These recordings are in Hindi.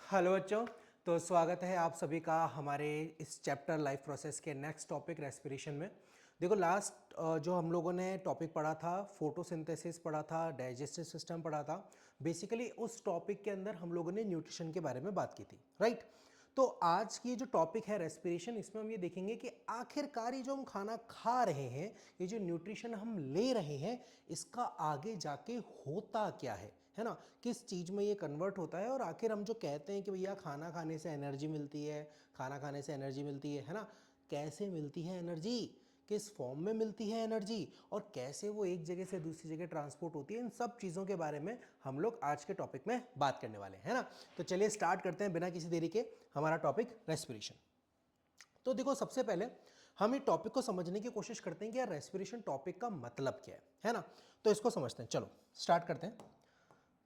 हेलो बच्चों। तो स्वागत है आप सभी का हमारे इस चैप्टर लाइफ प्रोसेस के नेक्स्ट टॉपिक रेस्पिरेशन में। देखो लास्ट जो हम लोगों ने टॉपिक पढ़ा था, फोटोसिंथेसिस पढ़ा था, डाइजेस्टिव सिस्टम पढ़ा था। बेसिकली उस टॉपिक के अंदर हम लोगों ने न्यूट्रिशन के बारे में बात की थी, राइट। तो आज की जो टॉपिक है रेस्पिरेशन, इसमें हम ये देखेंगे कि आखिरकार ये जो हम खाना खा रहे हैं, ये जो न्यूट्रिशन हम ले रहे हैं, इसका आगे जाके होता क्या है ना, किस चीज़ में ये कन्वर्ट होता है। और आखिर हम जो कहते हैं कि भैया खाना खाने से एनर्जी मिलती है, खाना खाने से एनर्जी मिलती है ना, कैसे मिलती है एनर्जी, किस फॉर्म में मिलती है एनर्जी, और कैसे वो एक जगह से दूसरी जगह ट्रांसपोर्ट होती है, इन सब चीज़ों के बारे में हम लोग आज के टॉपिक में बात करने वाले हैं ना। तो चलिए स्टार्ट करते हैं बिना किसी देरी के हमारा टॉपिक रेस्पिरेशन। तो देखो सबसे पहले हम ये टॉपिक को समझने की कोशिश करते हैं कि यार रेस्पिरेशन टॉपिक का मतलब क्या है ना। तो इसको समझते हैं, चलो स्टार्ट करते हैं।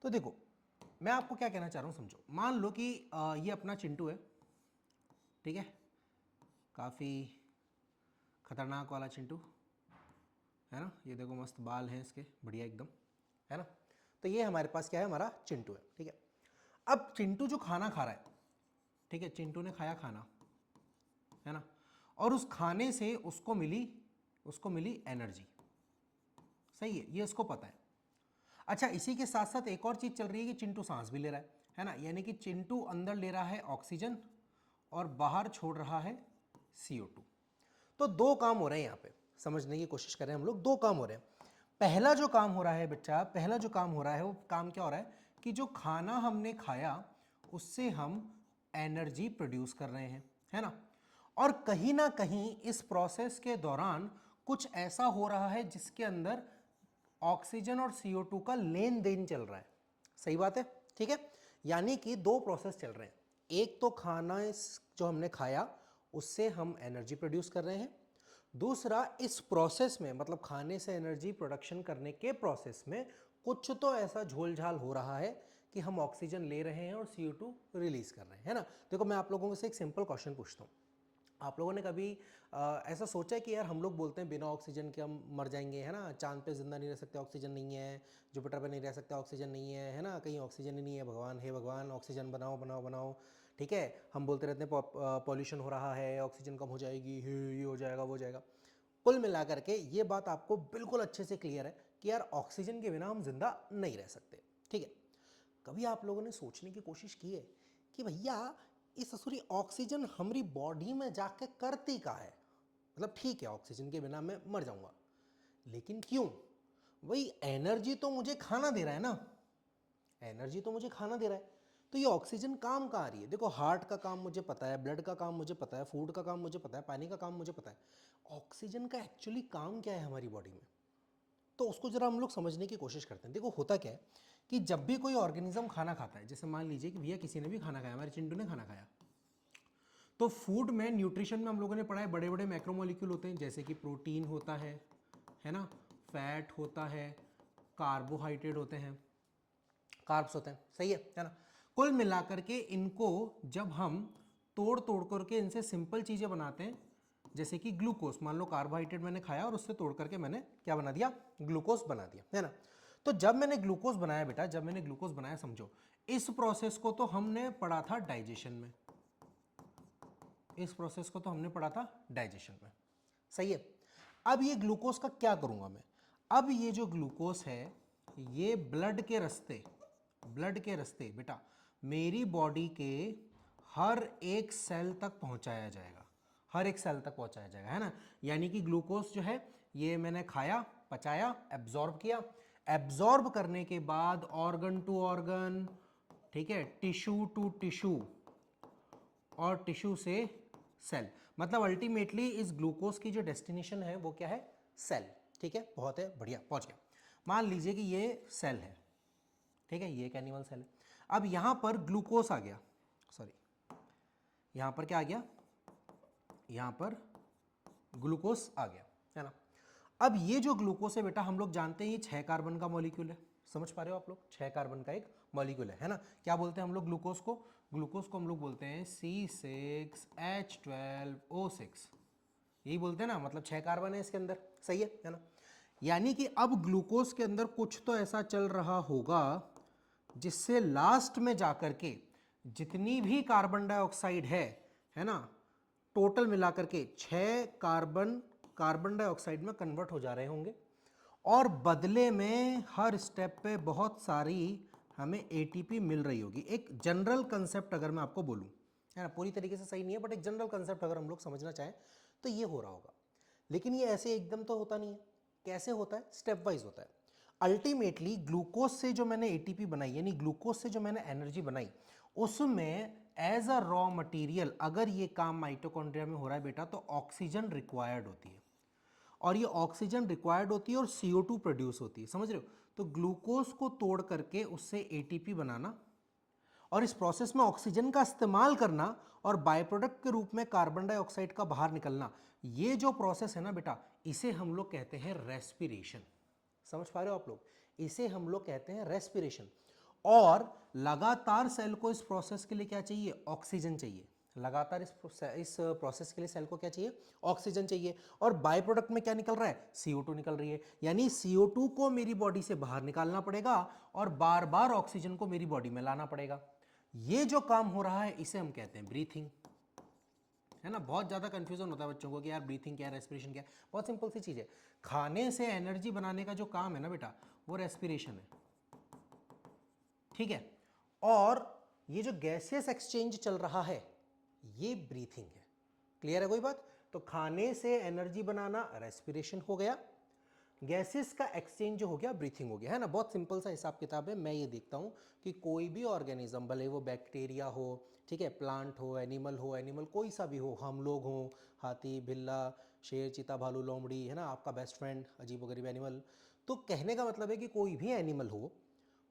तो देखो मैं आपको क्या कहना चाह रहा हूँ, समझो। मान लो कि ये अपना चिंटू है, ठीक है, काफ़ी खतरनाक वाला चिंटू है ना। ये देखो मस्त बाल हैं इसके, बढ़िया एकदम, है ना। तो ये हमारे पास क्या है, हमारा चिंटू है, ठीक है। अब चिंटू जो खाना खा रहा है, ठीक है, चिंटू ने खाया खाना, है ना, और उस खाने से उसको मिली एनर्जी, सही है, ये उसको पता है। अच्छा, इसी के साथ साथ एक और चीज़ चल रही है कि चिंटू सांस भी ले रहा है ना, यानी कि चिंटू अंदर ले रहा है ऑक्सीजन और बाहर छोड़ रहा है CO2। तो दो काम हो रहे हैं यहाँ पे, समझने की कोशिश करें हम लोग। दो काम हो रहे हैं। पहला जो काम हो रहा है बच्चा, पहला जो काम हो रहा है वो काम क्या हो रहा है कि जो खाना हमने खाया उससे हम एनर्जी प्रोड्यूस कर रहे हैं, है ना। और कहीं ना कहीं इस प्रोसेस के दौरान कुछ ऐसा हो रहा है जिसके अंदर ऑक्सीजन और CO2 का लेन देन चल रहा है, सही बात है, ठीक है। यानी कि दो प्रोसेस चल रहे हैं। एक तो खाना जो हमने खाया उससे हम एनर्जी प्रोड्यूस कर रहे हैं, दूसरा इस प्रोसेस में, मतलब खाने से एनर्जी प्रोडक्शन करने के प्रोसेस में कुछ तो ऐसा झोलझाल हो रहा है कि हम ऑक्सीजन ले रहे हैं और CO2 रिलीज कर रहे हैं, है ना। देखो मैं आप लोगों से एक सिंपल क्वेश्चन पूछता हूँ। आप लोगों ने कभी ऐसा सोचा है कि यार हम लोग बोलते हैं बिना ऑक्सीजन के हम मर जाएंगे, है ना, चांद पे जिंदा नहीं रह सकते, ऑक्सीजन नहीं है, जुपिटर पे नहीं रह सकते, ऑक्सीजन नहीं है ना, कहीं ऑक्सीजन ही नहीं है, भगवान हे भगवान ऑक्सीजन बनाओ बनाओ बनाओ, ठीक है। हम बोलते रहते हैं पॉल्यूशन हो रहा है, ऑक्सीजन कम हो जाएगी, ये हो जाएगा वो हो जाएगा। कुल मिलाकर के ये बात आपको बिल्कुल अच्छे से क्लियर है कि यार ऑक्सीजन के बिना हम जिंदा नहीं रह सकते, ठीक है। कभी आप लोगों ने सोचने की कोशिश की है कि भैया इस ससुरी ऑक्सीजन हमारी बॉडी में जाके करती का है, मतलब ठीक है ऑक्सीजन के बिना मैं मर जाऊंगा, लेकिन क्यों? वही एनर्जी तो मुझे खाना दे रहा है ना, एनर्जी तो मुझे खाना दे रहा है। तो ये ऑक्सीजन काम कहाँ आ रही है? देखो हार्ट का काम मुझे पता है, ब्लड का काम मुझे पता है, फूड का काम मुझे पता है, पानी का काम मुझे पता है। ऑक्सीजन का एक्चुअली काम क्या है हमारी बॉडी में? तो उसको जरा हम लोग समझने की कोशिश करते हैं। देखो होता क्या है कि जब भी कोई ऑर्गेनिज्म खाना खाता है, जैसे मान लीजिए कि भैया किसी ने भी खाना खाया, हमारे चिंटू ने खाना खाया, तो फूड में न्यूट्रिशन में हम लोगों ने पढ़ा है बड़े बड़े मैक्रोमोलिक्यूल होते हैं, जैसे कि प्रोटीन होता है ना, फैट होता है, कार्बोहाइड्रेट होते हैं, कार्ब्स होते हैं, सही है ना। कुल मिलाकर के इनको जब हम तोड़ तोड़ करके इनसे सिंपल चीज़ें बनाते हैं, जैसे कि ग्लूकोज, मान लो कार्बोहाइड्रेट मैंने खाया और उससे तोड़ करके मैंने क्या बना दिया, ग्लूकोज बना दिया, है ना। तो जब मैंने ग्लूकोज बनाया बेटा, जब मैंने ग्लूकोज बनाया, समझो इस प्रोसेस को तो हमने पढ़ा था डाइजेशन में, इस प्रोसेस को तो हमने पढ़ा था डाइजेशन में, सही है। अब ये ग्लूकोज का क्या करूंगा मैं? अब ये जो ग्लूकोज है ये ब्लड के रास्ते बेटा मेरी बॉडी के हर एक सेल तक पहुंचाया जाएगा, हर एक सेल तक पहुंचाया जाएगा, है ना। यानी कि ग्लूकोज जो है ये मैंने खाया, पचाया, एब्जॉर्ब किया, एब्जॉर्ब करने के बाद ऑर्गन टू ऑर्गन, ठीक है, टिश्यू टू टिश्यू और टिश्यू से सेल, मतलब अल्टीमेटली इस ग्लूकोज की जो डेस्टिनेशन है वो क्या है, सेल, ठीक है। बहुत है, बढ़िया, पहुंच गया। मान लीजिए कि ये सेल है, ठीक है, ये एक एनिमल सेल है। अब यहां पर ग्लूकोज आ गया, सॉरी यहां पर क्या आ गया, यहां पर ग्लूकोज आ गया, है ना। अब ये जो ग्लूकोज है बेटा हम लोग जानते हैं ये 6 कार्बन का मॉलिक्यूल है, समझ पा रहे हो आप लोग, 6 कार्बन का एक मॉलिक्यूल है ना। क्या बोलते हैं हम लोग ग्लूकोज को? ग्लूकोज को हम लोग बोलते हैं C6H12O6, यही बोलते हैं ना, मतलब 6 कार्बन है इसके अंदर, सही है ना। यानी कि अब ग्लूकोज के अंदर कुछ तो ऐसा चल रहा होगा जिससे लास्ट में जाकर के जितनी भी कार्बन डाइऑक्साइड है ना, टोटल मिलाकर के 6 कार्बन डाइऑक्साइड में कन्वर्ट हो जा रहे होंगे, और बदले में हर स्टेप पे बहुत सारी हमें एटीपी मिल रही होगी। एक जनरल कंसेप्ट अगर मैं आपको बोलूं, है ना, पूरी तरीके से सही नहीं है बट एक जनरल कंसेप्ट अगर हम लोग समझना चाहें तो ये हो रहा होगा। लेकिन ये ऐसे एकदम तो होता नहीं है। कैसे होता है? स्टेप वाइज होता है। अल्टीमेटली ग्लूकोज से जो मैंने एटीपी बनाई, यानी ग्लूकोज से जो मैंने एनर्जी बनाई, उसमें एज अ रॉ मटेरियल अगर ये काम माइटोकॉन्ड्रिया में हो रहा है बेटा, तो ऑक्सीजन रिक्वायर्ड होती है, और ये ऑक्सीजन रिक्वायर्ड होती है और CO2 प्रोड्यूस होती है। समझ रहे हो? तो ग्लूकोज को तोड़ करके उससे एटीपी बनाना, और इस प्रोसेस में ऑक्सीजन का इस्तेमाल करना, और बाय प्रोडक्ट के रूप में कार्बन डाइऑक्साइड का बाहर निकलना, ये जो प्रोसेस है ना बेटा, इसे हम लोग कहते हैं रेस्पिरेशन। समझ पा रहे हो आप लोग? इसे हम लोग कहते हैं रेस्पिरेशन। और लगातार सेल को इस प्रोसेस के लिए क्या चाहिए? ऑक्सीजन चाहिए। लगातार इस प्रोसेस के लिए सेल को क्या चाहिए? ऑक्सीजन चाहिए। और बाय प्रोडक्ट में क्या निकल रहा है? CO2 निकल रही है। यानी CO2 को मेरी बॉडी से बाहर निकालना पड़ेगा और बार बार ऑक्सीजन को मेरी बॉडी में लाना पड़ेगा। ये जो काम हो रहा है इसे हम कहते हैं ब्रीथिंग, है ना। बहुत ज़्यादा कंफ्यूजन होता है बच्चों को कि यार ब्रीथिंग क्या है, रेस्पिरेशन क्या है। बहुत सिंपल सी चीज़ है। खाने से एनर्जी बनाने का जो काम है ना बेटा, वो रेस्पिरेशन है, ठीक है। और ये जो गैसियस एक्सचेंज चल रहा है, ये ब्रीथिंग है। क्लियर है कोई बात? तो खाने से एनर्जी बनाना रेस्पिरेशन हो गया, गैसेस का एक्सचेंज जो हो गया ब्रीथिंग हो गया, है ना। बहुत सिंपल सा हिसाब किताब है। मैं ये देखता हूँ कि कोई भी ऑर्गेनिज्म, भले वो बैक्टीरिया हो, ठीक है, प्लांट हो, एनिमल कोई सा भी हो, हम लोग हों, हाथी, बिल्ला, शेर, चीता, भालू, लोमड़ी, है ना, आपका बेस्ट फ्रेंड अजीबोगरीब एनिमल। तो कहने का मतलब है कि कोई भी एनिमल हो,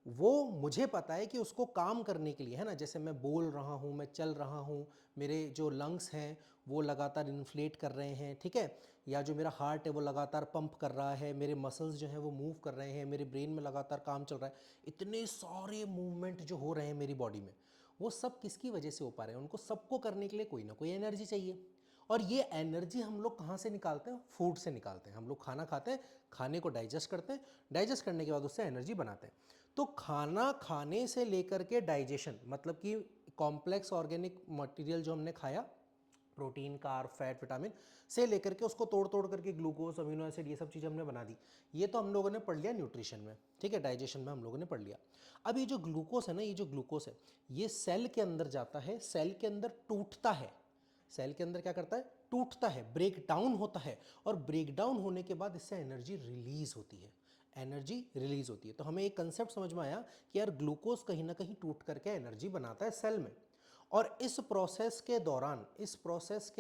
वो मुझे पता है कि उसको काम करने के लिए, है ना, जैसे मैं बोल रहा हूँ, मैं चल रहा हूँ, मेरे जो लंग्स हैं वो लगातार इन्फ्लेट कर रहे हैं, ठीक है, या जो मेरा हार्ट है वो लगातार पंप कर रहा है, मेरे मसल्स जो हैं वो मूव कर रहे हैं, मेरे ब्रेन में लगातार काम चल रहा है, इतने सारे मूवमेंट जो हो रहे हैं मेरी बॉडी में, वो सब किसकी वजह से हो पा रहे हैं? उनको सबको करने के लिए कोई ना कोई एनर्जी चाहिए। और ये एनर्जी हम लोग कहाँ से निकालते हैं? फूड से निकालते हैं। हम लोग खाना खाते हैं, खाने को डाइजेस्ट करते हैं, डाइजेस्ट करने के बाद उससे एनर्जी बनाते हैं। तो खाना खाने से लेकर के डाइजेशन, मतलब कि कॉम्प्लेक्स ऑर्गेनिक मटेरियल जो हमने खाया, प्रोटीन, कार्ब, फैट, विटामिन से लेकर के उसको तोड़ तोड़ करके ग्लूकोज, अमीनो एसिड, ये सब चीज़ें हमने बना दी। ये तो हम लोगों ने पढ़ लिया न्यूट्रिशन में, ठीक है, डाइजेशन में हम लोगों ने पढ़ लिया। अब ये जो ग्लूकोज है ना, ये जो ग्लूकोज है, ये सेल के अंदर जाता है, सेल के अंदर टूटता है। सेल के अंदर क्या करता है? टूटता है, ब्रेक डाउन होता है, और ब्रेक डाउन होने के बाद इससे एनर्जी रिलीज होती है। एनर्जी रिलीज होती है। तो हमें एक कंसेप्ट समझ में आया कि यार ग्लूकोज कहीं ना कहीं टूट करके एनर्जी बनाता है सेल में। और इस प्रोसेस के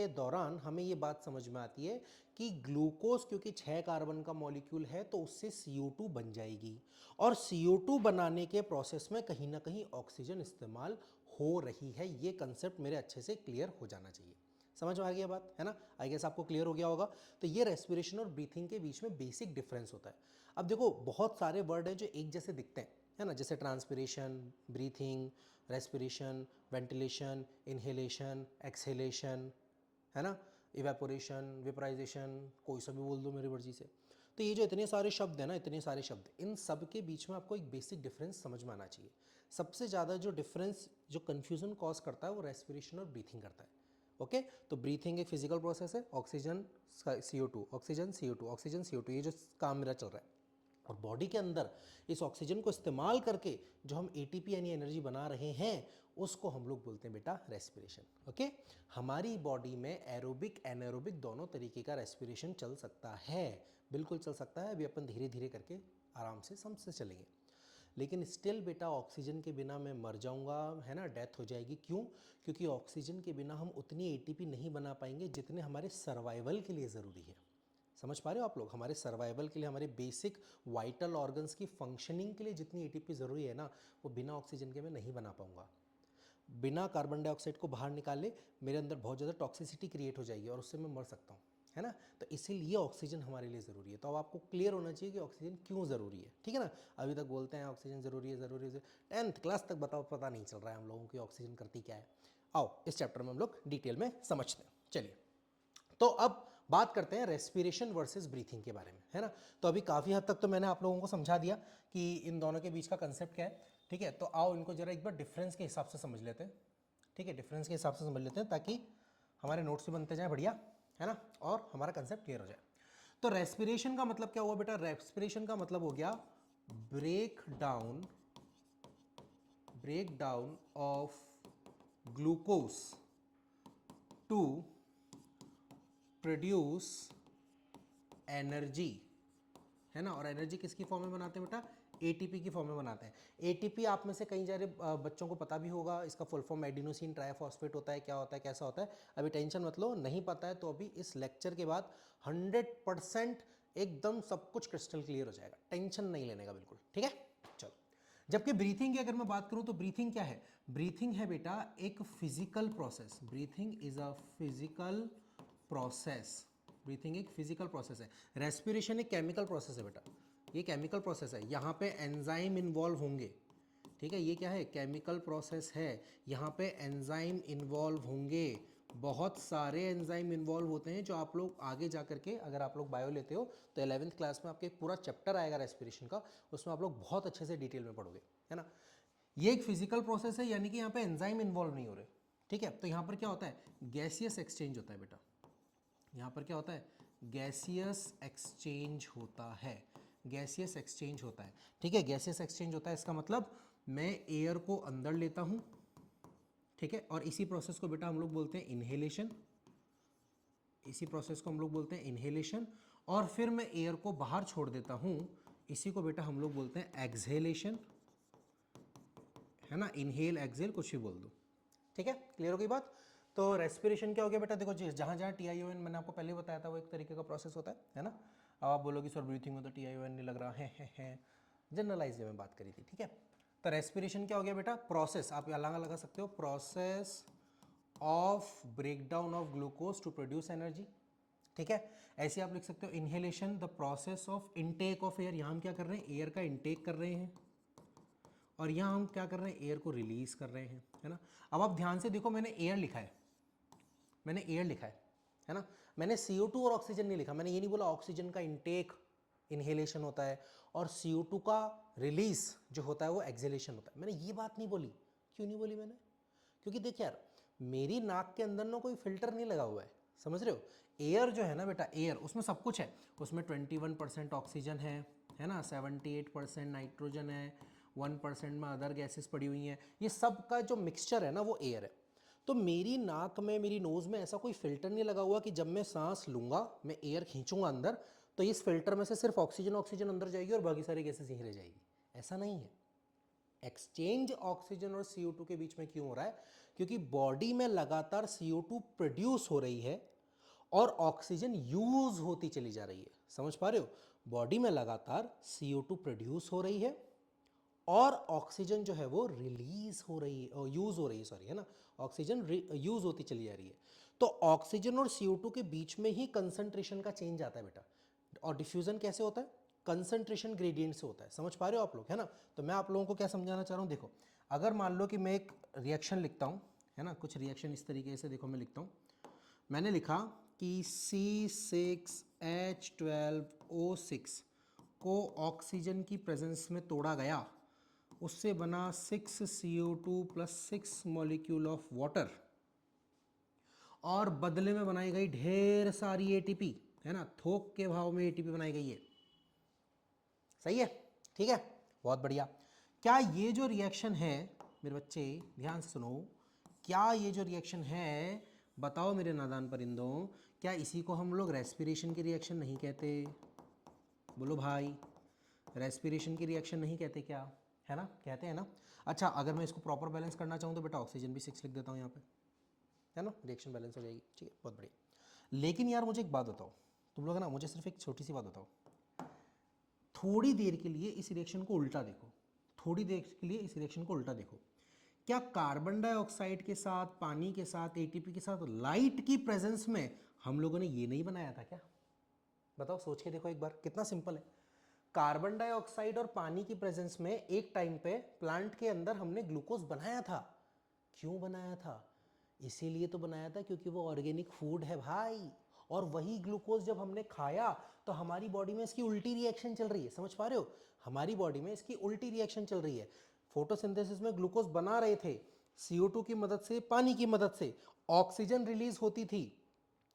दौरान हमें ये बात समझ में आती है कि ग्लूकोज क्योंकि 6 कार्बन का मॉलिक्यूल है, तो उससे CO2 बन जाएगी, और CO2 बनाने के प्रोसेस में कहीं ना कहीं ऑक्सीजन इस्तेमाल हो रही है। ये कंसेप्ट मेरे अच्छे से क्लियर हो जाना चाहिए। समझ में आ गया बात, है ना? आई गेस आपको क्लियर हो गया होगा। तो ये रेस्पिरेशन और ब्रीथिंग के बीच में बेसिक डिफरेंस होता है। अब देखो, बहुत सारे वर्ड हैं जो एक जैसे दिखते हैं, है ना, जैसे transpiration, breathing, respiration, ventilation, inhalation, exhalation, है ना, इवेपोरेशन, वेपराइजेशन, कोई सा भी बोल दो मेरी मर्जी से। तो ये जो इतने सारे शब्द हैं ना, इतने सारे शब्द, इन सब के बीच में आपको एक बेसिक डिफरेंस समझ में आना चाहिए। सबसे ज़्यादा जो डिफरेंस, जो कन्फ्यूज़न कॉज करता है, वो रेस्पिरेशन और ब्रीथिंग करता है। ओके, तो ब्रीथिंग एक फिजिकल प्रोसेस है, oxygen CO2, oxygen CO2, oxygen CO2, ये जो काम मेरा चल रहा है। और बॉडी के अंदर इस ऑक्सीजन को इस्तेमाल करके जो हम ATP यानी एनर्जी बना रहे हैं, उसको हम लोग बोलते हैं बेटा रेस्पिरेशन। ओके, हमारी बॉडी में एरोबिक एनारोबिक दोनों तरीके का रेस्पिरेशन चल सकता है, बिल्कुल चल सकता है। अभी अपन धीरे धीरे करके आराम से समझते चलेंगे। लेकिन स्टिल बेटा ऑक्सीजन के बिना मैं मर जाऊंगा, है ना, डेथ हो जाएगी। क्यों? क्योंकि ऑक्सीजन के बिना हम उतनी ATP नहीं बना पाएंगे जितने हमारे सर्वाइवल के लिए ज़रूरी है। समझ पा रहे हो आप लोग? हमारे सर्वाइवल के लिए, हमारे बेसिक वाइटल ऑर्गन्स की फंक्शनिंग के लिए जितनी ATP ज़रूरी है ना, वो बिना ऑक्सीजन के मैं नहीं बना पाऊंगा। बिना कार्बन डाइऑक्साइड को बाहर निकाले मेरे अंदर बहुत ज़्यादा टॉक्सिसिटी क्रिएट हो जाएगी और उससे मैं मर सकता हूँ, है ना। तो इसीलिए ऑक्सीजन हमारे लिए ज़रूरी है। तो अब आपको क्लियर होना चाहिए कि ऑक्सीजन क्यों ज़रूरी है, ठीक है ना। अभी तक बोलते हैं ऑक्सीजन ज़रूरी है, ज़रूरी है, 10th क्लास तक बताओ, पता नहीं चल रहा है हम लोगों की ऑक्सीजन करती क्या है। आओ इस चैप्टर में हम लोग डिटेल में समझते हैं। चलिए, तो अब बात करते हैं रेस्पिरेशन वर्सेस ब्रीथिंग के बारे में, है ना। तो अभी काफ़ी हद तक तो मैंने आप लोगों को समझा दिया कि इन दोनों के बीच का कंसेप्ट क्या है, ठीक है। तो आओ इनको जरा एक बार डिफरेंस के हिसाब से समझ लेते हैं, ठीक है। डिफरेंस के हिसाब से समझ लेते हैं ताकि हमारे नोट्स भी बनते जाए बढ़िया, है ना, और हमारा कंसेप्ट क्लियर हो जाए। तो रेस्पिरेशन का मतलब क्या हुआ बेटा? रेस्पिरेशन का मतलब हो गया break down of glucose to produce energy, है ना। और एनर्जी किसकी फॉर्म में बनाते हैं बेटा? एटीपी की फॉर्म में बनाते हैं। एटीपी आप में से कई सारे बच्चों को पता भी होगा, इसका फुल फॉर्म एडिनोसिन ट्राइफॉस्फेट होता है। क्या होता है, कैसा होता है, अभी टेंशन मत लो, नहीं पता है तो अभी इस लेक्चर के बाद 100% एकदम सब कुछ क्रिस्टल क्लियर हो जाएगा, टेंशन नहीं लेने का बिल्कुल, ठीक है। चलो, जबकि ब्रीथिंग की अगर मैं बात करूं तो ब्रीथिंग क्या है? ब्रीथिंग है बेटा एक physical process. Breathing is a physical process. Breathing एक फिजिकल प्रोसेस है। रेस्पिरेशन एक केमिकल प्रोसेस है बेटा, ये केमिकल प्रोसेस है। यहाँ पे एंजाइम इन्वॉल्व होंगे, ठीक है। ये क्या है? केमिकल प्रोसेस है। यहाँ पे एंजाइम इन्वॉल्व होंगे, बहुत सारे एंजाइम इन्वॉल्व होते हैं जो आप लोग आगे जा करके, अगर आप लोग बायो लेते हो तो 11th क्लास में आपके एक पूरा चैप्टर आएगा रेस्पिरेशन का, उसमें आप लोग बहुत अच्छे से डिटेल में पढ़ोगे, है ना। ये एक फिजिकल प्रोसेस है, यानी कि यहाँ पे एंजाइम इन्वॉल्व नहीं हो रहे, ठीक है। तो यहाँ पर क्या होता है? गैसियस एक्सचेंज होता है बेटा। यहाँ पर क्या होता है? गैसियस एक्सचेंज होता है। गैसियस एक्सचेंज होता है, ठीक है। गैसियस एक्सचेंज होता है, इसका मतलब मैं एयर को अंदर लेता हूँ, ठीक है, और इसी प्रोसेस को बेटा हम लोग बोलते हैं इनहेलेशन। इसी प्रोसेस को हम लोग बोलते हैं इनहेलेशन। और फिर मैं एयर को बाहर छोड़ देता हूँ, इसी को बेटा हम लोग बोलते हैं एक्सहेलेशन, है ना। इनहेल एक्सहेल कुछ भी बोल दो, ठीक है। क्लियर हो गई बात? तो रेस्पिरेशन क्या हो गया बेटा? देखो जहाँ जहाँ TION मैंने आपको पहले बताया था वो एक तरीके का प्रोसेस होता है ना। अब आप बोलोगे सर ब्रीथिंग में तो TION नहीं लग रहा है। जनरलाइज में बात करी थी, ठीक है। तो रेस्पिरेशन क्या हो गया बेटा? प्रोसेस, आप अलग लगा सकते हो, process of breakdown of glucose to produce energy, ठीक है। ऐसे आप लिख सकते हो inhalation the process of intake of air. यहाँ हम क्या कर रहे हैं? एयर का इनटेक कर रहे हैं, और यहाँ हम क्या कर रहे हैं? एयर को रिलीज कर रहे हैं, है ना। अब आप ध्यान से देखो, मैंने एयर लिखा है, मैंने एयर लिखा है ना। मैंने CO2 और ऑक्सीजन नहीं लिखा। मैंने ये नहीं बोला ऑक्सीजन का इनटेक इनहेलेशन होता है और CO2 का रिलीज जो होता है वो एक्सहेलेशन होता है। मैंने ये बात नहीं बोली। क्यों नहीं बोली मैंने? क्योंकि देख यार, मेरी नाक के अंदर ना कोई फिल्टर नहीं लगा हुआ है, समझ रहे हो। एयर जो है ना बेटा, एयर उसमें सब कुछ है। उसमें 21% ऑक्सीजन है ना, 78% नाइट्रोजन है, 1% में अदर गैसेस पड़ी हुई हैं। ये सब का जो मिक्सचर है ना वो एयर है। तो मेरी नाक में, मेरी नोज़ में ऐसा कोई फिल्टर नहीं लगा हुआ कि जब मैं सांस लूँगा, मैं एयर खींचूंगा अंदर, तो इस फिल्टर में से सिर्फ ऑक्सीजन अंदर जाएगी और बाकी सारी गैसेस यहीं रह जाएगी। ऐसा नहीं है। एक्सचेंज ऑक्सीजन और CO2 के बीच में क्यों हो रहा है? क्योंकि बॉडी में लगातार CO2 प्रोड्यूस हो रही है और ऑक्सीजन यूज होती चली जा रही है। समझ पा रहे हो? बॉडी में लगातार CO2 प्रोड्यूस हो रही है और ऑक्सीजन जो है वो रिलीज हो रही है, यूज हो रही है, सॉरी, है ना। ऑक्सीजन यूज होती चली जा रही है। तो ऑक्सीजन और CO2 के बीच में ही कंसंट्रेशन का चेंज आता है बेटा। और डिफ्यूजन कैसे होता है? कंसंट्रेशन ग्रेडियंट से होता है। समझ पा रहे हो आप लोग, है ना। तो मैं आप लोगों को क्या समझाना चाह रहा हूँ, देखो, अगर मान लो कि मैं एक रिएक्शन लिखता हूँ, है ना, कुछ रिएक्शन इस तरीके से, देखो मैं लिखता हूँ, मैंने लिखा कि C6H12O6 को ऑक्सीजन की प्रेजेंस में तोड़ा गया, उससे बना 6CO2 plus 6 molecule of water, और बदले में बनाई गई ढेर सारी ATP, है ना, थोक के भाव में ATP बनाई गई है। सही है, ठीक है, बहुत बढ़िया। क्या ये जो रिएक्शन है मेरे बच्चे, ध्यान से सुनो, क्या ये जो रिएक्शन है, बताओ मेरे नादान परिंदों, क्या इसी को हम लोग रेस्पिरेशन की रिएक्शन नहीं कहते? बोलो भाई, रेस्पिरेशन की रिएक्शन नहीं कहते क्या? है ना, कहते हैं ना। अच्छा, अगर मैं इसको प्रॉपर बैलेंस करना चाहूँ तो बेटा ऑक्सीजन भी 6 लिख देता हूँ यहाँ पे, है ना, रिएक्शन बैलेंस हो जाएगी, ठीक है, बहुत बढ़िया। लेकिन यार मुझे एक बात बताओ, तुम लोग, है ना, मुझे सिर्फ एक छोटी सी बात बताओ, थोड़ी देर के लिए इस रिएक्शन को उल्टा देखो, थोड़ी देर के लिए इस रिएक्शन को उल्टा देखो। क्या कार्बन डाइऑक्साइड के साथ, पानी के साथ, ATP के साथ लाइट की प्रेजेंस में हम लोगों ने ये नहीं बनाया था क्या? बताओ, सोच के देखो एक बार, कितना सिंपल है। कार्बन डाइऑक्साइड और पानी की प्रेजेंस में एक टाइम पे प्लांट के अंदर हमने ग्लूकोज बनाया था। क्यों बनाया था? इसीलिए तो बनाया था क्योंकि वो ऑर्गेनिक फूड है भाई। और वही ग्लूकोज जब हमने खाया तो हमारी बॉडी में इसकी उल्टी रिएक्शन चल रही है, समझ पा रहे हो, हमारी बॉडी में इसकी उल्टी रिएक्शन चल रही है। फोटोसिंथेसिस में ग्लूकोज बना रहे थे, CO2 की मदद से, पानी की मदद से ऑक्सीजन रिलीज होती थी,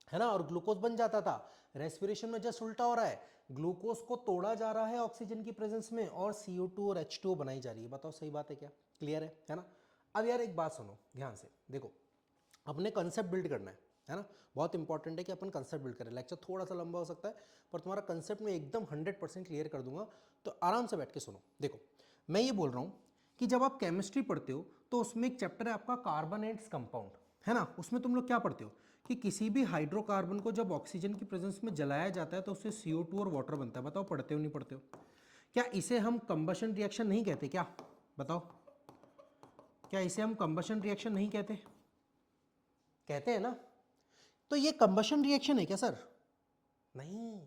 है ना, और ग्लूकोज बन जाता था। रेस्पिरेशन में जस्ट उल्टा हो रहा है, ग्लूकोज को तोड़ा जा रहा है ऑक्सीजन की प्रेजेंस में और CO2 और H2O बनाई जा रही है। बताओ सही बात है क्या, क्लियर है ना। अब यार एक बात सुनो ध्यान से, देखो अपने कंसेप्ट बिल्ड करना है ना, बहुत इंपॉर्टेंट है कि अपन कंसेप्ट बिल्ड करें। लेक्चर थोड़ा सा लंबा हो सकता है पर तुम्हारा कंसेप्ट में एकदम 100% क्लियर कर दूंगा, तो आराम से बैठ के सुनो। देखो मैं ये बोल रहा हूँ कि जब आप केमिस्ट्री पढ़ते हो तो उसमें एक चैप्टर है आपका कार्बोनेट्स कंपाउंड, है ना, उसमें तुम लोग क्या पढ़ते हो कि किसी भी हाइड्रोकार्बन को जब ऑक्सीजन की प्रेजेंस में जलाया जाता है तो उससे CO2 और वाटर बनता है। बताओ पढ़ते हो नहीं पढ़ते हो, क्या इसे हम कंबशन रिएक्शन नहीं कहते क्या, बताओ क्या इसे हम कंबशन रिएक्शन नहीं कहते, कहते हैं ना। तो ये कंबशन रिएक्शन है क्या सर, नहीं,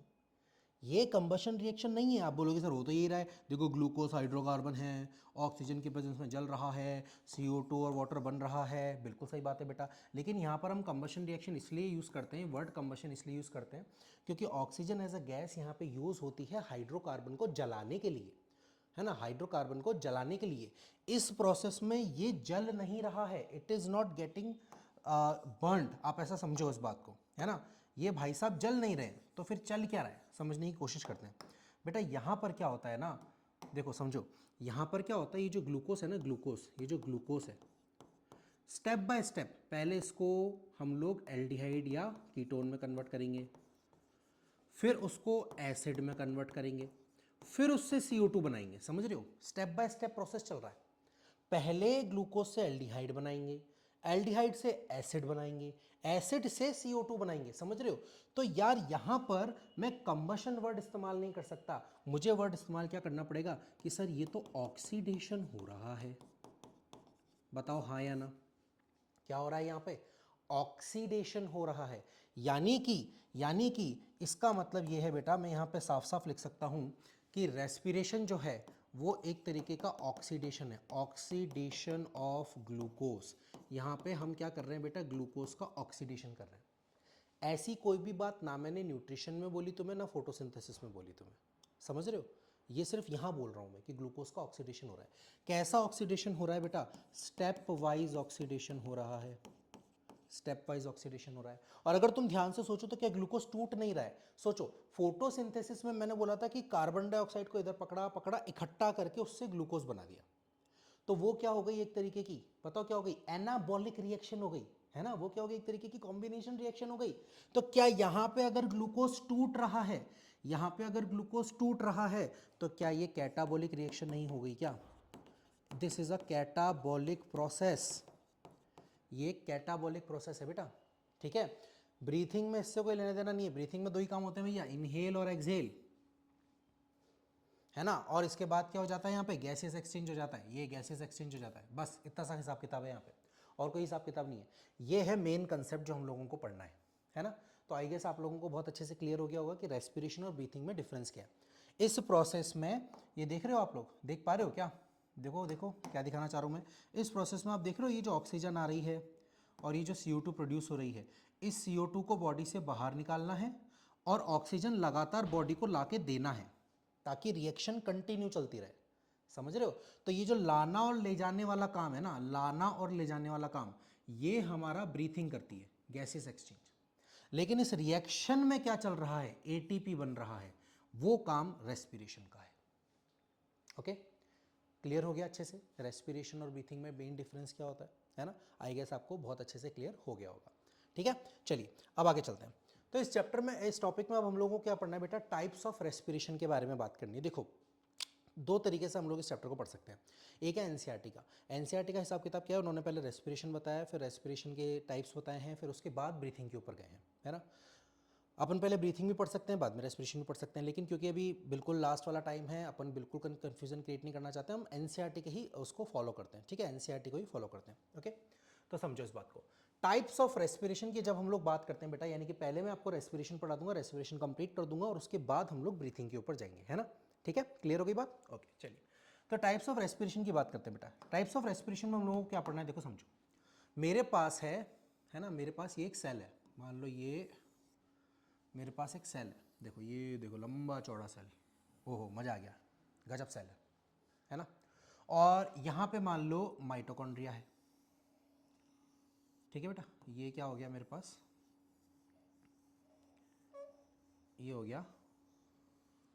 ये कंबशन रिएक्शन नहीं है। आप बोलोगे सर हो तो यही रहा है, देखो ग्लूकोज हाइड्रोकार्बन है, ऑक्सीजन की प्रेजेंस में जल रहा है, CO2 और वाटर बन रहा है, बिल्कुल सही बात है बेटा। लेकिन यहाँ पर हम कंबशन रिएक्शन इसलिए यूज़ करते हैं, वर्ड कंबशन इसलिए यूज़ करते हैं क्योंकि ऑक्सीजन एज अ गैस यहाँ पे यूज़ होती है हाइड्रोकार्बन को जलाने के लिए, है ना, हाइड्रोकार्बन को जलाने के लिए। इस प्रोसेस में ये जल नहीं रहा है, it is not getting burned, आप ऐसा समझो इस बात को, है ना, ये भाई साहब जल नहीं रहे, तो फिर चल क्या रहा है समझने की कोशिश करते हैं। बेटा यहाँ पर क्या होता है ना, देखो समझो, यहाँ पर क्या होता है, ये जो ग्लूकोस है ना, ग्लूकोस, ये जो ग्लूकोस है, स्टेप बाय स्टेप पहले इसको हम लोग एल्डिहाइड या कीटोन में कन्वर्ट करेंगे, फिर उसको एसिड में कन्वर्ट करेंगे, फिर उससे CO2 बनाएंगे। समझ रहे हो, स्टेप बाय स्टेप प्रोसेस चल रहा है। पहले ग्लूकोज से एल्डिहाइड बनाएंगे, एल्डिहाइड से एसिड बनाएंगे, एसिड से CO2 बनाएंगे। समझ रहे हो, तो यार यहां पर मैं कंबशन वर्ड इस्तेमाल नहीं कर सकता, मुझे वर्ड इस्तेमाल क्या करना पड़ेगा कि सर ये तो ऑक्सीडेशन हो रहा है। बताओ हाँ या ना, क्या हो रहा है यहाँ पे, ऑक्सीडेशन हो रहा है। यानी कि इसका मतलब ये है बेटा, मैं यहाँ पे साफ साफ लिख सकता हूँ कि रेस्पिरेशन जो है वो एक तरीके का ऑक्सीडेशन है, ऑक्सीडेशन ऑफ ग्लूकोज। यहाँ पे हम क्या कर रहे हैं बेटा, ग्लूकोज का ऑक्सीडेशन कर रहे हैं। ऐसी कोई भी बात ना मैंने न्यूट्रिशन में बोली तुम्हें, ना फोटोसिंथेसिस में बोली तुम्हें, समझ रहे हो, ये सिर्फ यहाँ बोल रहा हूँ मैं कि ग्लूकोज का ऑक्सीडेशन हो रहा है। कैसा ऑक्सीडेशन हो रहा है बेटा, स्टेप वाइज ऑक्सीडेशन हो रहा है, स्टेप वाइज ऑक्सीडेशन हो रहा है। और अगर तुम ध्यान से सोचो तो क्या ग्लूकोज टूट नहीं रहा है, सोचो फोटोसिंथेसिस में मैंने बोला था कि कार्बन डाइऑक्साइड को इधर पकड़ा पकड़ा इकट्ठा करके उससे ग्लूकोज बना दिया, तो वो क्या हो गई एक तरीके की, बताओ क्या हो गई, एनाबॉलिक रिएक्शन हो गई, है ना, वो क्या हो गई एक तरीके की कॉम्बिनेशन रिएक्शन हो गई। तो क्या यहां पे अगर ग्लूकोज टूट रहा है, यहां पे अगर ग्लूकोज टूट रहा है तो क्या ये कैटाबॉलिक रिएक्शन नहीं हो गई क्या, this is a catabolic process, ये कैटाबॉलिक प्रोसेस है बेटा, ठीक है। ब्रीथिंग में इससे कोई लेना देना नहीं है, ब्रीथिंग में दो ही काम होते हैं भैया, इनहेल और एक्सहेल, है ना, और इसके बाद क्या हो जाता है यहाँ पे, गैसेस एक्सचेंज हो जाता है, ये गैसेस एक्सचेंज हो जाता है, बस इतना सा हिसाब किताब है यहाँ पे, और कोई हिसाब किताब नहीं है। ये है मेन कंसेप्ट जो हम लोगों को पढ़ना है ना। तो आई गेस आप लोगों को बहुत अच्छे से क्लियर हो गया होगा कि रेस्पिरेशन और ब्रीथिंग में डिफरेंस क्या है। इस प्रोसेस में ये देख रहे हो आप लोग, देख पा रहे हो क्या, देखो देखो क्या दिखाना चाह रहा हूँ मैं। इस प्रोसेस में आप देख रहे हो ये जो ऑक्सीजन आ रही है और ये जो CO2 प्रोड्यूस हो रही है, इस CO2 को बॉडी से बाहर निकालना है और ऑक्सीजन लगातार बॉडी को लाके देना है ताकि रिएक्शन कंटिन्यू चलती रहे। समझ रहे हो, तो ये जो लाना और ले जाने वाला काम है ना, लाना और ले जाने वाला काम, ये हमारा ब्रीथिंग करती है, गैसेस एक्सचेंज। लेकिन इस रिएक्शन में क्या चल रहा है, ATP बन रहा है, वो काम रेस्पिरेशन का है। ओके, क्लियर हो गया अच्छे से, रेस्पिरेशन और ब्रीथिंग में मेन डिफरेंस क्या होता है ना, आई गेस आपको बहुत अच्छे से क्लियर हो गया होगा। ठीक है, चलिए अब आगे चलते हैं। तो इस चैप्टर में, इस टॉपिक में अब हम लोगों को क्या पढ़ना है बेटा, टाइप्स ऑफ रेस्पिरेशन के बारे में बात करनी है। देखो दो तरीके से हम लोग इस चैप्टर को पढ़ सकते हैं। एक है एनसीईआरटी का, एनसीईआरटी का हिसाब किताब क्या है, उन्होंने पहले रेस्पिरेशन बताया, फिर रेस्पिरेशन के टाइप्स बताए हैं, फिर उसके बाद ब्रीथिंग के ऊपर गए हैं, है ना। अपन पहले ब्रीथिंग भी पढ़ सकते हैं, बाद में रेस्पिरेशन भी पढ़ सकते हैं, लेकिन क्योंकि अभी बिल्कुल लास्ट वाला टाइम है, अपन बिल्कुल कन्फ्यूजन क्रिएट नहीं करना चाहते, हम एनसीईआरटी के ही उसको फॉलो करते हैं, ठीक है, एनसीईआरटी को ही फॉलो करते हैं। ओके, तो समझो इस बात को। टाइप्स ऑफ रेस्पिरेशन की जब हम लोग बात करते हैं बेटा, यानी कि पहले मैं आपको रेस्पिरेशन पढ़ा दूंगा, रेस्पिरेशन कंप्लीट कर दूंगा और उसके बाद हम लोग ब्रीथिंग के ऊपर जाएंगे, है ना, ठीक है, क्लियर हो गई बात। ओके चलिए, तो टाइप्स ऑफ रेस्पिरेशन की बात करते हैं बेटा। टाइप्स ऑफ रेस्पिरेशन में हम लोगों को क्या पढ़ना है, देखो समझो, मेरे पास है ना, मेरे पास ये एक सेल है, मान लो ये मेरे पास एक सेल है, देखो ये देखो लंबा चौड़ा सेल, ओहो मज़ा आ गया, गजब सेल है ना। और यहाँ पे मान लो माइटोकॉन्ड्रिया है, ठीक है बेटा, ये क्या हो गया मेरे पास, ये हो गया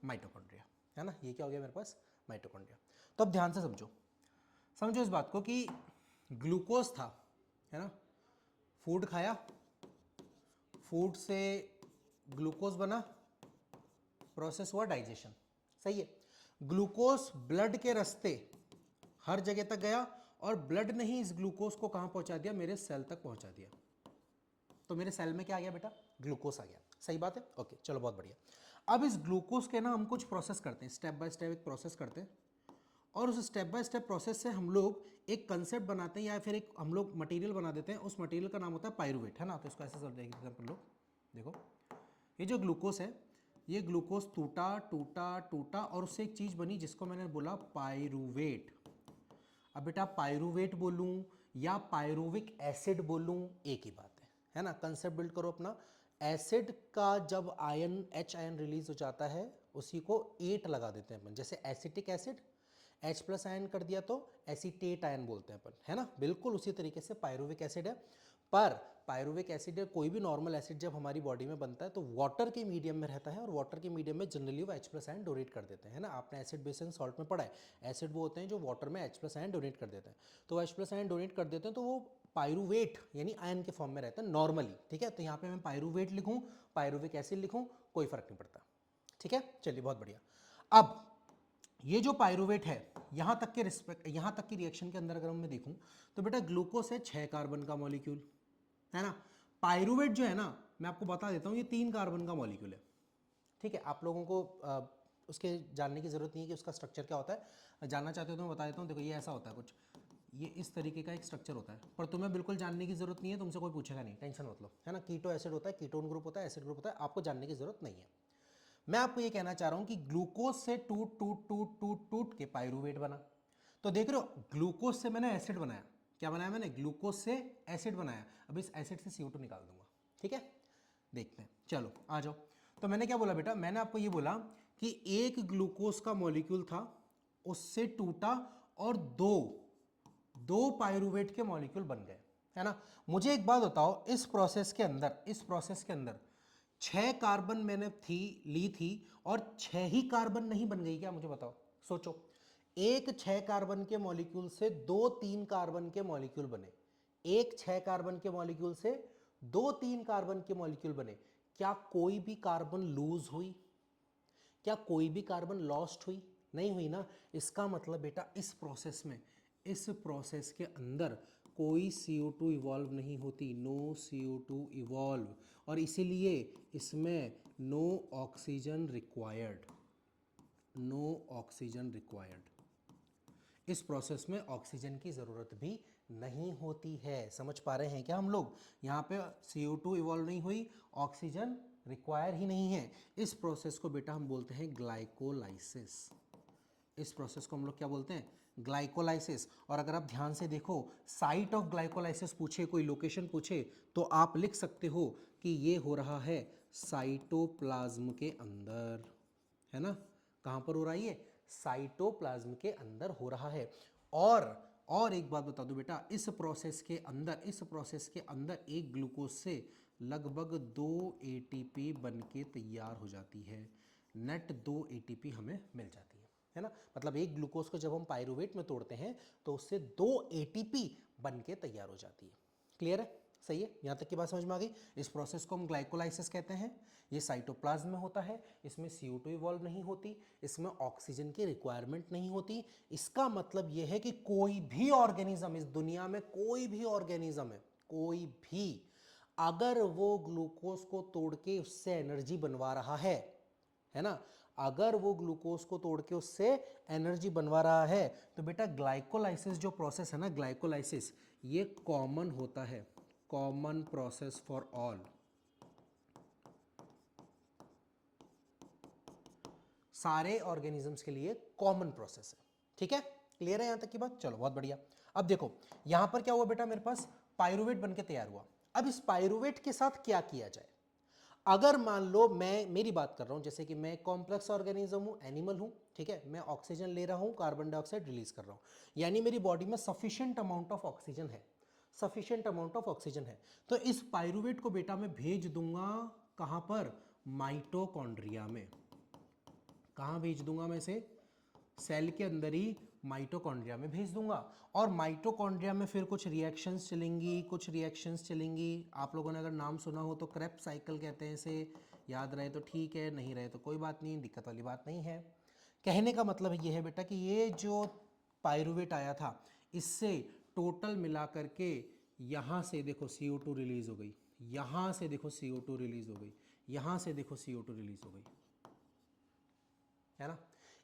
माइटोकॉन्ड्रिया, है ना, ये क्या हो गया मेरे पास, माइटोकॉन्ड्रिया। तो अब ध्यान से समझो, समझो इस बात को कि ग्लूकोज था, है ना, फूड खाया, फूड से ग्लूकोज बना, प्रोसेस हुआ डाइजेशन, सही है। ग्लूकोज ब्लड के रास्ते हर जगह तक गया और ब्लड ने ही इस ग्लूकोज को कहां पहुंचा दिया, मेरे सेल तक पहुंचा दिया। तो मेरे सेल में क्या आ गया बेटा, ग्लूकोज आ गया, सही बात है, ओके चलो बहुत बढ़िया। अब इस ग्लूकोज के ना हम कुछ प्रोसेस करते हैं, स्टेप बाय स्टेप एक प्रोसेस करते हैं, और उस स्टेप बाय स्टेप प्रोसेस से हम लोग एक कंसेप्ट बनाते हैं या फिर एक हम लोग मटेरियल बना देते हैं, उस मटेरियल का नाम होता है पायरुवेट, है ना। तो इसको ऐसे समझ एग्जाम्पल लो, देखो ये जो ग्लूकोज है, ये ग्लूकोज टूटा टूटा टूटा और उससे एक चीज़ बनी जिसको मैंने बोला पायरुवेट। अब बेटा पायरुवेट बोलूं या पायरुविक एसिड बोलूं एक ही बात है ना। कंसेप्ट बिल्ड करो अपना। एसिड का जब आयन H आयन रिलीज हो जाता है उसी को एट लगा देते हैं अपन, जैसे acetic acid H plus ion कर दिया तो एसीटेट आयन बोलते हैं अपन, है ना। बिल्कुल उसी तरीके से पायरुविक एसिड है, पर पायरुविक एसिड या कोई भी नॉर्मल एसिड जब हमारी बॉडी में बनता है तो वाटर के मीडियम में रहता है, और वाटर के मीडियम में जनरली वो H प्लस आयन डोनेट कर देते हैं, है ना। आपने एसिड बेस एंड सॉल्ट में पढ़ा है, एसिड वो होते हैं जो वाटर में H प्लस आयन डोनेट कर देते हैं, तो H प्लस आयन डोनेट कर देते हैं तो वो पायरुवेट यानी आयन के फॉर्म में रहता है नॉर्मली, ठीक है। तो यहाँ पे मैं पायरुवेट लिखूँ, पायरुविक एसिड लिखूँ, कोई फर्क नहीं पड़ता, ठीक है। चलिए बहुत बढ़िया। अब ये जो पायरुवेट है, यहाँ तक के रिस्पेक्ट, यहाँ तक की रिएक्शन के अंदर अगर मैं देखूँ तो बेटा ग्लूकोज है 6 कार्बन का मॉलिक्यूल, है ना। पायरुवेट जो है ना, मैं आपको बता देता हूँ, ये 3 कार्बन का मॉलिक्यूल है, ठीक है। आप लोगों को उसके जानने की जरूरत नहीं है कि उसका स्ट्रक्चर क्या होता है, जानना चाहते हो तो मैं बता देता हूँ। देखो ये ऐसा होता है कुछ, ये इस तरीके का एक स्ट्रक्चर होता है, पर तुम्हें बिल्कुल जानने की जरूरत नहीं है, तुमसे कोई पूछेगा नहीं, टेंशन मत लो, है ना। कीटो एसिड होता है, कीटोन ग्रुप होता है, एसिड ग्रुप होता है, आपको जानने की जरूरत नहीं है। मैं आपको ये कहना चाह रहा हूं कि ग्लूकोज से टूट टूट टूट टूट टूट के पायरुवेट बना। तो देख रहे हो, ग्लूकोज से मैंने एसिड बनाया, क्या बनाया मैंने, ग्लूकोज से एसिड बनाया। अब इस एसिड से CO2 निकाल दूंगा, ठीक है। देखते हैं, चलो आ जाओ। तो मैंने क्या बोला बेटा, मैंने आपको ये बोला कि एक ग्लूकोज का मॉलिक्यूल था, उससे टूटा और दो पायरुवेट के मॉलिक्यूल बन गए, है ना। मुझे एक बात बताओ, इस प्रोसेस के अंदर 6 कार्बन मैंने ली थी और 6 ही कार्बन नहीं बन गई क्या, मुझे बताओ, सोचो। एक 6 कार्बन के मॉलिक्यूल से 2-3 कार्बन के मॉलिक्यूल बने, एक 6 कार्बन के मॉलिक्यूल से 2-3 कार्बन के मॉलिक्यूल बने। क्या कोई भी कार्बन लूज हुई, क्या कोई भी कार्बन लॉस्ट हुई, नहीं हुई ना। इसका मतलब बेटा इस प्रोसेस के अंदर कोई CO2 इवॉल्व नहीं होती, नो CO2 इवॉल्व, और इसीलिए इसमें no oxygen required, no oxygen required. इस प्रोसेस में ऑक्सीजन की ज़रूरत भी नहीं होती है, समझ पा रहे हैं क्या हम लोग। यहाँ पे CO2 इवॉल्व नहीं हुई, ऑक्सीजन रिक्वायर ही नहीं है। इस प्रोसेस को बेटा हम बोलते हैं ग्लाइकोलाइसिस। इस प्रोसेस को हम लोग क्या बोलते हैं, ग्लाइकोलाइसिस। और अगर आप ध्यान से देखो, साइट ऑफ ग्लाइकोलाइसिस पूछे, कोई लोकेशन पूछे, तो आप लिख सकते हो कि ये हो रहा है साइटोप्लाज्म के अंदर, है ना। कहाँ पर हो रहा है ये, साइटोप्लाज्म के अंदर हो रहा है। और एक बात बता दूं बेटा, इस प्रोसेस के अंदर एक ग्लूकोज से लगभग 2 ATP बन के तैयार हो जाती है, नेट 2 ATP हमें मिल जाती है ना। मतलब एक ग्लूकोज को जब हम पायरुवेट में तोड़ते हैं तो उससे 2 ATP बन के तैयार हो जाती है। क्लियर है, सही है, यहाँ तक की बात समझ में आ गई। इस प्रोसेस को हम ग्लाइकोलाइसिस कहते हैं। ये साइटोप्लाज्म में होता है, इसमें CO2 इवॉल्व नहीं होती, इसमें ऑक्सीजन की रिक्वायरमेंट नहीं होती। इसका मतलब यह है कि कोई भी ऑर्गेनिज्म इस दुनिया में, कोई भी ऑर्गेनिज्म है, कोई भी, अगर वो ग्लूकोज को तोड़ के उससे एनर्जी बनवा रहा है ना, अगर वो ग्लूकोज को तोड़ के उससे एनर्जी बनवा रहा है, तो बेटा ग्लाइकोलाइसिस जो प्रोसेस है ना, ग्लाइकोलाइसिस, ये कॉमन होता है, कॉमन प्रोसेस फॉर ऑल, सारे ऑर्गेनिजम्स के लिए कॉमन प्रोसेस है, ठीक है। क्लियर है यहां तक की बात, चलो बहुत बढ़िया। अब देखो यहां पर क्या हुआ बेटा, मेरे पास पायरुवेट बनके तैयार हुआ। अब इस पायरुवेट के साथ क्या किया जाए, अगर मान लो मैं मेरी बात कर रहा हूं, जैसे कि मैं कॉम्प्लेक्स ऑर्गेनिज्म हूं, एनिमल हूं, ठीक है, मैं ऑक्सीजन ले रहा हूं, कार्बन डाइऑक्साइड रिलीज कर रहा हूं, यानी मेरी बॉडी में सफिशिएंट अमाउंट ऑफ ऑक्सीजन है, सफिशिएंट अमाउंट ऑफ ऑक्सीजन है। तो इस पाइरुवेट को बेटा मैं भेज दूंगा कहां पर, माइटोकॉन्ड्रिया में। कहां भेज दूंगा मैं इसे, सेल के अंदर ही माइटोकॉन्ड्रिया में भेज दूंगा। और माइटोकॉन्ड्रिया में फिर कुछ रिएक्शंस चलेंगी, कुछ रिएक्शंस चलेंगी। आप लोगों ने अगर नाम सुना हो तो क्रेब्स साइकिल कहते हैं इसे, याद रहे तो ठीक है, नहीं रहे तो कोई बात नहीं, दिक्कत वाली बात नहीं है। कहने का मतलब ये है बेटा कि ये जो पाइरुवेट आया था, इससे टोटल मिला करके यहाँ से देखो CO2 रिलीज हो गई, यहाँ से देखो CO2 रिलीज हो गई, यहाँ से देखो CO2 रिलीज हो गई, है ना।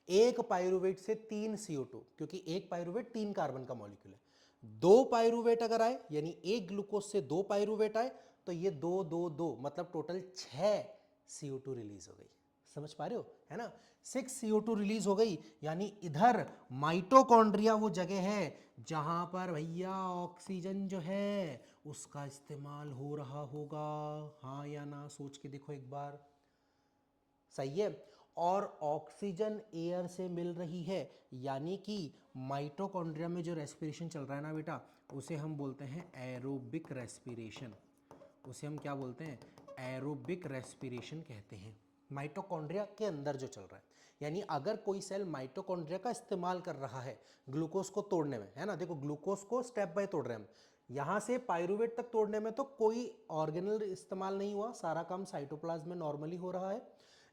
एक पाइरुवेट से 3 CO2, क्योंकि एक पाइरुवेट 3 कार्बन का मॉलिक्यूल है। 2 पाइरुवेट अगर आए, यानी एक ग्लूकोज से 2 पाइरुवेट आए, तो ये 2 2 2 मतलब टोटल 6 CO2 रिलीज हो गई। समझ पा रहे हो, है ना। 6 CO2 रिलीज हो गई, यानी इधर माइटोकॉन्ड्रिया वो जगह है जहां पर भैया ऑक्सीजन जो है उसका इस्तेमाल हो रहा होगा। हाँ या ना, सोच के देखो एक बार। सही है। और ऑक्सीजन एयर से मिल रही है, यानी कि माइटोकॉन्ड्रिया में जो रेस्पिरेशन चल रहा है ना बेटा, उसे हम बोलते हैं एरोबिक रेस्पिरेशन। उसे हम क्या बोलते हैं, एरोबिक रेस्पिरेशन कहते हैं। माइटोकॉन्ड्रिया के अंदर जो चल रहा है, यानी अगर कोई सेल माइटोकॉन्ड्रिया का इस्तेमाल कर रहा है ग्लूकोज को तोड़ने में, है ना, देखो ग्लूकोज को स्टेप बाय तोड़ रहे हैं हम, यहां से पाइरुवेट तक तोड़ने में तो कोई ऑर्गेनल इस्तेमाल नहीं हुआ, सारा काम साइटोप्लाज्म में नॉर्मली हो रहा है।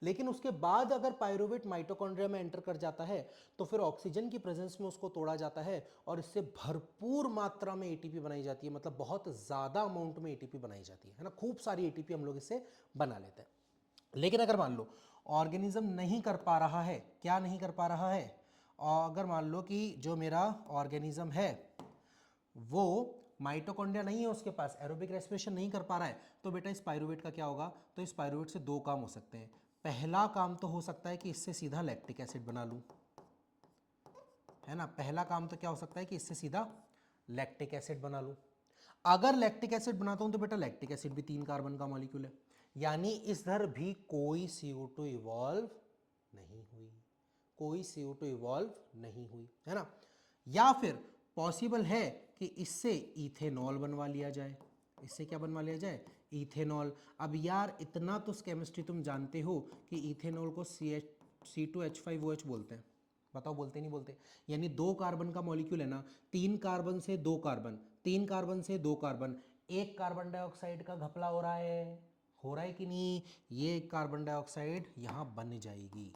लेकिन उसके बाद अगर पाइरुवेट माइटोकॉन्ड्रिया में एंटर कर जाता है तो फिर ऑक्सीजन की प्रेजेंस में उसको तोड़ा जाता है और इससे भरपूर मात्रा में एटीपी बनाई जाती है, मतलब बहुत ज़्यादा अमाउंट में एटीपी बनाई जाती है ना, खूब सारी एटीपी हम लोग इससे बना लेते हैं। लेकिन अगर मान लो ऑर्गेनिज्म नहीं कर पा रहा है, क्या नहीं कर पा रहा है, और अगर मान लो कि जो मेरा ऑर्गेनिज्म है वो माइटोकॉन्ड्रिया नहीं है उसके पास, एरोबिक रेस्पिरेशन नहीं कर पा रहा है, तो बेटा इस पाइरुवेट का क्या होगा, तो इस पाइरुवेट से 2 काम हो सकते हैं। पहला काम तो हो सकता है कि इससे सीधा लैक्टिक एसिड बना लूं, है ना, पहला काम तो क्या हो सकता है कि इससे सीधा लैक्टिक एसिड बना लूं। अगर लैक्टिक एसिड बनाता हूं तो बेटा लैक्टिक एसिड भी 3 कार्बन का मॉलिक्यूल है, यानी इधर भी कोई CO2 इवॉल्व नहीं हुई, कोई CO2 इवॉल्व नहीं हुई, है ना। या फिर पॉसिबल है कि इससे इथेनॉल बनवा लिया जाए, इससे क्या बनवा लिया जाए, इथेनॉल। अब यार इतना तो केमिस्ट्री तुम जानते हो कि इथेनॉल को C2H5OH बोलते हैं, बताओ बोलते नहीं बोलते। यानी 2 कार्बन का मॉलिक्यूल है ना, 3 कार्बन से 2 कार्बन, 3 कार्बन से 2 कार्बन, एक कार्बन डाइऑक्साइड का घपला हो रहा है, हो रहा है कि नहीं, ये कार्बन डाइऑक्साइड यहां बन जाएगी।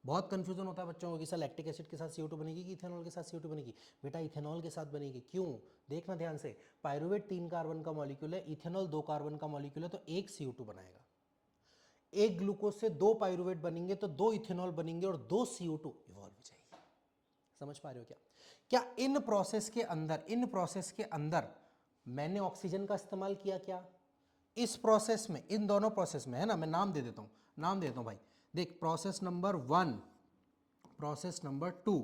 बहुत कंफ्यूजन होता है बच्चों को कि सर लैक्टिक एसिड के साथ CO2 बनेगी कि इथेनॉल के साथ CO2 बनेगी। बेटा इथेनॉल के साथ बनेगी, क्यों, देखना ध्यान से। पाइरुवेट 3 कार्बन का मॉलिक्यूल है, इथेनॉल 2 कार्बन का मॉलिक्यूल है, तो एक CO2 बनाएगा। एक ग्लूकोज से 2 पाइरुवेट बनेंगे तो 2 इथेनॉल बनेंगे और 2 CO2 इवॉल्व हो जाएगी। समझ पा रहे हो क्या। क्या इन प्रोसेस के अंदर, इन प्रोसेस के अंदर मैंने ऑक्सीजन का इस्तेमाल किया क्या, इस प्रोसेस में, इन दोनों प्रोसेस में, है ना, मैं नाम दे देता हूं, नाम दे देता हूं भाई। देख, प्रोसेस नंबर 1, प्रोसेस नंबर 2,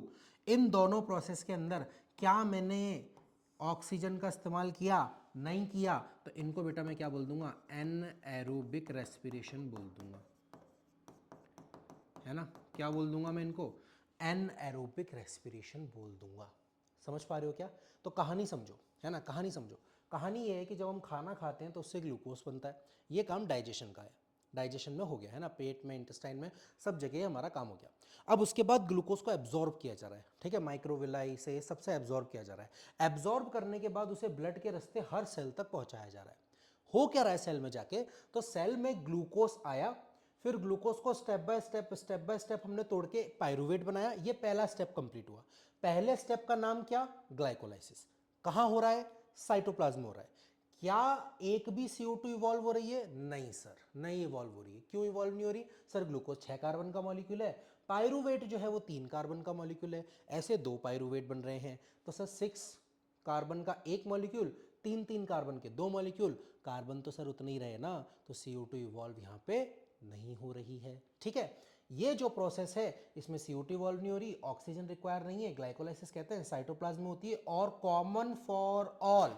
इन दोनों प्रोसेस के अंदर क्या मैंने ऑक्सीजन का इस्तेमाल किया, नहीं किया, तो इनको बेटा मैं क्या बोल दूंगा, एनएरोबिक रेस्पिरेशन बोल दूंगा, है ना। क्या बोल दूंगा मैं इनको, एनएरोबिक रेस्पिरेशन बोल दूंगा। समझ पा रहे हो क्या। तो कहानी समझो, है ना, कहानी समझो। कहानी ये है कि जब हम खाना खाते हैं तो उससे ग्लूकोज बनता है, ये काम डाइजेशन का है, डाइजेशन में हो गया, है ना, पेट में, इंटेस्टाइन में, सब जगह हमारा काम हो गया। अब उसके बाद ग्लूकोज को एब्जॉर्ब किया जा रहा है, ठीक है, माइक्रोविलाई से सबसे एब्जॉर्ब किया जा रहा है। एब्जॉर्ब करने के बाद उसे ब्लड के रास्ते हर सेल तक पहुंचाया जा रहा है। हो क्या रहा है सेल में जाके, तो सेल में ग्लूकोज आया, फिर ग्लूकोज को स्टेप बाय स्टेप हमने तोड़ के पाइरुवेट बनाया, ये पहला स्टेप कंप्लीट हुआ। पहले स्टेप का नाम क्या, ग्लाइकोलाइसिस। कहां हो रहा है, साइटोप्लाज्म में हो रहा है। क्या एक भी CO2 इवॉल्व हो रही है, नहीं सर, नहीं इवॉल्व हो रही है। क्यों इवॉल्व नहीं हो रही सर, ग्लूकोज 6 कार्बन का मॉलिक्यूल है, पाइरुवेट जो है वो 3 कार्बन का मॉलिक्यूल है, ऐसे 2 पाइरुवेट बन रहे हैं, तो सर 6 कार्बन का एक मॉलिक्यूल, 3 कार्बन के 2 मॉलिक्यूल, कार्बन तो सर उतने ही रहे ना, तो CO2 इवॉल्व यहाँ पे नहीं हो रही है, ठीक है। ये जो प्रोसेस है इसमें CO2 इवॉल्व नहीं हो रही, ऑक्सीजन रिक्वायर नहीं है, ग्लाइकोलाइसिस कहते हैं, साइटोप्लाज्म में होती है, और common for all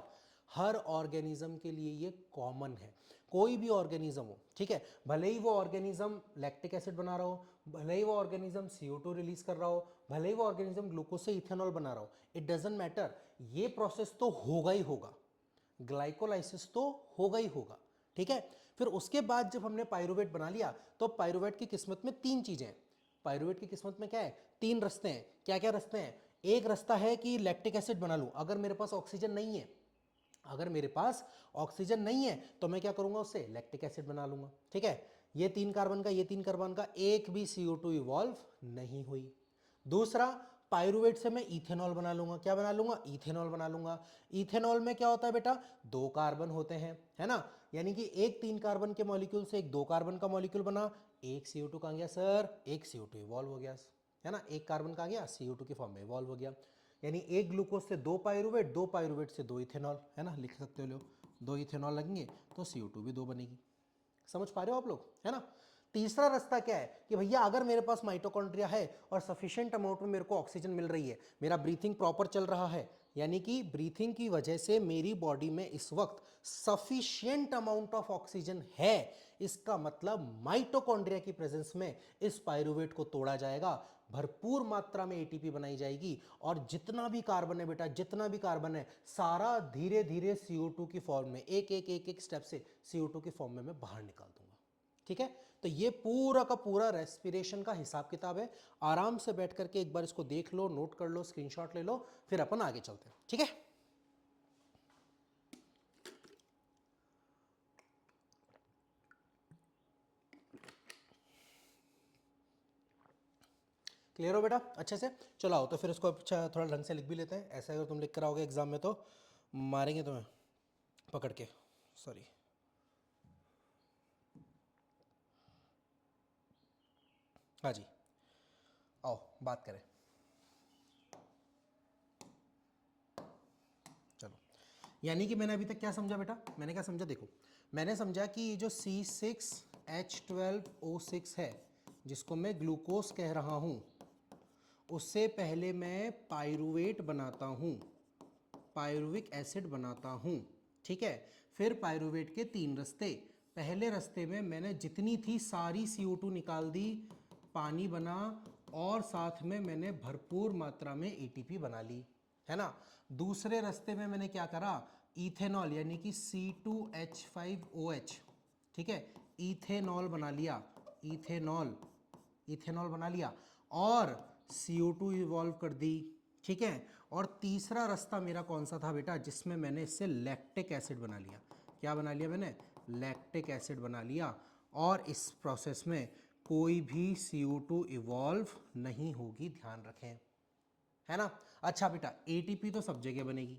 her organism के लिए ये कॉमन है, कोई भी ऑर्गेनिज्म हो, ठीक है, भले ही वो ऑर्गेनिज्म लैक्टिक एसिड बना रहा हो, भले ही वो ऑर्गेनिज्म CO2 रिलीज कर रहा हो, भले ही वो ऑर्गेनिज्म ग्लूकोज से इथेनॉल बना रहा हो, इट डजेंट मैटर, ये प्रोसेस तो होगा ही होगा, ग्लाइकोलाइसिस तो होगा ही होगा, ठीक है। फिर उसके बाद जब हमने पायरुवेट बना लिया तो पायरुवेट की किस्मत में तीन चीजें हैं, पायरुवेट की किस्मत में क्या है, तीन रास्ते हैं। क्या क्या रास्ते हैं? एक रास्ता है कि लैक्टिक एसिड बना लूं, अगर मेरे पास ऑक्सीजन नहीं है, अगर मेरे पास ऑक्सीजन नहीं है तो मैं क्या करूंगा, उससे लैक्टिक एसिड बना लूंगा, ठीक है। ये 3 कार्बन का, ये 3 कार्बन का, एक भी CO2 इवॉल्व नहीं हुई। दूसरा, पायरुवेट से मैं इथेनॉल बना लूंगा, क्या बना लूंगा, इथेनॉल बना लूंगा। इथेनॉल में क्या होता है बेटा, 2 कार्बन होते हैं, है ना, यानी कि एक 3 कार्बन के मॉलिक्यूल से एक 2 कार्बन का मॉलिक्यूल बना, एक CO2 कहाँ गया सर, एक CO2 इवॉल्व हो गया, है ना, एक कार्बन कहाँ गया, CO2 के फॉर्म में इवॉल्व हो गया। यानी एक ग्लूकोज से 2 पायरुवेट, 2 पायरुवेट से 2 इथेनॉल, है ना, लिख सकते हो, लो 2 इथेनॉल लगेंगे तो CO2 भी 2 बनेगी। समझ पा रहे हो आप लोग, है ना। तीसरा रास्ता क्या है कि भैया अगर मेरे पास माइटोकॉन्ड्रिया है और सफिशिएंट अमाउंट में मेरे को ऑक्सीजन मिल रही है, मेरा ब्रीथिंग प्रॉपर चल रहा है, यानी कि ब्रीथिंग की वजह से मेरी बॉडी में इस वक्त सफिशिएंट अमाउंट ऑफ ऑक्सीजन है, इसका मतलब माइटोकॉन्ड्रिया की प्रेजेंस में इस पायरुवेट को तोड़ा जाएगा, भरपूर मात्रा में ATP बनाई जाएगी, और जितना भी कार्बन है बेटा, जितना भी कार्बन है, सारा धीरे धीरे CO2 की फॉर्म में, एक एक एक एक स्टेप से CO2 की फॉर्म में मैं बाहर निकाल दूंगा, ठीक है। तो ये पूरा का पूरा रेस्पिरेशन का हिसाब किताब है, आराम से बैठ करके एक बार इसको देख लो, नोट कर लो, स्क्रीनशॉट ले लो, फिर अपन आगे चलते हैं, ठीक है। क्लियर हो बेटा अच्छे से? चलो आओ तो फिर इसको अच्छा थोड़ा ढंग से लिख भी लेते हैं, ऐसा अगर तुम लिख कर आओगे एग्जाम में तो मारेंगे तुम्हें पकड़ के, सॉरी। हाँ जी, आओ बात करें। चलो, यानी कि मैंने अभी तक क्या समझा बेटा, मैंने क्या समझा, देखो मैंने समझा कि ये जो C6H12O6 है, जिसको मैं ग्लूकोज कह रहा हूं, उससे पहले मैं पायरुवेट बनाता हूं, पायरुविक एसिड बनाता हूं, ठीक है। फिर पायरुवेट के 3 रास्ते, पहले रास्ते में मैंने जितनी थी सारी CO2 निकाल दी, पानी बना, और साथ में मैंने भरपूर मात्रा में ATP बना ली, है ना। दूसरे रास्ते में मैंने क्या करा, इथेनॉल यानी कि C2H5OH, ठीक है, इथेनॉल बना लिया, इथेनॉल, इथेनॉल बना लिया, और CO2 इवॉल्व कर दी, ठीक है। और तीसरा रास्ता मेरा कौन सा था बेटा, जिसमें मैंने इससे लैक्टिक एसिड बना लिया, क्या बना लिया मैंने, लैक्टिक एसिड बना लिया, और इस प्रोसेस में कोई भी CO2 इवॉल्व नहीं होगी, ध्यान रखें, है ना। अच्छा बेटा, ATP तो सब जगह बनेगी,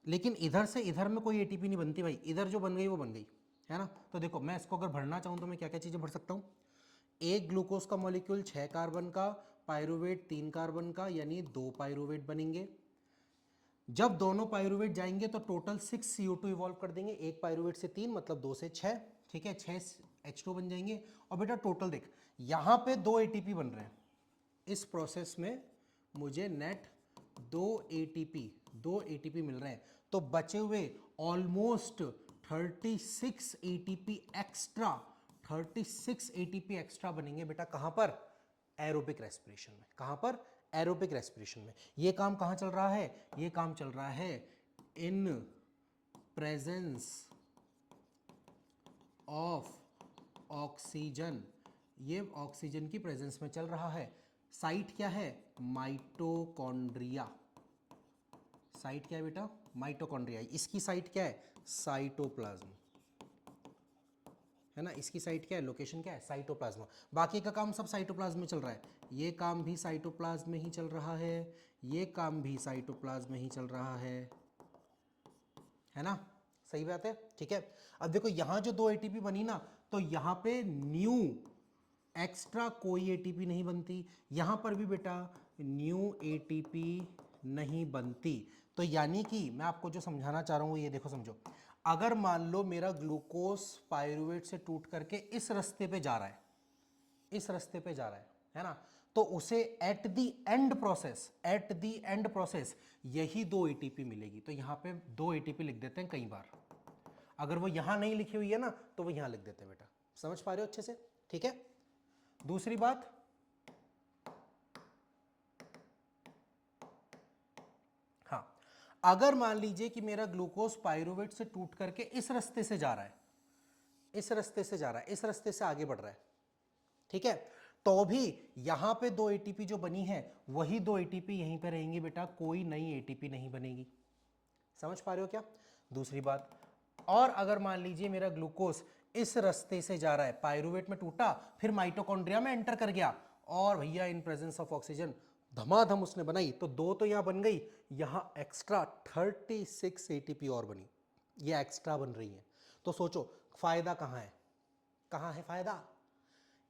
लेकिन इधर से इधर में कोई ATP नहीं बनती भाई, इधर जो बन गई वो बन गई, है ना। तो देखो मैं इसको अगर भरना चाहूँ तो मैं क्या क्या चीज़ें भर सकता हूँ, एक ग्लूकोज का मॉलिक्यूल 6 कार्बन का, पायरुवेट 3 कार्बन का, यानी 2 पायरुवेट बनेंगे। जब दोनों पायरुवेट जाएंगे तो टोटल 6 CO2 इवॉल्व कर देंगे, एक पायरुवेट से 3 मतलब 2 से 6, ठीक है, 6 H2 बन जाएंगे। और बेटा टोटल देख, यहां पे 2 ATP बन रहे हैं, इस प्रोसेस में मुझे नेट 2 ATP मिल रहे हैं, तो बचे हुए almost 36 ATP extra, 36 ATP extra बनेंगे बेटा, कहां पर, एरोबिक रेस्पिरेशन में। कहां पर, एरोबिक रेस्पिरेशन में। ये काम कहां चल रहा है, ये काम चल रहा है इन प्रेजेंस ऑफ ऑक्सीजन, ये ऑक्सीजन की प्रेजेंस में चल रहा है। साइट क्या है, माइटोकॉन्ड्रिया, साइट क्या है बेटा, माइटोकॉन्ड्रिया। इसकी साइट क्या है, साइटोप्लाज्म, है ना, इसकी साइट क्या है, लोकेशन क्या है, साइटोप्लाज्म। बाकी का काम सब साइटोप्लाज्म में चल रहा है, ये काम भी साइटोप्लाज्म में ही चल रहा है, ये काम भी साइटोप्लाज्म में ही चल रहा है ना, सही बात है, ठीक है। अब देखो यहां जो 2 ATP बनी ना, तो यहां पे न्यू एक्स्ट्रा कोई ATP नहीं बनती, यहां पर भी बेटा न्यू ATP नहीं बनती। तो यानी कि मैं आपको जो समझाना चाह रहा हूं ये देखो समझो, अगर मान लो मेरा ग्लूकोज पायरुवेट से टूट करके इस रास्ते पे जा रहा है, इस रास्ते पे जा रहा है ना, तो उसे एट द एंड प्रोसेस यही 2 एटीपी मिलेगी। तो यहां पे 2 एटीपी लिख देते हैं कई बार। अगर वो यहां नहीं लिखी हुई है ना तो वो यहां लिख देते हैं बेटा। समझ पा रहे हो अच्छे से? ठीक है। दूसरी बात, हाँ, अगर मान लीजिए कि मेरा ग्लूकोज पायरुवेट से टूट करके इस रास्ते से जा रहा है, इस रास्ते से जा रहा है, इस रास्ते से आगे बढ़ रहा है, ठीक है, तो भी यहां पे 2 एटीपी जो बनी है वही 2 एटीपी यहीं पे रहेंगी बेटा, कोई नई एटीपी नहीं बनेगी। समझ पा रहे हो क्या? दूसरी बात, और अगर मान लीजिए मेरा ग्लूकोज इस रास्ते से जा रहा है, पायरुवेट में टूटा, फिर माइटोकॉन्ड्रिया में एंटर कर गया, और भैया इन प्रेजेंस ऑफ ऑक्सीजन धमाधम उसने बनाई, तो 2 तो यहां बन गई, यहां एक्स्ट्रा 36 एटीपी और बनी, ये एक्स्ट्रा बन रही है। तो सोचो फायदा कहां है? कहां है फायदा?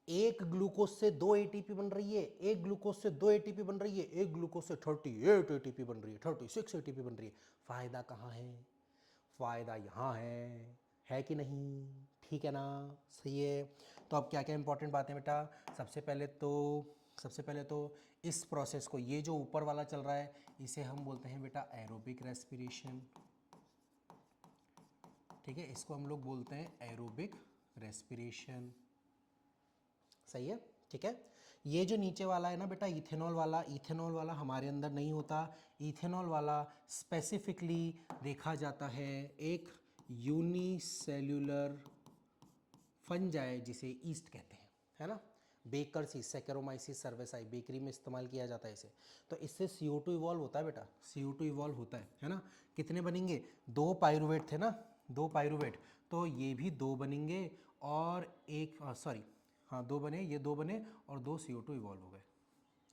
एक ग्लूकोज से 2 एटीपी बन रही है, एक ग्लूकोज से 2 एटीपी बन रही है, एक ग्लूकोज से 38 एटीपी बन रही है, 36 एटीपी बन रही है। फायदा कहां है? फायदा यहां है कि नहीं? ठीक है ना? सही है। तो अब क्या क्या इंपॉर्टेंट बातें बेटा? सबसे पहले तो इस प्रोसेस को, ये जो ऊपर वाला चल रहा है इसे हम बोलते हैं बेटा एरोबिक रेस्पिरेशन। ठीक है, इसको हम लोग बोलते हैं एरोबिक रेस्पिरेशन। सही है? ठीक है। ये जो नीचे वाला है ना बेटा इथेनॉल वाला हमारे अंदर नहीं होता। इथेनॉल वाला स्पेसिफिकली देखा जाता है एक यूनिसेल्युलर फंजाई जिसे ईस्ट कहते हैं, है ना। बेकरसीज, सैकेरोमाइसिस सर्वेसाई, बेकरी में इस्तेमाल किया जाता है इसे। तो इससे CO2 इवॉल्व होता है बेटा, CO2 इवॉल्व होता है ना। कितने बनेंगे? 2 पायरुवेट थे ना, 2 पायरुवेट, तो ये भी 2 बनेंगे, और एक सॉरी हाँ 2 बने, ये 2 बने, और 2 CO2 इवॉल्व हो गए,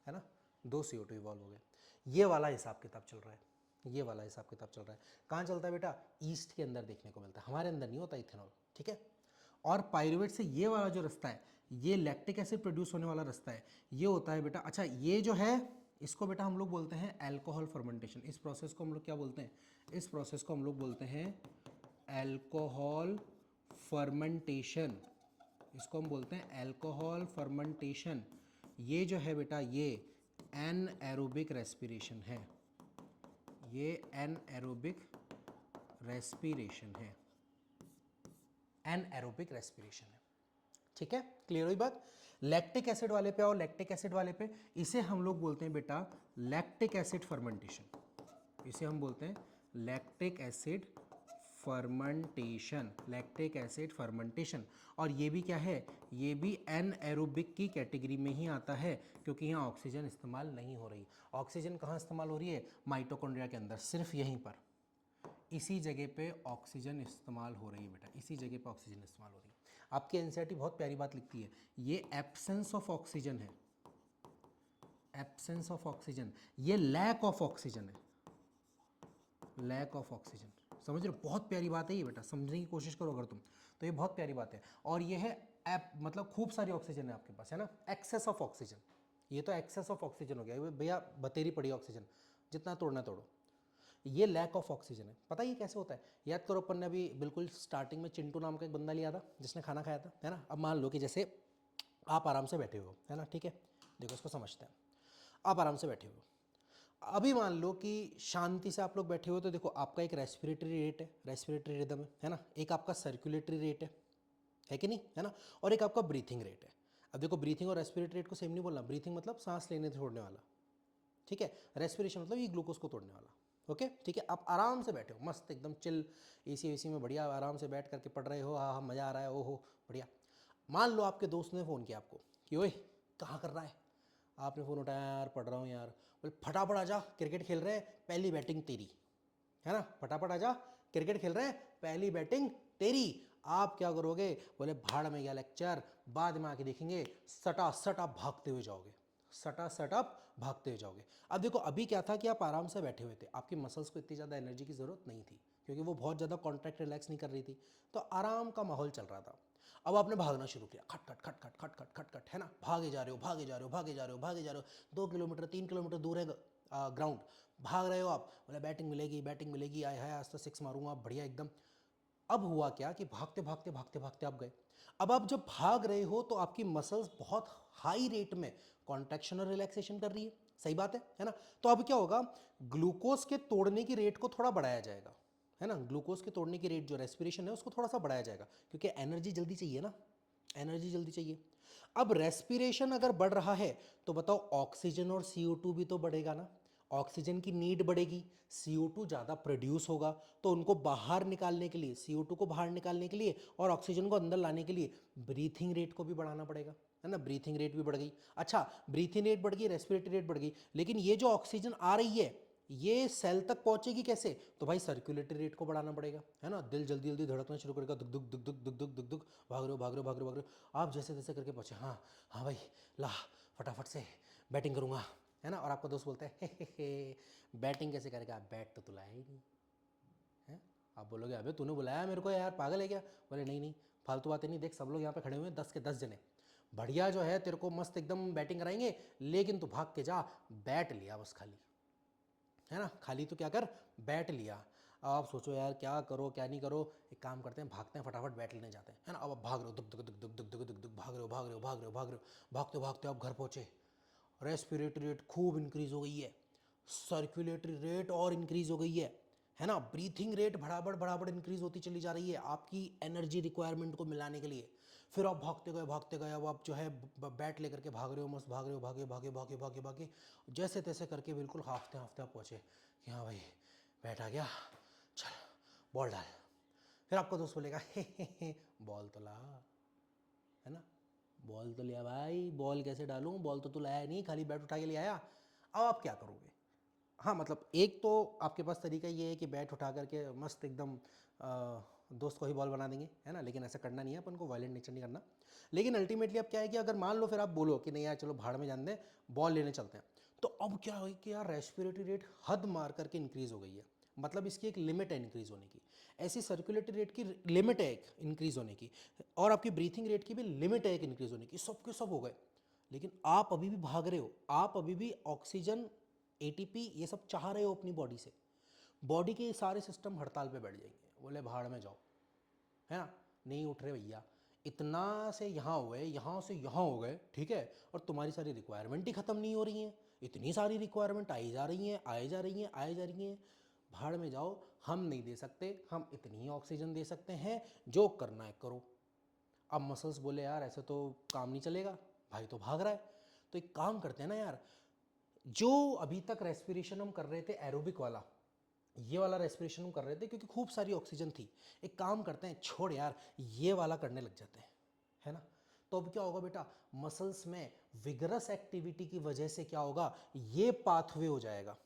है ना, 2 CO2 इवॉल्व हो गए। ये वाला हिसाब किताब चल रहा है, ये वाला हिसाब किताब चल रहा है। कहाँ चलता है बेटा? ईस्ट के अंदर देखने को मिलता है, हमारे अंदर नहीं होता इथेनॉल। ठीक है। और पायरुवेट से ये वाला जो रास्ता है, ये लैक्टिक एसिड प्रोड्यूस होने वाला रास्ता है, ये होता है बेटा, अच्छा ये जो है इसको बेटा हम लोग बोलते हैं अल्कोहल फर्मेंटेशन। इस प्रोसेस को हम लोग क्या बोलते हैं? इस प्रोसेस को हम लोग बोलते हैं अल्कोहल फर्मेंटेशन। इसको हम बोलते हैं अल्कोहल फर्मेंटेशन। ये जो है बेटा ये एनएरोबिक रेस्पिरेशन है, ये एनएरोबिक रेस्पिरेशन है, एनएरोबिक रेस्पिरेशन है। ठीक है, क्लियर हुई बात? लैक्टिक एसिड वाले पे और लैक्टिक एसिड वाले पे, इसे हम लोग बोलते हैं बेटा लैक्टिक एसिड फर्मेंटेशन। इसे हम बोलते हैं lactic acid fermentation, lactic acid fermentation. और ये भी क्या है? ये भी एनएरोबिक की कैटेगरी में ही आता है, क्योंकि यहाँ ऑक्सीजन इस्तेमाल नहीं हो रही। ऑक्सीजन कहाँ इस्तेमाल हो रही है? माइटोकॉन्ड्रिया के अंदर, सिर्फ यहीं पर, इसी जगह पे ऑक्सीजन इस्तेमाल हो रही है बेटा, इसी जगह पे ऑक्सीजन इस्तेमाल हो रही है। आपकी एनसीईआरटी बहुत प्यारी बात लिखती है, ये एब्सेंस ऑफ ऑक्सीजन है, एब्सेंस ऑफ ऑक्सीजन, ये लैक ऑफ ऑक्सीजन है, लैक ऑफ ऑक्सीजन। समझ रहे हो? बहुत प्यारी बात है ये बेटा, समझने की कोशिश करो अगर तुम, तो ये बहुत प्यारी बात है। और ये है मतलब खूब सारी ऑक्सीजन है आपके पास, है ना, एक्सेस ऑफ ऑक्सीजन। ये तो एक्सेस ऑफ ऑक्सीजन हो गया, भैया बतेरी पड़ी ऑक्सीजन, जितना तोड़ना तोड़ो। ये लैक ऑफ ऑक्सीजन है। पता है ये कैसे होता है? याद करो, अपन ने अभी बिल्कुल स्टार्टिंग में चिंटू नाम का एक बंदा लिया था जिसने खाना खाया था, है ना। अब मान लो कि जैसे आप आराम से बैठे हो, है ना, ठीक है, देखो इसको समझते हैं। आप आराम से बैठे हो, अभी मान लो कि शांति से आप लोग बैठे हो, तो देखो आपका एक रेस्पिरेटरी रेट है, रेस्पिरेटरी रिदम है ना, एक आपका सर्कुलेटरी रेट है कि नहीं, है ना, और एक आपका ब्रीथिंग रेट है। अब देखो ब्रीथिंग और रेस्पिरेटरी रेट को सेम नहीं बोलना, ब्रीथिंग मतलब सांस लेने छोड़ने वाला, ठीक है, रेस्पिरेशन मतलब ये ग्लूकोज को तोड़ने वाला। ओके, ठीक है। आप आराम से बैठे हो, मस्त एकदम चिल, एसी में बढ़िया आराम से बैठ करके पढ़ रहे हो, हाँ हाँ मज़ा आ रहा है, ओहो बढ़िया। मान लो आपके दोस्त ने फ़ोन किया आपको कि ओए कहाँ कर रहा है? आपने फ़ोन उठाया, यार पढ़ रहा हूँ यार। बोले फटाफट आजा, क्रिकेट खेल रहे हैं, पहली बैटिंग तेरी, है ना, फटाफट आजा, क्रिकेट खेल रहे हैं, पहली बैटिंग तेरी। आप क्या करोगे? बोले भाड़ में गया लेक्चर, बाद में आके देखेंगे, सटा सटा भागते हुए जाओगे, सटा सटअप भागते हुए जाओगे। अब देखो अभी क्या था कि आप आराम से बैठे हुए थे, आपकी मसल्स को इतनी ज़्यादा एनर्जी की ज़रूरत नहीं थी, क्योंकि वो बहुत ज़्यादा कॉन्ट्रैक्ट रिलैक्स नहीं कर रही थी, तो आराम का माहौल चल रहा था। अब आपने भागना शुरू किया, खट खट खट खट खट खट खट खट, है ना, भागे जा रहे हो, भागे जा रहे हो, भागे जा रहे हो, भागे जा रहे हो, 2 किलोमीटर 3 किलोमीटर दूर है ग्राउंड, भाग रहे हो आप, बोले बैटिंग मिलेगी, बैटिंग मिलेगी, आए हाय आज तो 6 मारूंगा बढ़िया एकदम। अब हुआ क्या कि भागते भागते भागते भागते आप गए। अब आप जब भाग रहे हो तो आपकी मसल्स बहुत हाई रेट में कॉन्ट्रैक्शन और रिलैक्सेशन कर रही है, सही बात है ना। तो अब क्या होगा, ग्लूकोज के तोड़ने की रेट को थोड़ा बढ़ाया जाएगा, है ना, ग्लूकोज के तोड़ने की रेट जो रेस्पिरेशन है उसको थोड़ा सा बढ़ाया जाएगा, क्योंकि एनर्जी जल्दी चाहिए ना, एनर्जी जल्दी चाहिए। अब रेस्पिरेशन अगर बढ़ रहा है तो बताओ ऑक्सीजन और CO2 भी तो बढ़ेगा ना, ऑक्सीजन की नीड बढ़ेगी, CO2 ज़्यादा प्रोड्यूस होगा, तो उनको बाहर निकालने के लिए, CO2 को बाहर निकालने के लिए और ऑक्सीजन को अंदर लाने के लिए ब्रीथिंग रेट को भी बढ़ाना पड़ेगा, है ना, ब्रीथिंग रेट भी बढ़ गई। अच्छा, ब्रीथिंग रेट बढ़ गई, रेस्पिरेटरी रेट बढ़ गई, लेकिन ये जो ऑक्सीजन आ रही है ये सेल तक पहुंचेगी कैसे, तो भाई सर्कुलेटरी रेट को बढ़ाना पड़ेगा, है ना, दिल जल्दी जल्दी धड़कना शुरू करेगा, दुक दुक दुक दुक दुक दुक दुक दुक, भाग रहे हो भाग रहे हो भाग रहे हो भाग रहे हो, आप जैसे तैसे करके पहुंचे, हाँ हाँ भाई ला फटाफट से बैटिंग करूंगा, है ना, और आपका दोस्त बोलता है हे बैटिंग कैसे करेगा, बैट तो तुलाया ही नहीं है। आप बोलोगे अबे तूने बुलाया मेरे को यार, पागल है क्या, बोले नहीं नहीं फालतू बातें नहीं, देख सब लोग यहाँ पे खड़े हुए हैं 10 के 10 जने, बढ़िया जो है तेरे को मस्त एकदम बैटिंग कराएंगे, लेकिन तू भाग के जा, बैट लिया बस खाली, है ना, खाली तो क्या कर, बैट लिया। अब आप सोचो यार क्या करो क्या नहीं करो, एक काम करते हैं, भागते हैं फटाफट बैट लेने जाते हैं, है ना, अब आप भाग रहे हो दुक दुक दुक दुक दुक दुक दुक दुक, भाग रहे हो भाग रहे हो भाग रहे हो भाग रहे हो, भागते भागते आप घर पहुंचे, रेस्पिरेटरी रेट खूब इंक्रीज हो गई है, सर्कुलेटरी रेट और इंक्रीज हो गई है ना, ब्रीथिंग रेट बराबर बराबर इंक्रीज होती चली जा रही है आपकी एनर्जी रिक्वायरमेंट को मिलाने के लिए। फिर आप भागते गए, अब आप जो है बैट लेकर के भाग रहे हो, मस्त भाग रहे हो, भागे भागे भागे भागे भागे, जैसे तैसे करके बिल्कुल हाफते हाफते आप पहुँचे कि हाँ भाई बैट आ गया, चल बॉल डाल। फिर आपका दोस्त बोलेगा हे बॉल तो ला, है ना, बॉल तो लिया भाई, बॉल कैसे डालूं, बॉल तो तू लाया नहीं, खाली बैट उठा के ले आया, अब आप क्या करोगे। हाँ मतलब एक तो आपके पास तरीका ये है कि बैट उठा करके मस्त एकदम दोस्त को ही बॉल बना देंगे, है ना, लेकिन ऐसा करना नहीं है, अपन को वायलेंट नेचर नहीं करना। लेकिन अल्टीमेटली अब क्या है कि अगर मान लो फिर आप बोलो कि नहीं यार चलो भाड़ में जान दें, बॉल लेने चलते हैं, तो अब क्या है कि यार रेस्पिरेटरी रेट हद मार करके इंक्रीज हो गई है, मतलब इसकी एक लिमिट है इंक्रीज होने की, ऐसी सर्कुलेटरी रेट की लिमिट है एक इंक्रीज होने की, और आपकी ब्रीथिंग रेट की भी लिमिट है एक इंक्रीज होने की, सब के सब हो गए, लेकिन आप अभी भी भाग रहे हो, आप अभी भी ऑक्सीजन ATP ये सब चाह रहे हो अपनी बॉडी से, बॉडी के सारे सिस्टम हड़ताल पे बैठ जाएंगे, बोले भाड़ में जाओ, है ना, नहीं उठ रहे भैया, इतना से यहाँ हो गए, यहाँ से यहाँ हो गए, ठीक है, और तुम्हारी सारी रिक्वायरमेंट ही ख़त्म नहीं हो रही हैं, इतनी सारी रिक्वायरमेंट आई जा रही हैं आए जा रही हैं आए जा रही हैं, भाड़ में जाओ, हम नहीं दे सकते, हम इतनी ही ऑक्सीजन दे सकते हैं, जो करना है करो। अब मसल्स बोले यार ऐसे तो काम नहीं चलेगा, भाई तो भाग रहा है, तो एक काम करते हैं ना यार, जो अभी तक रेस्पिरेशन हम कर रहे थे एरोबिक वाला, ये वाला रेस्पिरेशन हम कर रहे थे क्योंकि खूब सारी ऑक्सीजन थी, एक काम करते हैं छोड़ यार ये वाला करने लग जाते हैं, है ना। तो अब क्या होगा बेटा, मसल्स में विगरस एक्टिविटी की वजह से क्या होगा, ये पाथवे हो जाएगा,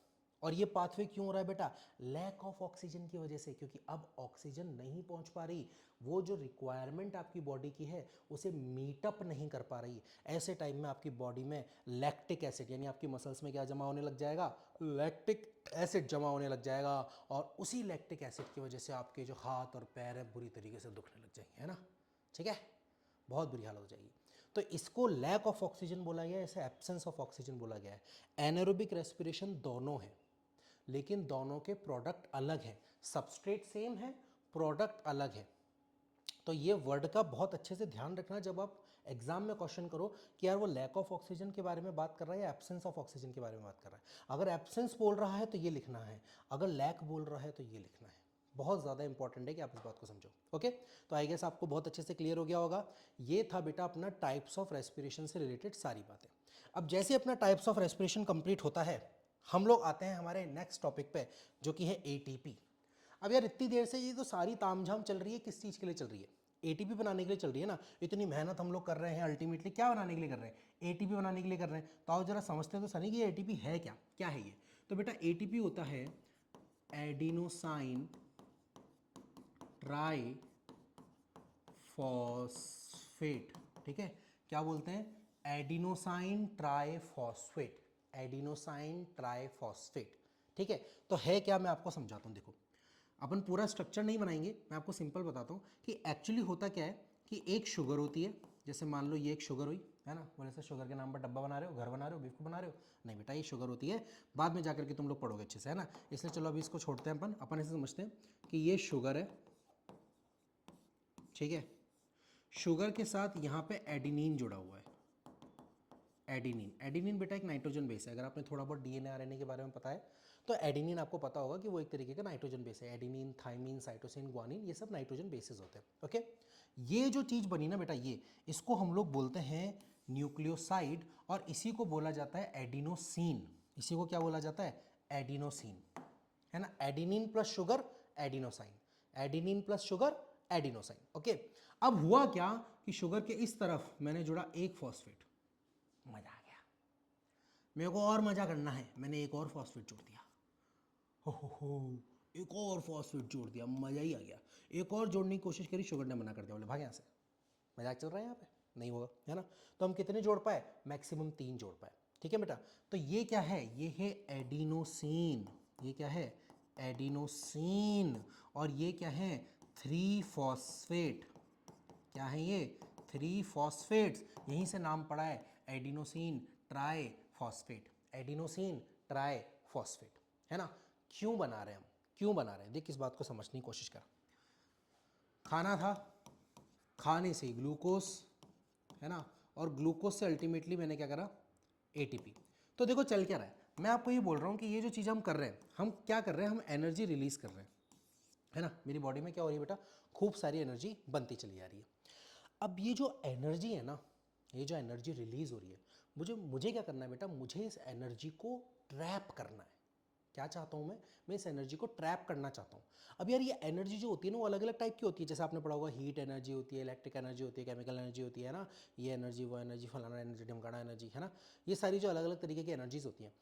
और ये पाथवे क्यों हो रहा है बेटा, लैक ऑफ ऑक्सीजन की वजह से, क्योंकि अब ऑक्सीजन नहीं पहुंच पा रही, वो जो रिक्वायरमेंट आपकी बॉडी की है उसे मीटअप नहीं कर पा रही, ऐसे टाइम में आपकी बॉडी में लैक्टिक एसिड यानी आपकी मसल्स में क्या जमा होने लग जाएगा, लैक्टिक एसिड जमा होने लग जाएगा, और उसी लैक्टिक एसिड की वजह से आपके जो हाथ और पैर है बुरी तरीके से दुखने लग जाएंगे, है ना, ठीक है, बहुत बुरी हालत हो जाएगी। तो इसको लैक ऑफ ऑक्सीजन बोला गया है, इसे एब्सेंस ऑफ ऑक्सीजन बोला गया है। एनारोबिक रेस्पिरेशन दोनों है, लेकिन दोनों के प्रोडक्ट अलग हैं, सबस्ट्रेट सेम है, प्रोडक्ट अलग है। तो ये वर्ड का बहुत अच्छे से ध्यान रखना जब आप एग्जाम में क्वेश्चन करो कि यार वो लैक ऑफ ऑक्सीजन के बारे में बात कर रहा है या एब्सेंस ऑफ ऑक्सीजन के बारे में बात कर रहा है। अगर एब्सेंस बोल रहा है तो ये लिखना है, अगर लैक बोल रहा है तो ये लिखना है, बहुत ज़्यादा इंपॉर्टेंट है कि आप इस बात को समझो। ओके, तो आई गेस आपको बहुत अच्छे से क्लियर हो गया होगा। ये था बेटा अपना टाइप्स ऑफ रेस्पिरेशन से रिलेटेड सारी बातें। अब जैसे अपना टाइप्स ऑफ रेस्पिरेशन कंप्लीट होता है, हम लोग आते हैं हमारे नेक्स्ट टॉपिक पे जो कि है ATP। अब यार इतनी देर से ये तो सारी तामझाम चल रही है, किस चीज़ के लिए चल रही है, ATP बनाने के लिए चल रही है ना, इतनी मेहनत हम लोग कर रहे हैं, अल्टीमेटली क्या बनाने के लिए कर रहे हैं, ATP बनाने के लिए कर रहे हैं। तो आओ जरा समझते हैं तो सनी कि ये ATP है क्या, क्या है ये। तो बेटा ATP होता है एडिनोसाइन ट्राई फॉस्फेट, ठीक है, क्या बोलते हैं, एडिनोसाइन ट्राइफॉस्फेट, एडिनोसाइन ट्राइफॉस्फेट, ठीक है। तो है क्या, मैं आपको समझाता हूँ, देखो अपन पूरा स्ट्रक्चर नहीं बनाएंगे, मैं आपको सिंपल बताता हूँ कि एक्चुअली होता क्या है कि एक शुगर होती है, जैसे मान लो ये एक शुगर हुई, है ना, बोले से शुगर के नाम पर डब्बा बना रहे हो, घर बना रहे हो, बिस्कुट बना रहे हो, नहीं बेटा ये शुगर होती है, बाद में जाकर के तुम लोग पढ़ोगे अच्छे से, है ना, इसलिए चलो अभी इसको छोड़ते हैं, अपन ऐसे समझते हैं कि ये शुगर है, ठीक है, शुगर के साथ यहाँ पे एडिनिन जुड़ा हुआ है, एडिनिन। एडिनिन बेटा एक नाइट्रोजन बेस है। अगर आपने थोड़ा बहुत डीएनए आरएनए के बारे में पता है तो एडिनिन आपको पता होगा कि वो एक तरीके का नाइट्रोजन बेस है। एडिनिन, थाइमिन, साइटोसिन, ग्वानिन, ये सब नाइट्रोजन बेसिस होते हैं। ओके, ये जो चीज़ बनी ना बेटा, ये इसको हम लोग बोलते हैं न्यूक्लियोसाइड, और इसी को बोला जाता है एडिनोसिन। इसी को क्या बोला जाता है? एडिनोसिन, है ना। Adenine plus sugar adenosine, adenine plus sugar adenosine. Okay, अब हुआ क्या कि शुगर के इस तरफ मैंने जुड़ा एक फॉस्फेट, मजा आ गया। मेरे को और मजा करना है, मैंने एक और फॉस्फेट जोड़ दिया। हो, एक और फॉस्फेट जोड़ दिया, मजा ही आ गया। एक और जोड़ने की कोशिश करी, शुगर ने मना कर दिया, बोले भाग यहाँ से, मजाक चल रहा है यहाँ पे, नहीं होगा, है ना। तो हम कितने जोड़ पाए? मैक्सिमम 3 जोड़ पाए। ठीक है बेटा, तो ये क्या है? ये है एडिनोसिन। ये क्या है? एडिनोसिन। और ये क्या है? 3 फॉस्फेट। क्या है ये? 3 फॉस्फेट्स। यहीं से नाम पड़ा है adenosine try phosphate. Adenosine try phosphate, है ना। क्यों बना रहे हैं हम? क्यों बना रहे हैं? देख, इस बात को समझने की कोशिश कर। खाना था, खाने से ग्लूकोज, है ना, और ग्लूकोज से अल्टीमेटली मैंने क्या करा? एटीपी। तो देखो चल क्या रहा है, मैं आपको ये बोल रहा हूँ कि ये जो चीज़ हम कर रहे हैं, हम क्या कर रहे हैं? हम एनर्जी रिलीज कर रहे हैं, है ना। मेरी बॉडी में क्या हो रही है बेटा? खूब सारी एनर्जी बनती चली जा रही है। अब ये जो एनर्जी है ना, ये जो एनर्जी रिलीज हो रही है, मुझे मुझे क्या करना है बेटा? मुझे इस एनर्जी को ट्रैप करना है। क्या चाहता हूँ मैं इस एनर्जी को ट्रैप करना चाहता हूँ। अब यार ये एनर्जी जो होती है ना, वो अलग अलग टाइप की होती है। जैसे आपने पढ़ा होगा, हीट एनर्जी होती है, इलेक्ट्रिक एनर्जी होती है, केमिकल एनर्जी होती है ना, ये एनर्जी, वो एनर्जी, फलाना एनर्जी, ढमकाना एनर्जी, है ना। ये सारी जो अलग अलग तरीके की एनर्जीज होती हैं,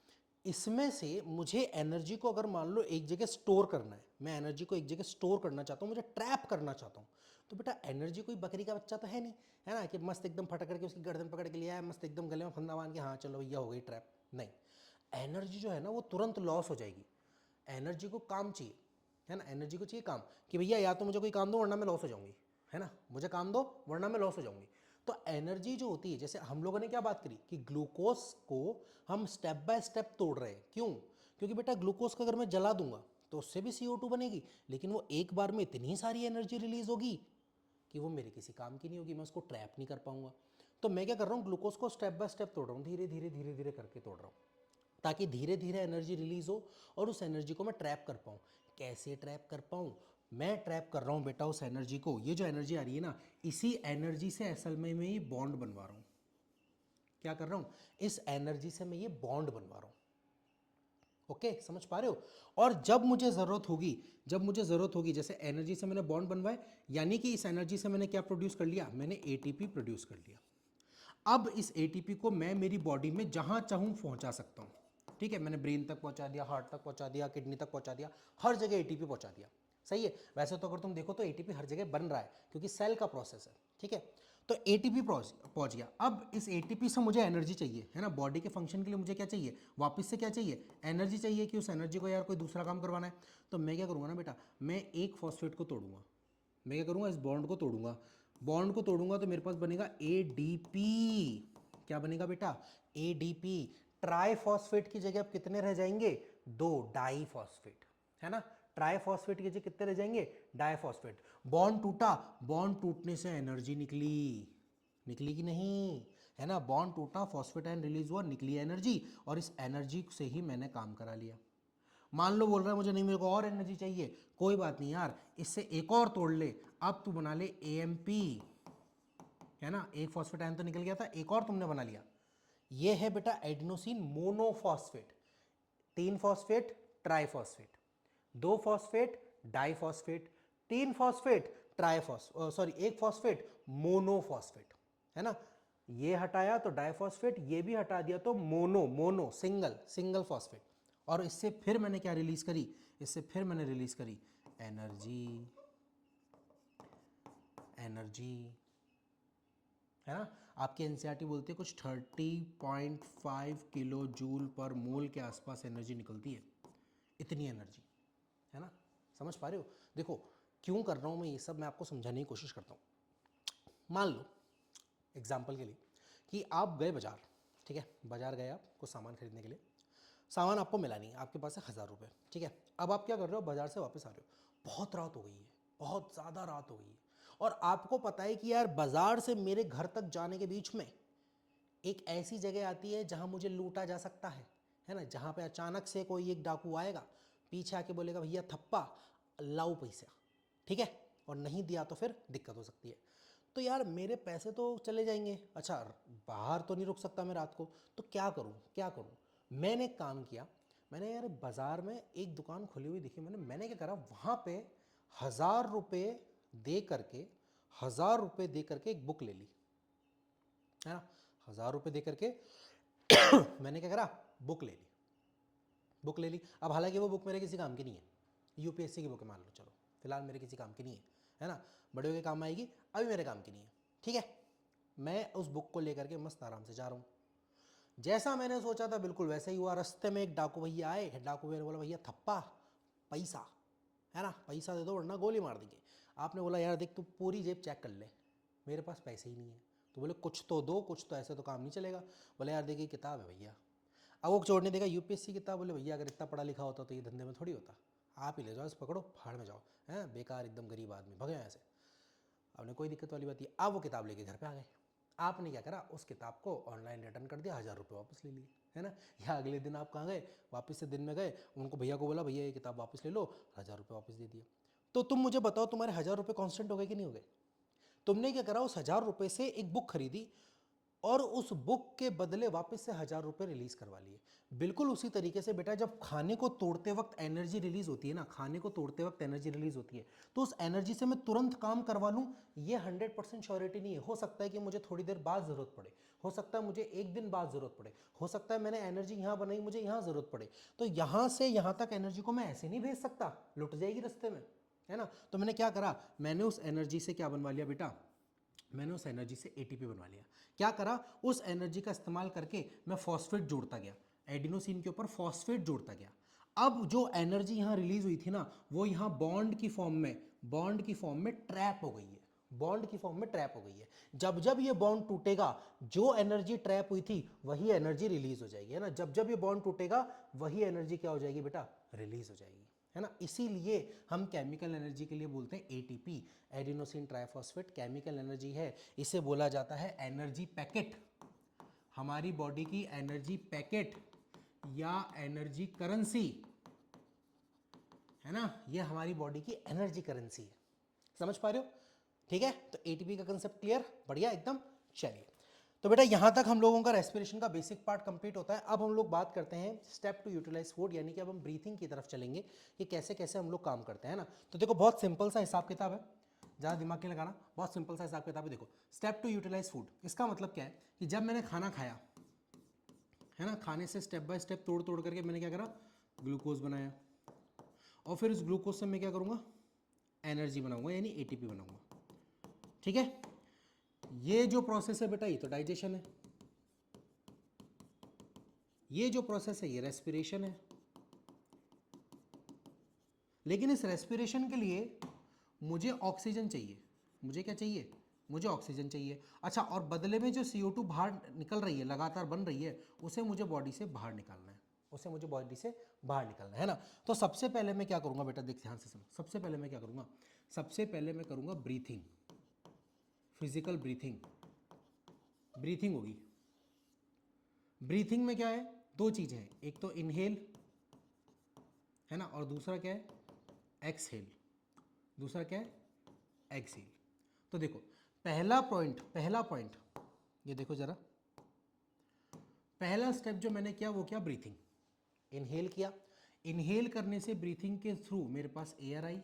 इसमें से मुझे एनर्जी को अगर मान लो एक जगह स्टोर करना है, मैं एनर्जी को एक जगह स्टोर करना चाहता हूँ, मुझे ट्रैप करना चाहता हूँ, तो बेटा एनर्जी कोई बकरी का बच्चा तो है नहीं, है ना, कि मस्त एकदम फटक करके उसकी गर्दन पकड़ के लिया है, मस्त एकदम गले में फंदा बांध के हाँ चलो भैया हो गई ट्रैप। नहीं, एनर्जी जो है ना वो तुरंत लॉस हो जाएगी। एनर्जी को काम चाहिए, है ना। एनर्जी को चाहिए काम, कि भैया या तो मुझे कोई काम दो वरना मैं लॉस हो जाऊंगी, है ना, मुझे काम दो वरना मैं लॉस हो जाऊंगी। तो एनर्जी जो होती है, जैसे हम लोगों ने क्या बात करी कि ग्लूकोज को हम स्टेप बाय स्टेप तोड़ रहे हैं। क्यों? क्योंकि बेटा ग्लूकोज को अगर मैं जला दूंगा तो उससे भी CO2 बनेगी, लेकिन वो एक बार में इतनी सारी एनर्जी रिलीज होगी कि वो मेरे किसी काम की नहीं होगी, मैं उसको ट्रैप नहीं कर पाऊंगा। तो मैं क्या कर रहा हूँ? ग्लूकोज को स्टेप बाय स्टेप तोड़ रहा हूँ, धीरे धीरे धीरे धीरे करके तोड़ रहा हूँ, ताकि धीरे धीरे एनर्जी रिलीज हो और उस एनर्जी को मैं ट्रैप कर पाऊँ। कैसे ट्रैप कर पाऊँ? मैं ट्रैप कर रहा हूँ बेटा उस एनर्जी को, ये जो एनर्जी आ रही है ना, इसी एनर्जी से असल में मैं ये बॉन्ड बनवा रहा हूँ। क्या कर रहा हूँ? इस एनर्जी से मैं ये बॉन्ड बनवा रहा हूँ। ओके, समझ पा रहे हो? और जब मुझे ज़रूरत होगी, जब मुझे ज़रूरत होगी, जैसे एनर्जी से मैंने बॉन्ड बनवाए, यानी कि इस एनर्जी से मैंने क्या प्रोड्यूस कर लिया? मैंने ATP प्रोड्यूस कर लिया। अब इस ATP को मैं मेरी बॉडी में जहां चाहूं पहुंचा सकता हूं। ठीक है, मैंने ब्रेन तक पहुंचा दिया, हार्ट तक पहुंचा दिया, किडनी तक पहुंचा दिया, हर जगह ATP पहुंचा दिया। सही है। वैसे तो अगर तुम देखो तो ATP हर जगह बन रहा है, क्योंकि सेल का प्रोसेस है। ठीक है, तो ATP पहुंच गया। अब इस ATP से मुझे एनर्जी चाहिए, है ना। बॉडी के फंक्शन के लिए मुझे क्या चाहिए? वापस से क्या चाहिए? एनर्जी चाहिए, कि उस एनर्जी को यार कोई दूसरा काम करवाना है। तो मैं क्या करूंगा ना बेटा, मैं एक फॉस्फेट को तोड़ूंगा। मैं क्या करूंगा? इस बॉन्ड को तोड़ूंगा। बॉन्ड को तोड़ूंगा तो मेरे पास बनेगा ADP। क्या बनेगा बेटा? ADP। ट्राइफॉस्फेट की जगह अब कितने रह जाएंगे? 2 डाइफॉस्फेट, है ना। ट्राइफॉस्फेट की जगह कितने रह जाएंगे? डाइफॉस्फेट। बॉन्ड टूटा, बॉन्ड टूटने से एनर्जी निकली, निकली कि नहीं? है ना, बॉन्ड टूटा, फॉस्फेट आयन रिलीज हुआ, निकली एनर्जी, और इस एनर्जी से ही मैंने काम करा लिया। मान लो बोल रहा है मुझे नहीं, मेरे को और एनर्जी चाहिए, कोई बात नहीं यार, इससे एक और तोड़ ले, अब तू बना ले AMP, है ना। एक फॉस्फेट आयन तो निकल गया था, एक और तुमने बना लिया। ये है बेटा adenosine monophosphate. 3 phosphate triphosphate, 2 phosphate diphosphate, 3 phosphate एक फॉस्फेट मोनोफॉस्फेट, है ना। ये हटाया तो डाइफॉस्फेट, ये भी हटा दिया तो मोनो सिंगल फॉस्फेट। और इससे फिर मैंने क्या रिलीज करी? इससे फिर मैंने रिलीज करी एनर्जी, एनर्जी, है ना। आपके NCERT बोलती है कुछ 30.5 किलो जूल पर मोल के आसपास एनर्जी निकलती है, इतनी एनर्जी, है ना। समझ पा रहे हो? देखो क्यों कर रहा हूँ मैं ये सब, मैं आपको समझाने की कोशिश करता हूँ। मान लो एग्जाम्पल के लिए कि आप गए बाजार, ठीक है, बाजार गए आप कुछ सामान खरीदने के लिए, सामान आपको मिला नहीं, आपके पास है 1000 रुपये, ठीक है। अब आप क्या कर रहे हो? बाजार से वापस आ रहे हो, बहुत रात हो गई है, बहुत ज़्यादा रात हो गई है, और आपको पता है कि यार बाजार से मेरे घर तक जाने के बीच में एक ऐसी जगह आती है जहां मुझे लूटा जा सकता है ना, जहां पे अचानक से कोई एक डाकू आएगा, पीछे आके बोलेगा भैया थप्पा लाओ पैसा, ठीक है, और नहीं दिया तो फिर दिक्कत हो सकती है। तो यार मेरे पैसे तो चले जाएंगे, अच्छा बाहर तो नहीं रुक सकता मैं रात को, तो क्या करूं क्या करूं। मैंने एक काम किया, मैंने यार बाज़ार में एक दुकान खुली हुई दिखी, मैंने क्या करा, वहाँ पे 1000 रुपये दे करके 1000 रुपये दे करके एक बुक ले ली, है ना, 1000 रुपये दे करके मैंने क्या करा, बुक ले ली, बुक ले ली। अब हालांकि वो बुक मेरे किसी काम की नहीं है, यूपीएससी की बुक है मान लो, चलो फिलहाल मेरे किसी काम की नहीं है ना, बड़े के काम आएगी, अभी मेरे काम की नहीं है, ठीक है। मैं उस बुक को लेकर के मस्त आराम से जा रहा हूँ, जैसा मैंने सोचा था बिल्कुल वैसा ही हुआ। रास्ते में एक डाकू भैया आए, डाकू भैया ने बोला भैया थप्पा पैसा, है ना, पैसा दे दो वरना गोली मार देंगे। आपने बोला यार देख तू पूरी जेब चेक कर ले, मेरे पास पैसे ही नहीं है। तो बोले कुछ तो दो, कुछ तो, ऐसे तो काम नहीं चलेगा। बोले यार देखिए किताब है भैया। अब वो चोर ने देखा यूपीएससी किताब, बोले भैया अगर इतना पढ़ा लिखा होता तो ये धंधे में थोड़ी होता, आप ही ले जाओ, इस पकड़ो फाड़ में जाओ, हैं बेकार एकदम गरीब आदमी, भगे ऐसे। आपने कोई दिक्कत वाली बात है। अब वो किताब लेके घर पे आ गए, आपने क्या करा, उस किताब को ऑनलाइन रिटर्न कर दिया, 1000 रुपये वापस ले लिए, है ना। या अगले दिन आप कहाँ गए, वापस से दिन में गए, उनको भैया को बोला भैया ये किताब वापस ले लो, 1000 रुपये वापस दे दिया। तो तुम मुझे बताओ तुम्हारे 1000 रुपये कॉन्स्टेंट हो गए कि नहीं हो गए। तुमने क्या करा, उस 1000 रुपये से एक बुक खरीदी और उस बुक के बदले वापस से 1000 रुपये रिलीज करवा लिए। बिल्कुल उसी तरीके से बेटा, जब खाने को तोड़ते वक्त एनर्जी रिलीज होती है ना, खाने को तोड़ते वक्त एनर्जी रिलीज होती है, तो उस एनर्जी से मैं तुरंत काम करवा लूँ, ये 100% श्योरिटी नहीं है। हो सकता है कि मुझे थोड़ी देर बाद ज़रूरत पड़े, हो सकता है मुझे एक दिन बाद ज़रूरत पड़े, हो सकता है मैंने एनर्जी यहाँ बनाई मुझे यहाँ ज़रूरत पड़े। तो यहाँ से यहाँ तक एनर्जी को मैं ऐसे नहीं भेज सकता, लुट जाएगी रास्ते में, है ना। तो मैंने क्या करा, मैंने उस एनर्जी से क्या बनवा लिया बेटा, मैंने उस एनर्जी से एटीपी बनवा लिया। क्या करा, उस एनर्जी का इस्तेमाल करके मैं फॉस्फेट जोड़ता गया, एडिनोसिन के ऊपर फॉस्फेट जोड़ता गया। अब जो एनर्जी यहाँ रिलीज हुई थी ना, वो यहाँ बॉन्ड की फॉर्म में ट्रैप हो गई है, बॉन्ड की फॉर्म में ट्रैप हो गई है। जब जब ये बॉन्ड टूटेगा, जो एनर्जी ट्रैप हुई थी वही एनर्जी रिलीज हो जाएगी, है ना। जब जब ये बॉन्ड टूटेगा वही एनर्जी क्या हो जाएगी बेटा, रिलीज हो जाएगी, है ना। इसीलिए हम केमिकल एनर्जी के लिए बोलते हैं ATP, adenosine triphosphate chemical energy है। इसे बोला जाता है एनर्जी पैकेट, हमारी बॉडी की एनर्जी पैकेट या एनर्जी करेंसी, है ना। ये हमारी बॉडी की एनर्जी करेंसी है, समझ पा रहे हो, ठीक है। तो एटीपी का कंसेप्ट क्लियर, बढ़िया एकदम। चलिए तो बेटा यहाँ तक हम लोगों का रेस्पिरेशन का बेसिक पार्ट कंप्लीट होता है। अब हम लोग बात करते हैं स्टेप टू यूटिलाइज फूड, यानी कि अब हम ब्रीथिंग की तरफ चलेंगे कि कैसे कैसे हम लोग काम करते हैं ना। तो देखो बहुत सिंपल सा हिसाब किताब है, ज़्यादा दिमाग नहीं लगाना, बहुत सिंपल सा हिसाब किताब है। देखो स्टेप टू यूटिलाइज फूड, इसका मतलब क्या है कि जब मैंने खाना खाया, है ना, खाने से स्टेप बाय स्टेप तोड़ तोड़ करके मैंने क्या करा, ग्लूकोज बनाया, और फिर उस ग्लूकोज से मैं क्या करूँगा, एनर्जी बनाऊंगा यानी एटीपी बनाऊंगा, ठीक है। ये जो प्रोसेस है बेटा ये तो डाइजेशन है, ये जो प्रोसेस है ये रेस्पिरेशन है। लेकिन इस रेस्पिरेशन के लिए मुझे ऑक्सीजन चाहिए, मुझे क्या चाहिए, मुझे ऑक्सीजन चाहिए। अच्छा, और बदले में जो CO2 बाहर निकल रही है, लगातार बन रही है, उसे मुझे बॉडी से बाहर निकालना है, उसे मुझे बॉडी से बाहर निकालना है ना। तो सबसे पहले मैं क्या करूंगा बेटा, देख ध्यान से सुनो, सबसे पहले मैं क्या करूंगा, सबसे पहले मैं करूंगा ब्रीथिंग, फिजिकल ब्रीथिंग, ब्रीथिंग होगी। ब्रीथिंग में क्या है, दो चीजें हैं, एक तो इनहेल, है ना, और दूसरा क्या है, एक्सहेल, दूसरा क्या है, एक्सहेल। तो देखो पहला पॉइंट ये देखो जरा, पहला स्टेप जो मैंने किया वो क्या, ब्रीथिंग, इनहेल किया। इनहेल करने से ब्रीथिंग के थ्रू मेरे पास एयर आई,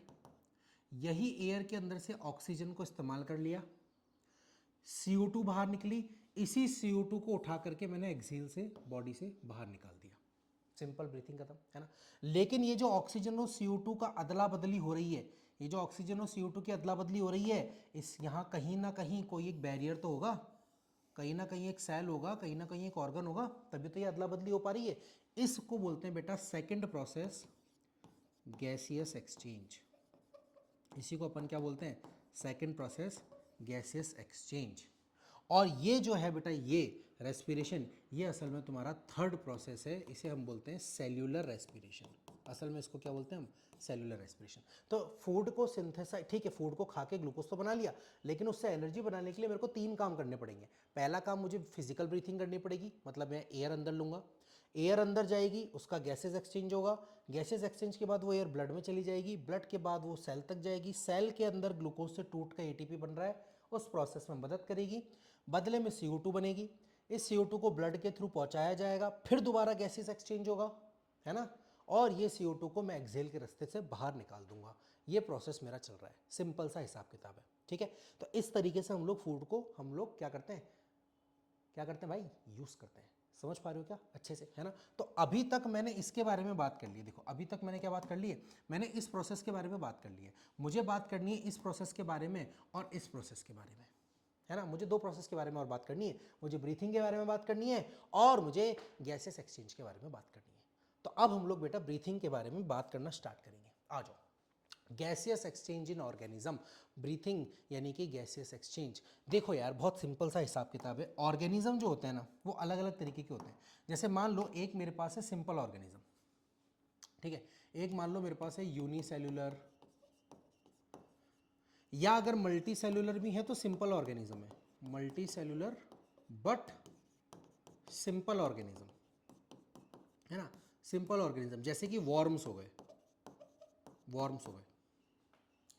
यही एयर के अंदर से ऑक्सीजन को इस्तेमाल कर लिया, CO2 बाहर निकली, इसी CO2 को उठा करके मैंने एक्सहेल से बॉडी से बाहर निकाल दिया, सिंपल ब्रीथिंग खत्म, है ना। लेकिन ये जो ऑक्सीजन और CO2 का अदला बदली हो रही है, ये जो ऑक्सीजन और CO2 की अदला बदली हो रही है, इस यहाँ कहीं ना कहीं कोई एक बैरियर तो होगा, कहीं ना कहीं एक सेल होगा, कहीं ना कहीं एक ऑर्गन होगा, तभी तो ये अदला बदली हो पा रही है। इसको बोलते हैं बेटा सेकंड प्रोसेस, गैसियस एक्सचेंज। इसी को अपन क्या बोलते हैं, सेकंड प्रोसेस, गैसियस एक्सचेंज। और ये जो है बेटा ये रेस्पिरेशन, ये असल में तुम्हारा थर्ड प्रोसेस है, इसे हम बोलते हैं सेल्यूलर रेस्पिरेशन। असल में इसको क्या बोलते हैं हम, सेलुलर रेस्पिरेशन। तो फूड को सिंथेसाइज, ठीक है, फूड को खा के ग्लूकोज तो बना लिया, लेकिन उससे एनर्जी बनाने के लिए मेरे को 3 काम करने पड़ेंगे। पहला काम, मुझे फिजिकल ब्रीथिंग करनी पड़ेगी, मतलब मैं एयर अंदर लूँगा, एयर अंदर जाएगी, उसका गैसेज एक्सचेंज होगा, गैसेज एक्सचेंज के बाद वो एयर ब्लड में चली जाएगी, ब्लड के बाद वो सेल तक जाएगी, सेल के अंदर ग्लूकोज से टूट का एटीपी बन रहा है, उस प्रोसेस में मदद करेगी, बदले में CO2 बनेगी, इस CO2 को ब्लड के थ्रू पहुंचाया जाएगा, फिर दोबारा गैसेज एक्सचेंज होगा, है ना, और ये CO2 को मैं एक्सेल के रास्ते से बाहर निकाल दूंगा। ये प्रोसेस मेरा चल रहा है, सिंपल सा हिसाब किताब है, ठीक है। तो इस तरीके से हम लोग फूड को हम लोग क्या करते हैं भाई, यूज़ करते हैं। समझ पा रहे हो क्या अच्छे से, है ना। तो अभी तक मैंने इसके बारे में बात कर ली है। देखो अभी तक मैंने क्या बात कर ली है, मैंने इस प्रोसेस के बारे में बात कर ली है। मुझे बात करनी है इस प्रोसेस के बारे में और इस प्रोसेस के बारे में, है ना। मुझे 2 प्रोसेस के बारे में और बात करनी है, मुझे ब्रीथिंग के बारे में बात करनी है और मुझे गैसेस एक्सचेंज के बारे में बात करनी है। तो अब हम लोग बेटा ब्रीथिंग के बारे में बात करना स्टार्ट करेंगे। आ जाओ, गैसियस एक्सचेंज इन ऑर्गेनिज्म, ब्रीथिंग यानी कि गैसियस एक्सचेंज। देखो यार बहुत सिंपल सा हिसाब किताब है। ऑर्गेनिज्म जो होते हैं ना वो अलग अलग तरीके के होते हैं। जैसे मान लो एक मेरे पास है सिंपल ऑर्गेनिज्म, ठीक है, एक मान लो मेरे पास है यूनिसेल्यूलर, या अगर मल्टी सेल्यूलर भी है तो सिंपल ऑर्गेनिज्म है, multi cellular but simple organism, है ना, सिंपल ऑर्गेनिज्म। जैसे कि वॉर्म्स हो गए, वॉर्म्स हो गए,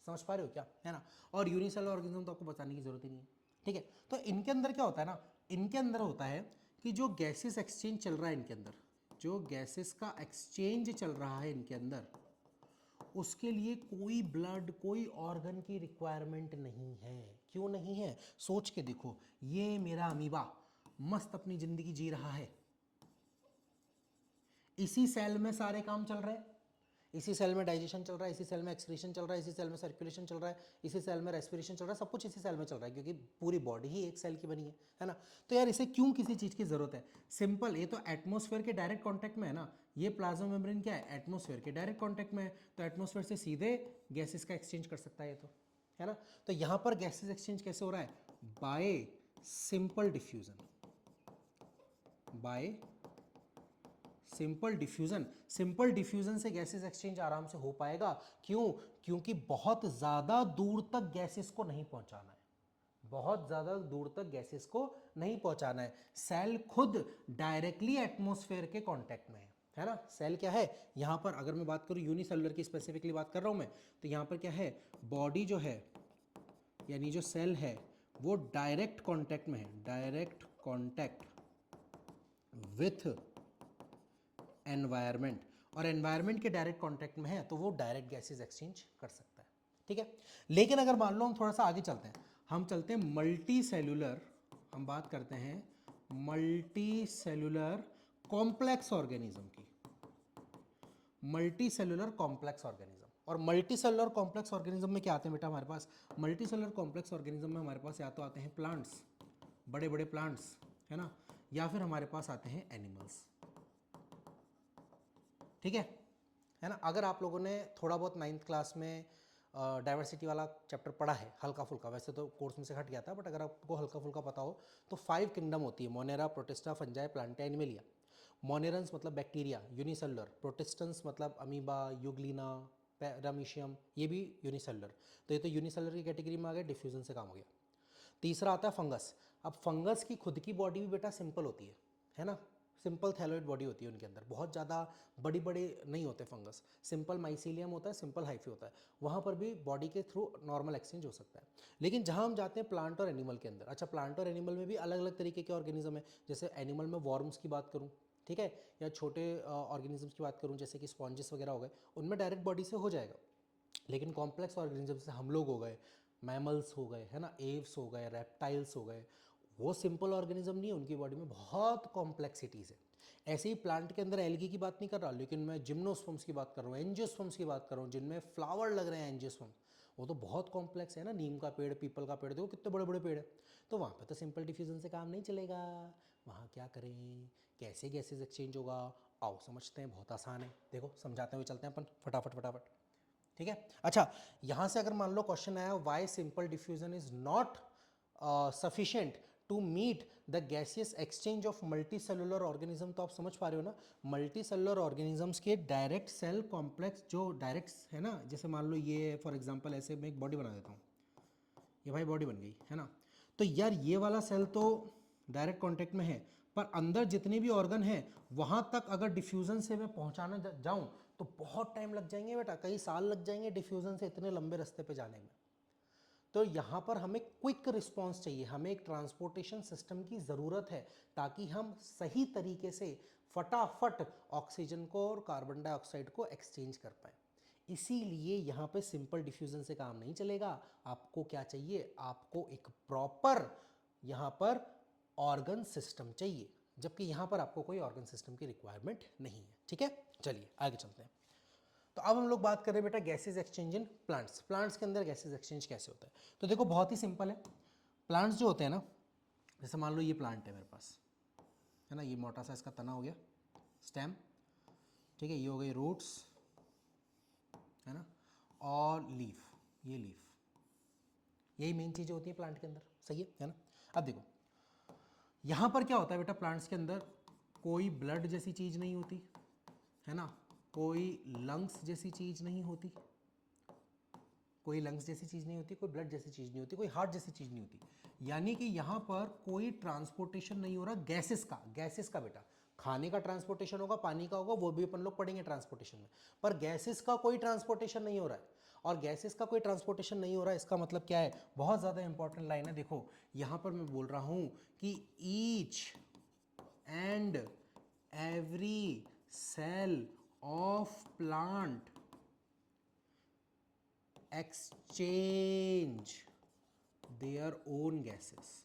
समझ पा रहे हो क्या, है ना। और यूनिसेलुलर ऑर्गेनिज्म तो आपको बताने की जरूरत ही नहीं है, ठीक है। तो इनके अंदर क्या होता है ना, इनके अंदर होता है कि जो गैसेस एक्सचेंज चल रहा है इनके अंदर, जो गैसेस का एक्सचेंज चल रहा है इनके अंदर, उसके लिए कोई ब्लड, कोई ऑर्गन की रिक्वायरमेंट नहीं है। क्यों नहीं है, सोच के देखो। ये मेरा अमीबा मस्त अपनी जिंदगी जी रहा है, इसी सेल में सारे काम चल रहे हैं, इसी सेल में डाइजेशन चल रहा है, इसी सेल में एक्सक्रीशन चल रहा है, इसी सेल में सर्कुलेशन चल रहा है, इसी सेल में रेस्पिरेशन चल रहा है, सब कुछ इसी सेल में चल रहा है, क्योंकि पूरी बॉडी ही एक सेल की बनी है ना। तो यार इसे क्यों किसी चीज़ की ज़रूरत है, सिंपल, ये तो एटमॉस्फेयर के डायरेक्ट कॉन्टैक्ट में है ना। ये प्लाज्मा मेम्ब्रेन क्या है, एटमॉस्फेयर के डायरेक्ट कॉन्टैक्ट में है, तो एटमॉस्फेयर से सीधे गैसेस का एक्सचेंज कर सकता है ये तो, है ना। तो यहाँ पर गैसेस एक्सचेंज कैसे हो रहा है, bye simple diffusion, bye simple diffusion. Simple diffusion से गैसेस एक्सचेंज आराम से हो पाएगा, क्यों, क्योंकि बहुत ज़्यादा दूर तक गैसेस को नहीं पहुंचाना है, बहुत ज़्यादा दूर तक गैसेस को नहीं पहुंचाना है। सेल खुद डायरेक्टली एटमॉस्फेयर के कांटेक्ट में है ना। सेल क्या है, यहाँ पर अगर मैं बात करूँ यूनिसेलुलर की स्पेसिफिकली बात कर रहा हूँ मैं, तो यहाँ पर क्या है, बॉडी जो है यानी जो सेल है वो डायरेक्ट कांटेक्ट में है, डायरेक्ट कांटेक्ट विथ एनवायरनमेंट, और एनवायरनमेंट के डायरेक्ट कांटेक्ट में है तो वो डायरेक्ट गैसेस एक्सचेंज कर सकता है, ठीक है। लेकिन अगर मान लो हम थोड़ा सा आगे चलते हैं, हम चलते हैं मल्टी सेल्यूलर, हम बात करते हैं मल्टी सेल्यूलर कॉम्प्लेक्स ऑर्गेनिज्म की, मल्टी सेल्यूलर कॉम्प्लेक्स ऑर्गेनिज्म। और मल्टी सेल्यूलर कॉम्प्लेक्स ऑर्गेनिज्म में क्या आते हैं बेटा हमारे पास, मल्टी सेल्यूलर कॉम्प्लेक्स ऑर्गेनिज्म में हमारे पास या तो आते हैं प्लांट्स, बड़े बड़े प्लांट्स, है ना, या फिर हमारे पास आते हैं एनिमल्स, ठीक है ना। अगर आप लोगों ने थोड़ा बहुत 9th क्लास में डाइवर्सिटी वाला चैप्टर पढ़ा है हल्का फुल्का, वैसे तो कोर्स में से हट गया था, बट अगर आपको हल्का फुल्का पता हो तो 5 किंगडम होती है, monera, protista, fungi, plantae, animalia. Monerans मतलब बैक्टीरिया, यूनिसेलुलर, प्रोटिस्टेंस मतलब अमीबा, यूग्लिना, पैरामीशियम, ये भी यूनिसेलुलर। तो ये तो यूनिसेलुलर की कैटेगरी में आ गया, डिफ्यूजन से काम हो गया। तीसरा आता है फंगस। अब फंगस की खुद की बॉडी भी बेटा सिंपल होती है ना, सिंपल थैलोइड बॉडी होती है उनके अंदर, बहुत ज़्यादा बड़ी बड़े नहीं होते फंगस, सिंपल माइसीलियम होता है, सिंपल हाइफी होता है, वहाँ पर भी बॉडी के थ्रू नॉर्मल एक्सचेंज हो सकता है। लेकिन जहाँ हम जाते हैं प्लांट और एनिमल के अंदर, अच्छा प्लांट और एनिमल में भी अलग अलग तरीके के ऑर्गेनिज्म है। जैसे एनिमल में वॉर्म्स की बात करूँ, ठीक है, या छोटे ऑर्गेनिजम्स की बात करूँ जैसे कि स्पॉन्जेस वगैरह हो गए, उनमें डायरेक्ट बॉडी से हो जाएगा। लेकिन कॉम्प्लेक्स ऑर्गेनिज्म से हम लोग हो गए, मैमल्स हो गए, है ना, एव्स हो गए, रेप्टाइल्स हो गए, वो सिंपल ऑर्गेनिज्म नहीं है, उनकी बॉडी में बहुत कॉम्प्लेक्सिटीज़ है। ऐसे ही प्लांट के अंदर एल्गी की बात नहीं कर रहा, लेकिन मैं जिम्नोस्पर्म्स की बात कर रहा हूँ, एंजियोस्पर्म्स की बात कर रहा हूँ, जिनमें फ्लावर लग रहे हैं एंजियोस्पर्म, वो तो बहुत कॉम्प्लेक्स है ना। नीम का पेड़, पीपल का पेड़, देखो कितने बड़े बड़े पेड़ है। तो वहाँ पे तो सिंपल डिफ्यूजन से काम नहीं चलेगा, वहाँ क्या करें, कैसे गैसेज एक्सचेंज होगा, आओ समझते हैं, बहुत आसान है। देखो समझाते हुए चलते हैं अपन फटाफट फटाफट, ठीक है। अच्छा, यहाँ से अगर मान लो क्वेश्चन आया, why simple diffusion is not sufficient to meet the gaseous exchange of multicellular organism. तो आप समझ पा रहे हो ना, मल्टी सेलुलर ऑर्गेनिजम्स के डायरेक्ट सेल कॉम्प्लेक्स जो डायरेक्ट है ना, जैसे मान लो ये फॉर एग्जांपल ऐसे मैं एक बॉडी बना देता हूँ, ये भाई बॉडी बन गई है ना। तो यार ये वाला सेल तो डायरेक्ट कांटेक्ट में है, पर अंदर जितने भी ऑर्गन हैं वहां तक अगर डिफ्यूजन से मैं पहुंचाना जाऊं तो बहुत टाइम लग जाएंगे बेटा, कई साल लग जाएंगे डिफ्यूजन से इतने लंबे रास्ते पे जाने में। तो यहाँ पर हमें क्विक रिस्पांस चाहिए, हमें एक ट्रांसपोर्टेशन सिस्टम की ज़रूरत है ताकि हम सही तरीके से फटाफट ऑक्सीजन को और कार्बन डाइऑक्साइड को एक्सचेंज कर पाए। इसीलिए यहाँ पे सिंपल डिफ्यूजन से काम नहीं चलेगा, आपको क्या चाहिए, आपको एक प्रॉपर यहाँ पर ऑर्गन सिस्टम चाहिए, जबकि यहाँ पर आपको कोई ऑर्गन सिस्टम की रिक्वायरमेंट नहीं है। ठीक है, चलिए आगे चलते हैं। तो अब हम लोग बात कर रहे हैं बेटा gases exchange in plants. Plants के अंदर गैसेज एक्सचेंज कैसे होता है? तो देखो बहुत ही सिंपल है। प्लांट्स जो होते हैं ना, जैसे मान लो ये प्लांट है मेरे पास, है ना, ये मोटा सा इसका तना हो गया, स्टेम, ठीक है, ये हो गई रूट्स, है ना, और लीफ, ये लीफ, यही मेन चीज़ें होती हैं प्लांट के अंदर, सही है ना। अब देखो यहाँ पर क्या होता है बेटा, प्लांट्स के अंदर कोई ब्लड जैसी चीज़ नहीं होती है ना, कोई लंग्स जैसी चीज़ नहीं होती, कोई लंग्स जैसी चीज़ नहीं होती, कोई ब्लड जैसी चीज़ नहीं होती, कोई हार्ट जैसी चीज़ नहीं होती। यानी कि यहाँ पर कोई ट्रांसपोर्टेशन नहीं हो रहा गैसेस का। गैसेस का बेटा खाने का ट्रांसपोर्टेशन होगा, पानी का होगा, वो भी अपन लोग पढ़ेंगे ट्रांसपोर्टेशन में, पर गैसेस का कोई ट्रांसपोर्टेशन नहीं हो रहा है। और गैसेस का कोई ट्रांसपोर्टेशन नहीं हो रहा है, इसका मतलब क्या है, बहुत ज़्यादा इंपॉर्टेंट लाइन है। देखो यहाँ पर मैं बोल रहा हूँ कि each and every cell of plant exchange their own gases,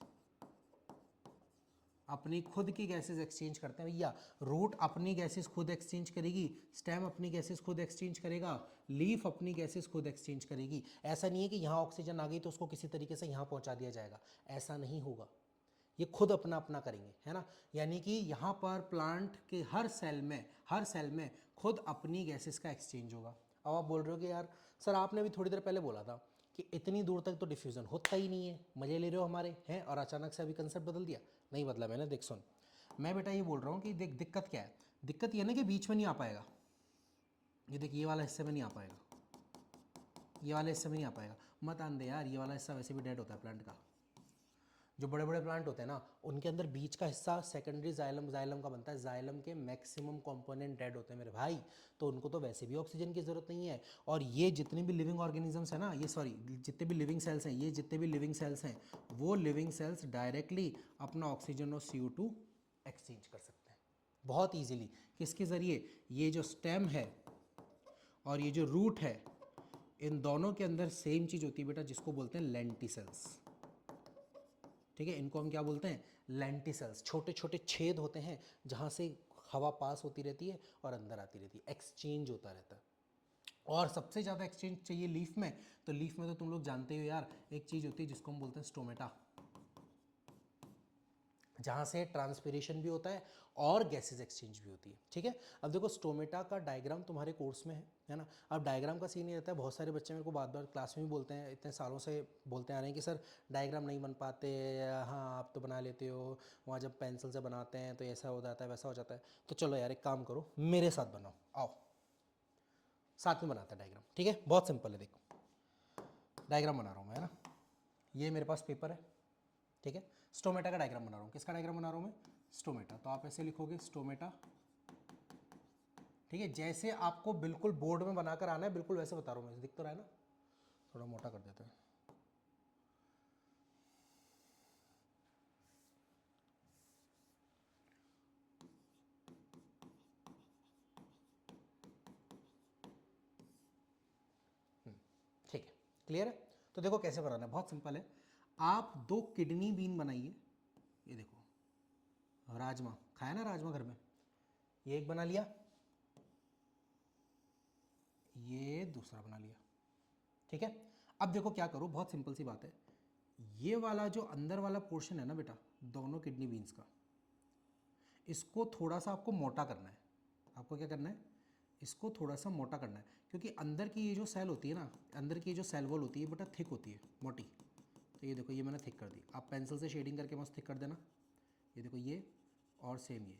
अपनी खुद की गैसेस एक्सचेंज करते हैं भैया। रूट अपनी गैसेस खुद एक्सचेंज करेगी, स्टेम अपनी गैसेस खुद एक्सचेंज करेगा, लीफ अपनी गैसेस खुद एक्सचेंज करेगी। ऐसा नहीं है कि यहाँ ऑक्सीजन आ गई तो उसको किसी तरीके से यहाँ पहुँचा दिया जाएगा, ऐसा नहीं होगा, ये खुद अपना अपना करेंगे, है ना। यानी कि यहाँ पर प्लांट के हर सेल में खुद अपनी गैसेस का एक्सचेंज होगा। अब आप बोल रहे हो कि यार सर आपने भी थोड़ी देर पहले बोला था कि इतनी दूर तक तो डिफ्यूज़न होता ही नहीं है, मजे ले रहे हो हमारे हैं, और अचानक से अभी कंसेप्ट बदल दिया। नहीं बदला मैंने, देख सुन, मैं बेटा ये बोल रहा हूँ कि देख दिक्कत क्या है, दिक्कत ये ना कि बीच में नहीं आ पाएगा, ये देख ये वाला हिस्से में नहीं आ पाएगा, ये वाले हिस्से में नहीं आ पाएगा, मत आन दे यार, ये वाला हिस्सा वैसे भी डेड होता है प्लांट का। जो बड़े बड़े प्लांट होते हैं ना उनके अंदर बीच का हिस्सा सेकेंडरी जाइलम का बनता है, जाइलम के मैक्सिमम कंपोनेंट डेड होते हैं मेरे भाई, तो उनको तो वैसे भी ऑक्सीजन की ज़रूरत नहीं है। और ये जितने भी लिविंग ऑर्गेनिजम्स हैं ना, ये सॉरी जितने भी लिविंग सेल्स हैं, ये जितने भी लिविंग सेल्स हैं वो लिविंग सेल्स डायरेक्टली अपना ऑक्सीजन और CO2 एक्सचेंज कर सकते हैं बहुत ईजिली। किसके ज़रिए, ये जो स्टेम है और ये जो रूट है, इन दोनों के अंदर सेम चीज़ होती है बेटा, जिसको बोलते हैं लेंटिसेल्स। ठीक है, इनको हम क्या बोलते हैं, लेंटिसेल्स। छोटे छोटे छेद होते हैं जहाँ से हवा पास होती रहती है और अंदर आती रहती है, एक्सचेंज होता रहता है। और सबसे ज़्यादा एक्सचेंज चाहिए लीफ में, तो लीफ में तो तुम लोग जानते हो यार, एक चीज़ होती है जिसको हम बोलते हैं स्टोमेटा, जहाँ से ट्रांसपिरेशन भी होता है और गैसेज एक्सचेंज भी होती है। ठीक है, अब देखो स्टोमेटा का डायग्राम तुम्हारे कोर्स में है ना। अब डायग्राम का सीन ये रहता है, बहुत सारे बच्चे मेरे को बार बार क्लास में भी बोलते हैं, इतने सालों से बोलते आ रहे हैं कि सर डायग्राम नहीं बन पाते, हाँ आप तो बना लेते हो, वहाँ जब पेंसिल से बनाते हैं तो ऐसा हो जाता है वैसा हो जाता है। तो चलो यार एक काम करो, मेरे साथ बनाओ, आओ साथ में बनाते हैं डायग्राम। ठीक है, बहुत सिंपल है, देखो डायग्राम बना रहा हूँ मैं, है ना, ये मेरे पास पेपर है, ठीक है, स्टोमेटा का डायग्राम बना रहा हूँ। किसका डायग्राम बना रहा हूँ मैं, स्टोमेटा। तो आप ऐसे लिखोगे स्टोमेटा, ठीक है, जैसे आपको बिल्कुल बोर्ड में बनाकर आना है, बिल्कुल वैसे बता रहा हूँ मैं, दिख तो रहा है ना, थोड़ा मोटा कर देते हैं। ठीक है, क्लियर है। तो देखो कैसे बनाना है, बहुत सिंपल है। आप 2 किडनी बीन बनाइए, ये देखो राजमा खाया ना राजमा घर में, ये एक बना लिया, ये दूसरा बना लिया। ठीक है, अब देखो क्या करो, बहुत सिंपल सी बात है, ये वाला जो अंदर वाला पोर्शन है ना बेटा, दोनों किडनी बीन्स का, इसको थोड़ा सा आपको मोटा करना है। आपको क्या करना है, इसको थोड़ा सा मोटा करना है, क्योंकि अंदर की ये जो सेल होती है ना, अंदर की जो सेल वॉल होती है बेटा थिक होती है, मोटी, तो ये देखो ये मैंने थिक कर दी। आप पेंसिल से शेडिंग करके मस्त थिक कर देना। ये देखो ये और सेम ये,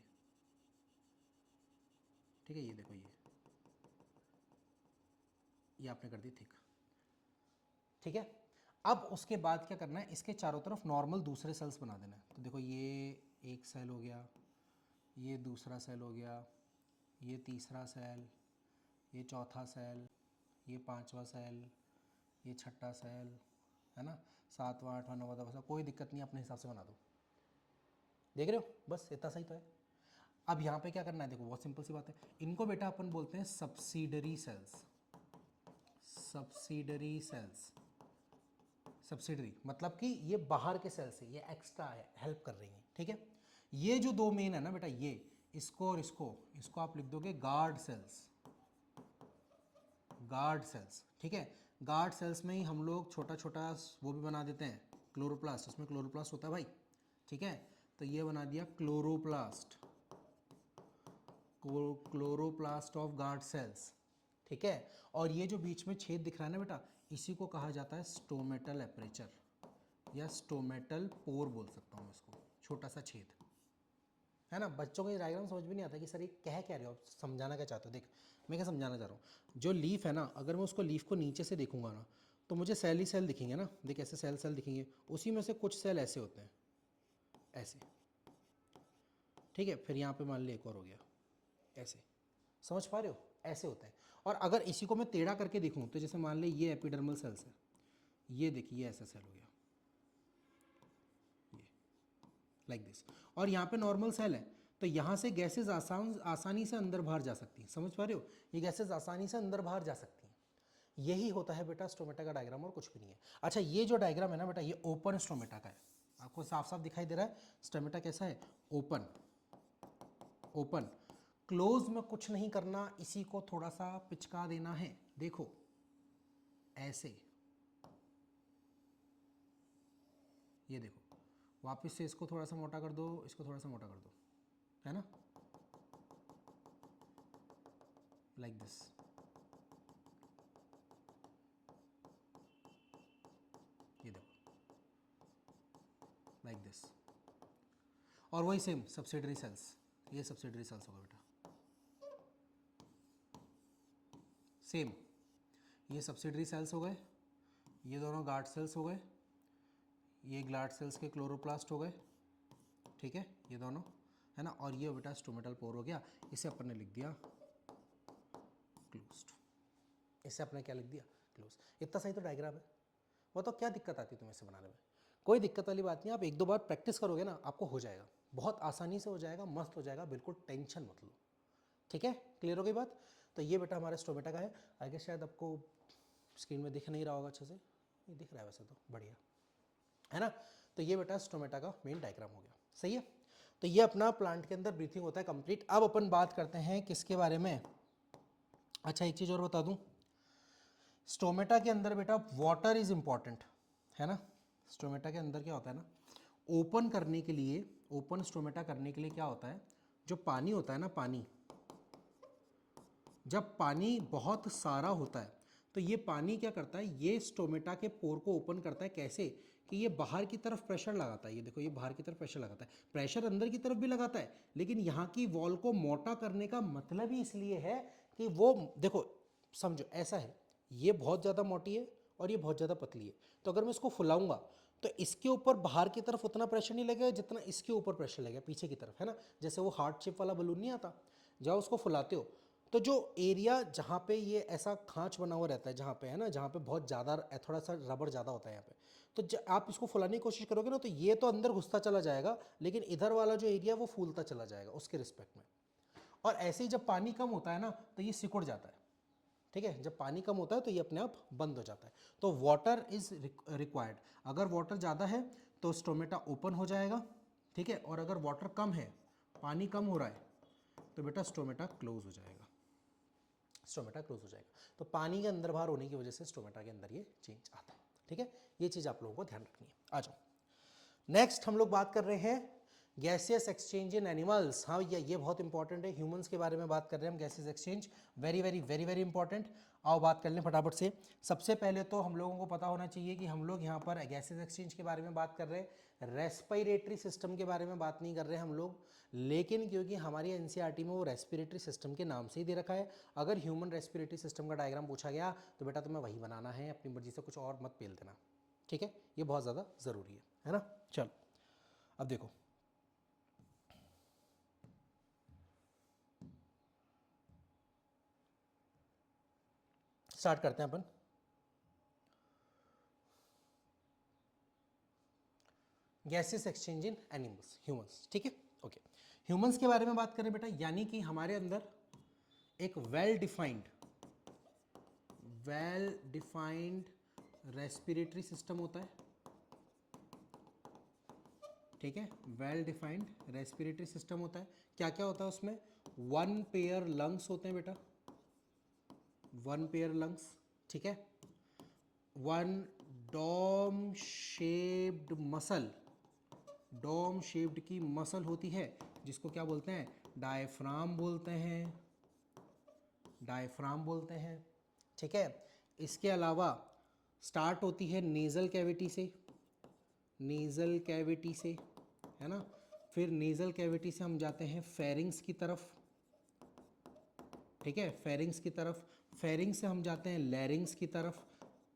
ठीक है, ये देखो ये आपने कर दी थिक, ठीक है। अब उसके बाद क्या करना है, इसके चारों तरफ नॉर्मल दूसरे सेल्स बना देना है। तो देखो ये एक सेल हो गया, ये दूसरा सेल हो गया, ये तीसरा सेल, ये चौथा सेल, ये पांचवा सेल, ये छठा सेल, है ना, सातवां आठवां नौवां दसवां, कोई दिक्कत नहीं, अपने हिसाब से बना दो। देख रहे हो, बस इतना सही तो है। अब यहाँ पे क्या करना है, देखो बहुत सिंपल सी बात है। इनको बेटा अपन बोलते हैं subsidiary cells. Subsidiary cells, subsidiary मतलब कि ये बाहर के सेल से, ये एक्स्ट्रा है, हेल्प कर रही हैं, ठीक है। ये जो दो मेन है ना बेटा, ये इसको और इसको आप लिख दोगे गार्ड सेल्स। गार्ड सेल्स, ठीक है। गार्ड सेल्स में ही हम लोग छोटा छोटा वो भी बना देते हैं, क्लोरोप्लास्ट। उसमें क्लोरोप्लास्ट होता है भाई, ठीक है। तो ये बना दिया chloroplast, chloroplast of guard cells, ठीक है। और ये जो बीच में छेद दिख रहा है ना बेटा, इसी को कहा जाता है स्टोमेटल एपरेचर या स्टोमेटल पोर बोल सकता हूँ इसको, छोटा सा छेद, है ना। बच्चों को ये डायग्राम समझ भी नहीं आता कि सर ये कह क्या रहे हो, आप समझाना क्या चाहते हो। देख मैं क्या समझाना चाह रहा हूँ, जो लीफ है ना, अगर मैं उसको लीफ को नीचे से देखूंगा ना, तो मुझे सेल ही सेल दिखेंगे ना। देख ऐसे सेल सेल दिखेंगे, उसी में से कुछ सेल ऐसे होते हैं, ऐसे, ठीक है। फिर यहाँ पे मान लिया एक और हो गया ऐसे, समझ पा रहे हो, ऐसे होते हैं। और अगर इसी को मैं टेढ़ा करके देखूँ, तो जैसे मान ली ये एपिडर्मल सेल्स है, ये देखिए ऐसा सेल हो गया, ये लाइक दिस। और यहाँ पे नॉर्मल सेल है, तो यहाँ से गैसेज आसानी से अंदर बाहर जा सकती हैं, समझ पा रहे हो, ये गैसेज आसानी से अंदर बाहर जा सकती हैं। यही होता है बेटा स्टोमेटा का डायग्राम, और कुछ भी नहीं है। अच्छा ये जो डायग्राम है ना बेटा, ये ओपन स्टोमेटा का है। आपको साफ साफ दिखाई दे रहा है स्टोमेटा कैसा है, ओपन। ओपन क्लोज में कुछ नहीं करना, इसी को थोड़ा सा पिचका देना है, देखो ऐसे, ये देखो वापस से इसको थोड़ा सा मोटा कर दो, इसको थोड़ा सा मोटा कर दो, है ना, लाइक दिस। ये देखो लाइक दिस। और वही सेम सब्सिडरी सेल्स, ये सब्सिडरी सेल्स होगा बेटा, सेम ये सब्सिडरी सेल्स हो गए, ये दोनों गार्ड सेल्स हो गए, ये गार्ड सेल्स के क्लोरोप्लास्ट हो गए, ठीक है, ये दोनों, है ना। और ये बेटा स्टोमेटल पोर हो गया, इसे अपन ने लिख दिया क्लोज्ड। इसे अपने क्या लिख दिया, क्लोज। इतना सही तो डायग्राम है। वो तो क्या दिक्कत आती है तुम्हें इसे बनाने में, कोई दिक्कत वाली बात नहीं। आप एक दो बार प्रैक्टिस करोगे ना, आपको हो जाएगा, बहुत आसानी से हो जाएगा, मस्त हो जाएगा, बिल्कुल टेंशन मत लो, ठीक है। क्लियर हो गई बात। तो ये बेटा हमारा स्टोमेटा का है। आगे शायद आपको स्क्रीन में दिख नहीं रहा होगा अच्छे से, ये दिख रहा है वैसे तो, बढ़िया है ना। तो ये बेटा स्टोमेटा का मेन डायग्राम हो गया, सही है। तो ये अपना प्लांट के अंदर ब्रीथिंग होता है कंप्लीट। अब अपन बात करते हैं किसके बारे में, अच्छा एक चीज़ और बता दूं, स्टोमेटा के अंदर बेटा वाटर इज इंपॉर्टेंट, है ना। स्टोमेटा के अंदर क्या होता है ना, ओपन करने के लिए, ओपन स्टोमेटा करने के लिए क्या होता है, जो पानी होता है ना, पानी, जब पानी बहुत सारा होता है तो ये पानी क्या करता है, ये स्टोमेटा के पोर को ओपन करता है। कैसे कि ये बाहर की तरफ प्रेशर लगाता है, ये देखो ये बाहर की तरफ प्रेशर लगाता है, प्रेशर अंदर की तरफ भी लगाता है, लेकिन यहाँ की वॉल को मोटा करने का मतलब ही इसलिए है कि वो देखो समझो ऐसा है, ये बहुत ज़्यादा मोटी है और ये बहुत ज़्यादा पतली है। तो अगर मैं इसको फुलाऊंगा तो इसके ऊपर बाहर की तरफ उतना प्रेशर नहीं लगेगा जितना इसके ऊपर प्रेशर लगेगा पीछे की तरफ, है ना। जैसे वो हार्ट शेप वाला बलून नहीं आता, जब उसको फुलाते हो तो जो एरिया जहाँ पे ये ऐसा खांच बना हुआ रहता है, जहाँ पे है ना, जहाँ पे बहुत ज़्यादा थोड़ा सा रबड़ ज़्यादा होता है यहाँ पे, तो आप इसको फुलाने की कोशिश करोगे ना, तो ये तो अंदर घुसता चला जाएगा, लेकिन इधर वाला जो एरिया वो फूलता चला जाएगा उसके रिस्पेक्ट में। और ऐसे ही जब पानी कम होता है ना, तो ये सिकुड़ जाता है, ठीक है। जब पानी कम होता है तो ये अपने आप बंद हो जाता है। तो वाटर इज रिक्वायर्ड। अगर वाटर ज़्यादा है तो स्टोमेटा ओपन हो जाएगा, ठीक है। और अगर वाटर कम है, पानी कम हो रहा है, तो बेटा स्टोमेटा क्लोज हो जाएगा, स्टोमेटा क्लोज हो जाएगा। तो पानी के अंदर बाहर होने की वजह से स्टोमेटा के अंदर ये चेंज आता है, ठीक है। ये चीज़ आप लोगों को ध्यान रखनी है। आ जाओ नेक्स्ट, हम लोग बात कर रहे हैं गैसियस एक्सचेंज इन एनिमल्स, हाँ ये बहुत इंपॉर्टेंट है। ह्यूमंस के बारे में बात कर रहे हैं हम, gaseous exchange very very very very important. आओ बात कर लें फटाफट से। सबसे पहले तो हम लोगों को पता होना चाहिए कि हम लोग यहाँ पर गैसियस एक्सचेंज के बारे में बात कर रहे हैं, रेस्पिरेटरी सिस्टम के बारे में बात नहीं कर रहे हैं हम लोग। लेकिन क्योंकि हमारी एनसीईआरटी में वो रेस्पिरेटरी सिस्टम के नाम से ही दे रखा है, अगर ह्यूमन रेस्पिरेटरी सिस्टम का डायग्राम पूछा गया तो बेटा तुम्हें वही बनाना है, अपनी मर्जी से कुछ और मत पेल देना, ठीक है? ये बहुत ज़्यादा ज़रूरी है ना? चलो अब देखो, स्टार्ट करते हैं अपन। Gases exchange in animals, humans, ठीक है? ओके, ह्यूमंस के बारे में बात करें बेटा, यानी कि हमारे अंदर एक वेल डिफाइंड रेस्पिरेटरी सिस्टम होता है, ठीक है? वेल डिफाइंड रेस्पिरेटरी सिस्टम होता है। क्या क्या होता है उसमें? 1 पेयर लंग्स होते हैं बेटा, 1 पेयर लंग्स, ठीक है? 1 dome shaped muscle, dome shaped की मसल होती है जिसको क्या बोलते हैं? डायफ्राम बोलते हैं, डायफ्राम बोलते हैं, ठीक है? इसके अलावा स्टार्ट होती है नेज़ल कैविटी से, नेज़ल कैविटी से, है ना? फिर नेज़ल कैविटी से हम जाते हैं फेरिंग्स की तरफ, ठीक है? फेरिंग्स की तरफ, फेरिंग्स से हम जाते हैं लैरिंग्स की तरफ।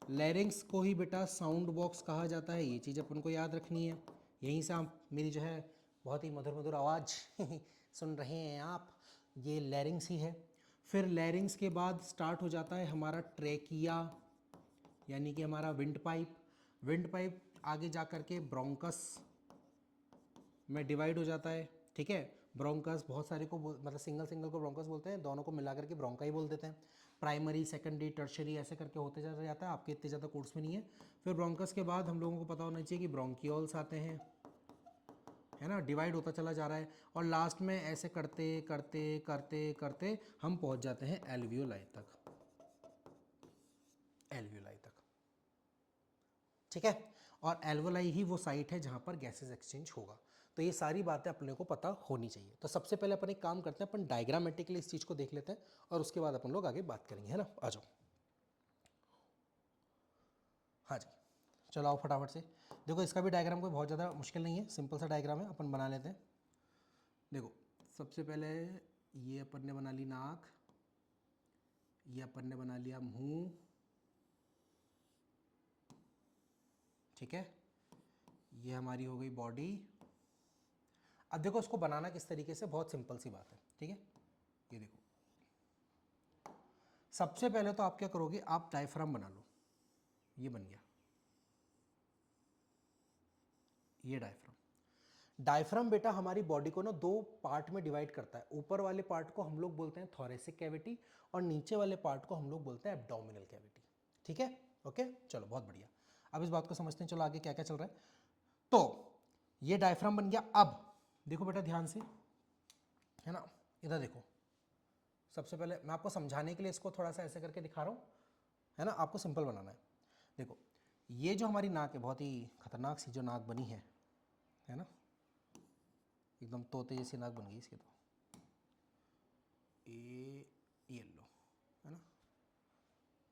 लैरिंग्स को ही बेटा साउंड बॉक्स कहा जाता है, ये चीज़ अपन को याद रखनी है। यहीं से आप मेरी जो है बहुत ही मधुर मधुर आवाज़ सुन रहे हैं आप, ये लैरिंग्स ही है। फिर लैरिंग्स के बाद स्टार्ट हो जाता है हमारा ट्रेकिया, यानी कि हमारा विंड पाइप। विंड पाइप आगे जा कर के ब्रोंकस में डिवाइड हो जाता है, ठीक है? ब्रोंकस बहुत सारे को मतलब सिंगल सिंगल को ब्रोंकस बोलते हैं, दोनों को मिला करके ब्रोंका ही बोल देते हैं। प्राइमरी, सेकेंडरी, टर्शरी ऐसे करके होते चला जाता है, आपके इतने ज़्यादा कोर्स में नहीं है। फिर ब्रोंकस के बाद हम लोगों को पता होना चाहिए कि ब्रोंकियोल्स आते हैं, है ना? डिवाइड होता चला जा रहा है और लास्ट में ऐसे करते करते करते करते हम पहुंच जाते हैं एल्वियोलाई तक, एल्वियोलाई तक, ठीक है? और एल्वियोलाई ही वो साइट है जहां पर गैसेस एक्सचेंज होगा। तो ये सारी बातें अपने को पता होनी चाहिए। तो सबसे पहले अपन एक काम करते हैं, अपन डायग्रामेटिकली इस चीज़ को देख लेते हैं और उसके बाद अपन लोग आगे बात करेंगे, है ना? आ जाओ, हाँ जी, चलो आओ फटाफट से। देखो इसका भी डायग्राम कोई बहुत ज़्यादा मुश्किल नहीं है, सिंपल सा डायग्राम है, अपन बना लेते हैं। देखो सबसे पहले ये अपन ने बना ली नाक, ये अपन ने बना लिया मुंह, ठीक है? ये हमारी हो गई बॉडी। अब देखो इसको बनाना किस तरीके से, बहुत सिंपल सी बात है, ठीक है? ये देखो सबसे पहले तो आप क्या करोगे, आप डायफ्राम बना लो, ये बन गया, ये डायफ्राम। डायफ्राम बेटा हमारी बॉडी को ना 2 पार्ट में डिवाइड करता है। ऊपर वाले पार्ट को हम लोग बोलते हैं थोरेसिक कैविटी और नीचे वाले पार्ट को हम लोग बोलते हैं एब्डोमिनल कैविटी, ठीक है? ओके, चलो बहुत बढ़िया। अब इस बात को समझते हैं, चलो आगे क्या क्या चल रहा है। तो ये डायफ्राम बन गया। अब देखो बेटा ध्यान से, है ना? इधर देखो, सबसे पहले मैं आपको समझाने के लिए इसको थोड़ा सा ऐसे करके दिखा रहा हूँ, है ना? आपको सिंपल बनाना है। देखो ये जो हमारी नाक है, बहुत ही खतरनाक सी जो नाक बनी है ना? एकदम तोते जैसी नाक बन गई इसकी, तो ये लो, है ना?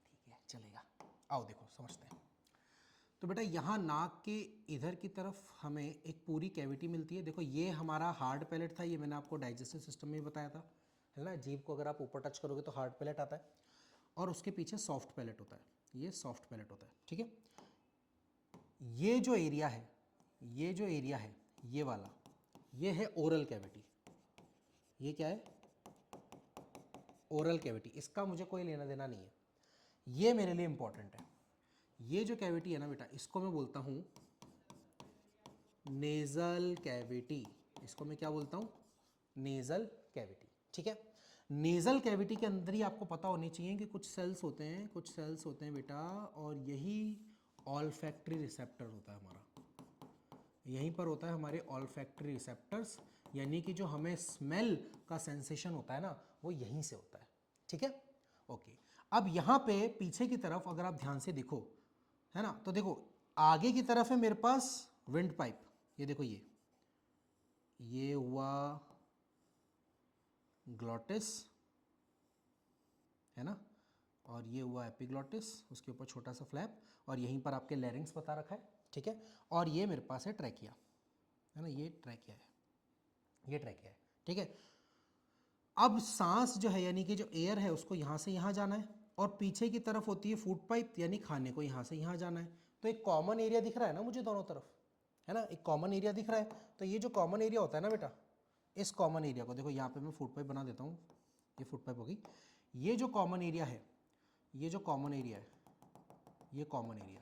ठीक है चलेगा। आओ देखो समझते हैं। तो बेटा यहाँ नाक के इधर की तरफ हमें एक पूरी कैविटी मिलती है। देखो ये हमारा हार्ड पैलेट था, ये मैंने आपको डाइजेस्टिव सिस्टम में बताया था, है ना? जीभ को अगर आप ऊपर टच करोगे तो हार्ड पैलेट आता है और उसके पीछे सॉफ्ट पैलेट होता है, ये सॉफ्ट पैलेट होता है, ठीक है? ये जो एरिया है, ये जो एरिया है, ये वाला, ये है ओरल कैविटी। ये क्या है? Oral cavity. इसका मुझे कोई लेना देना नहीं है, ये मेरे लिए इंपॉर्टेंट है। ये जो कैविटी है ना बेटा, इसको मैं बोलता हूं नेजल कैविटी। इसको मैं क्या बोलता हूं? नेजल कैविटी, ठीक है? नेजल कैविटी के अंदर ही आपको पता होनी चाहिए कि कुछ सेल्स होते हैं, कुछ सेल्स होते हैं बेटा, और यही ऑल्फैक्टरी रिसेप्टर होता है हमारा। यहीं पर होता है हमारे ऑल्फैक्टरी रिसेप्टर्स, यानी कि जो हमें स्मेल का सेंसेशन होता है ना, वो यहीं से होता है, ठीक है? ओके, अब यहाँ पे पीछे की तरफ अगर आप ध्यान से देखो, है ना? तो देखो आगे की तरफ है मेरे पास विंड पाइप, ये देखो ये, ये हुआ ग्लॉटिस, है ना, और ये हुआ एपिग्लॉटिस, उसके ऊपर छोटा सा फ्लैप, और यहीं पर आपके लैरिंग्स बता रखा है, ठीक है। और ये मेरे पास है ट्रैकिया, है ना, ये ट्रैकिया है, ये ट्रैकिया है, ठीक है। अब सांस जो है यानी कि जो एयर है उसको यहाँ से यहाँ जाना है, और पीछे की तरफ होती है फूड पाइप, यानी खाने को यहाँ से यहाँ जाना है। तो एक कॉमन एरिया दिख रहा है ना मुझे दोनों तरफ, है ना, एक कॉमन एरिया दिख रहा है। तो ये जो कॉमन एरिया होता है ना बेटा, इस कॉमन एरिया को देखो, यहाँ पे मैं फूड पाइप बना देता हूँ, ये फूड पाइप होगी। ये जो कॉमन एरिया है, ये जो कॉमन एरिया है, ये कॉमन एरिया,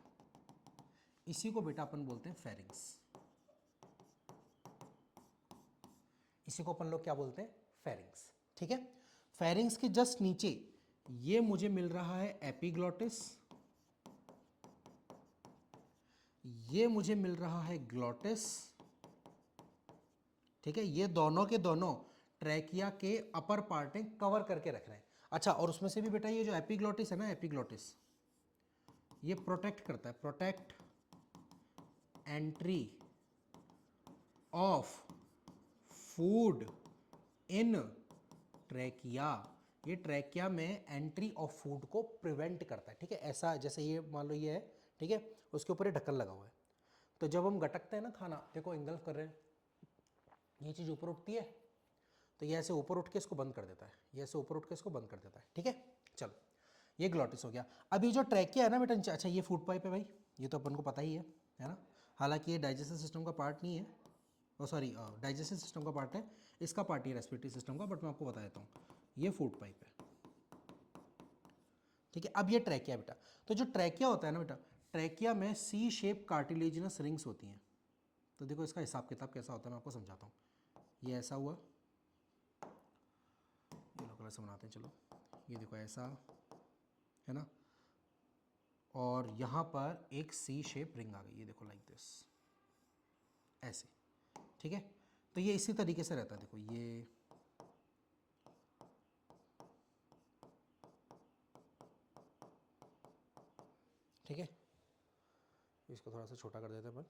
इसी को बेटा अपन बोलते हैं फेरिंग्स। इसी को अपन लोग क्या बोलते हैं? फेरिंग्स, ठीक है। फेरिंग्स के जस्ट नीचे ये मुझे मिल रहा है एपिग्लॉटिस, ये मुझे मिल रहा है ग्लॉटिस, ठीक है। ये दोनों के दोनों ट्रैकिया के अपर पार्ट में कवर करके रख रहे हैं। अच्छा, और उसमें से भी बेटा ये जो एपिग्लॉटिस है ना, एपिग्लॉटिस ये प्रोटेक्ट करता है, protect entry of food in trachea. ये ट्रैकिया में एंट्री ऑफ फूड को प्रिवेंट करता है, ठीक है। ऐसा जैसे ये मान लो ये है, ठीक है, उसके ऊपर ये ढक्कन लगा हुआ है। तो जब हम गटकते हैं ना खाना, देखो इंगल्फ कर रहे हैं, ये चीज़ ऊपर उठती है, तो ये ऐसे ऊपर उठ के इसको बंद कर देता है, ये ऐसे ऊपर उठ के इसको बंद कर देता है, ठीक है। चलो, ये ग्लॉटिस हो गया। अब ये जो ट्रैकिया है ना बेटा, अच्छा ये फूड पाइप है भाई, ये तो अपन को पता ही है ना। हालांकि ये डाइजेस्टिव सिस्टम का पार्ट नहीं है, ओ सॉरी, डाइजेस्टिव सिस्टम का पार्ट है, इसका पार्ट ही रेस्पिरेटरी सिस्टम का, बट मैं आपको बता देता हूँ, ये फूड पाइप है, ठीक है। अब ये ट्रैकिया बेटा, तो जो ट्रैकिया होता है ना बेटा, ट्रैकिया में सी शेप कार्टिलेजिनस रिंग्स होती हैं। तो देखो इसका हिसाब किताब कैसा होता है, मैं आपको समझाता हूँ। ये ऐसा हुआ, येलो कलर से बनाते हैं, चलो, ये देखो ऐसा है ना, और यहाँ पर एक सी शेप रिंग आ गई, ये देखो लाइक दिस, ऐसे, ठीक है। तो ये इसी तरीके से रहता है, देखो ये ठीक है। इसको थोड़ा सा छोटा कर देते हैं अपन,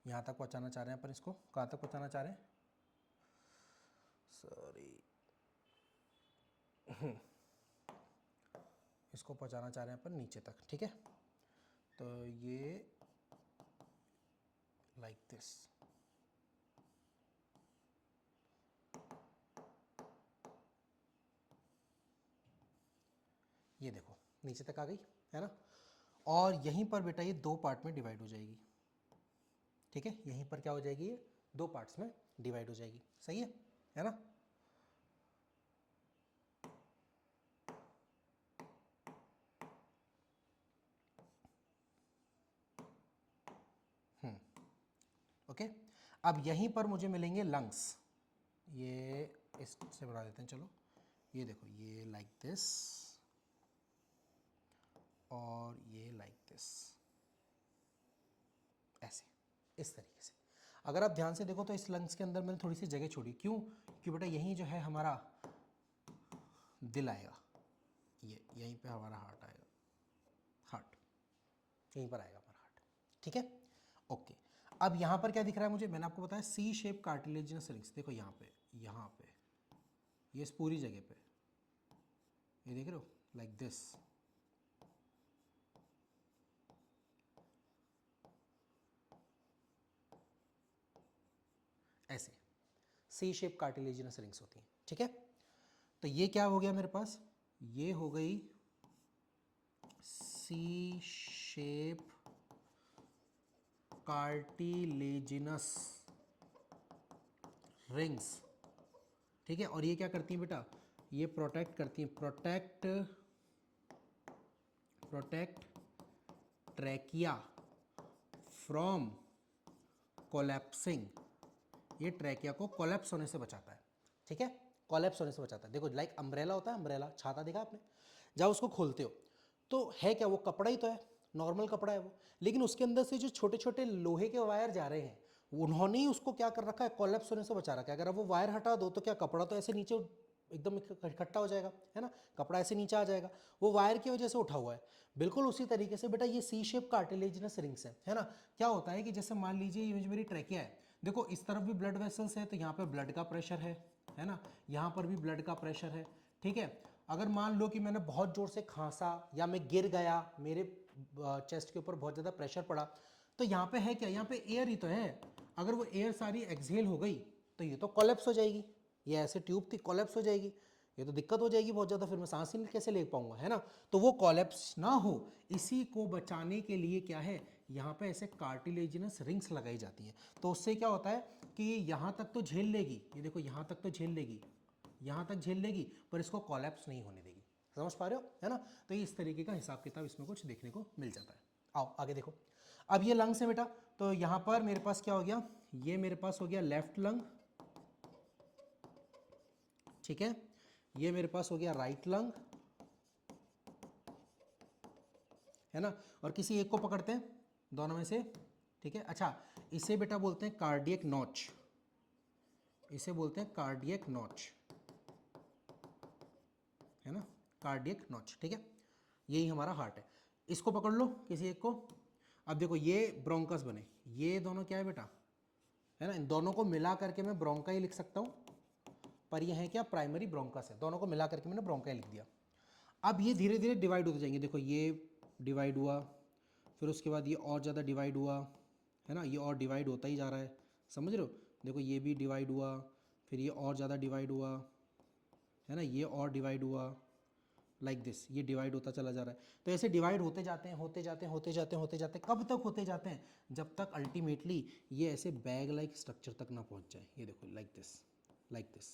यहाँ तक पहुँचाना चाह रहे हैं अपन, इसको कहाँ तक पहुँचाना चाह रहे हैं, सॉरी, इसको पहुँचाना चाह रहे हैं अपन नीचे तक, ठीक है। तो ये लाइक दिस, ये देखो नीचे तक आ गई, है ना। और यहीं पर बेटा ये दो पार्ट में डिवाइड हो जाएगी, ठीक है। यहीं पर क्या हो जाएगी, ये दो पार्ट्स में डिवाइड हो जाएगी, सही है ना। ओके, अब यहीं पर मुझे मिलेंगे लंग्स, ये इससे बना देते हैं, चलो, ये देखो ये लाइक दिस, और ये लाइक दिस, ऐसे, इस तरीके से। अगर आप ध्यान से देखो तो इस लंग्स के अंदर मैंने थोड़ी सी जगह छोड़ी, क्यों? क्योंकि बेटा यहीं जो है हमारा दिल आएगा, ये यहीं पे हमारा हार्ट आएगा, हार्ट यहीं पर आएगा हमारा हार्ट, ठीक है। ओके, अब यहाँ पर क्या दिख रहा है मुझे, मैंने आपको बताया सी शेप कार्टिलेजिनस रिंग्स, देखो यहाँ पे ये इस पूरी जगह पे, ये देख रहे हो, लाइक दिस, ऐसे सी शेप कार्टिलेजिनस रिंग्स होती हैं, ठीक है। तो ये क्या हो गया मेरे पास, ये हो गई सी शेप कार्टिलेजिनस रिंग्स, ठीक है। और ये क्या करती हैं बेटा, ये प्रोटेक्ट करती हैं, प्रोटेक्ट ट्रैकिया फ्रॉम कोलैप्सिंग, ये ट्रैकिया को कोलैप्स होने से बचाता है, ठीक है, कोलैप्स होने से बचाता है। देखो लाइक अम्ब्रेला होता है, अम्ब्रेला छाता देखा आपने, जब उसको खोलते हो तो है क्या, वो कपड़ा ही तो है, नॉर्मल कपड़ा है वो, लेकिन उसके अंदर से जो छोटे छोटे लोहे के वायर जा रहे हैं, उन्होंने ही उसको क्या कर रखा है, कोलैप्स होने से बचा रखा है। अगर आप वो वायर हटा दो तो क्या, कपड़ा तो ऐसे नीचे एकदम इकट्ठा हो जाएगा, है ना, कपड़ा ऐसे नीचे आ जाएगा, वो वायर की वजह से उठा हुआ है। बिल्कुल उसी तरीके से बेटा ये सी शेप कार्टिलेजिनस रिंग्स है ना। क्या होता है कि जैसे मान लीजिए ये मेरी ट्रैकिया है, देखो इस तरफ भी ब्लड वेसल्स है तो यहाँ पे ब्लड का प्रेशर है ना, यहाँ पर भी ब्लड का प्रेशर है, ठीक है। अगर मान लो कि मैंने बहुत जोर से खांसा या मैं गिर गया, मेरे चेस्ट के ऊपर बहुत ज़्यादा प्रेशर पड़ा, तो यहाँ पे है क्या, यहाँ पे एयर ही तो है। अगर वो एयर सारी एक्सहेल हो गई तो ये तो कोलैप्स हो जाएगी, ये ऐसे ट्यूब थी कोलैप्स हो जाएगी, ये तो दिक्कत हो जाएगी बहुत ज़्यादा, फिर मैं सांस ही कैसे ले पाऊंगा, है ना। तो वो कोलैप्स ना हो इसी को बचाने के लिए क्या है, यहाँ पे ऐसे कार्टिलेजिनस रिंग्स लगाई जाती हैं। तो उससे क्या होता है कि यहाँ तक तो झेल लेगी, ये देखो यहाँ तक तो झेल लेगी, यहाँ तक झेल लेगी, पर इसको कोलैप्स नहीं होने देगी। समझ पा रहे हो, है ना। तो ये इस तरीके का हिसाब किताब इसमें कुछ देखने को मिल जाता है। आओ आगे देखो, अब ये लंग्स है बेटा, तो यहाँ पर मेरे पास क्या हो गया, ये मेरे पास हो गया लेफ्ट लंग, ठीक है, ये मेरे पास हो गया राइट लंग, है ना, और किसी एक को पकड़ते हैं दोनों में से, ठीक है। अच्छा, इसे बेटा बोलते हैं कार्डियक नॉच, इसे बोलते हैं कार्डियक नॉच, है ना, कार्डियक नॉच, ठीक है, यही हमारा हार्ट है। इसको पकड़ लो किसी एक को। अब देखो ये ब्रोंकस बने, ये दोनों क्या है बेटा, है ना, इन दोनों को मिला करके मैं ब्रोंका ही लिख सकता हूँ, पर ये है क्या, प्राइमरी ब्रोंकस है, दोनों को मिला करके मैंने ब्रोंका ही लिख दिया। अब ये धीरे धीरे डिवाइड होते जाएंगे, देखो ये डिवाइड हुआ, फिर उसके बाद ये और ज़्यादा डिवाइड हुआ, है ना, ये और डिवाइड होता ही जा रहा है, समझ रहे हो, देखो ये भी डिवाइड हुआ, फिर ये और ज़्यादा डिवाइड हुआ, है ना, ये और डिवाइड हुआ, लाइक दिस, ये डिवाइड होता चला जा रहा है। तो ऐसे डिवाइड होते जाते हैं, होते जाते हैं, होते जाते हैं, होते जाते हैं, कब तक होते जाते हैं, जब तक अल्टीमेटली ये ऐसे बैग लाइक स्ट्रक्चर तक ना पहुंच जाए। ये देखो like this, like this,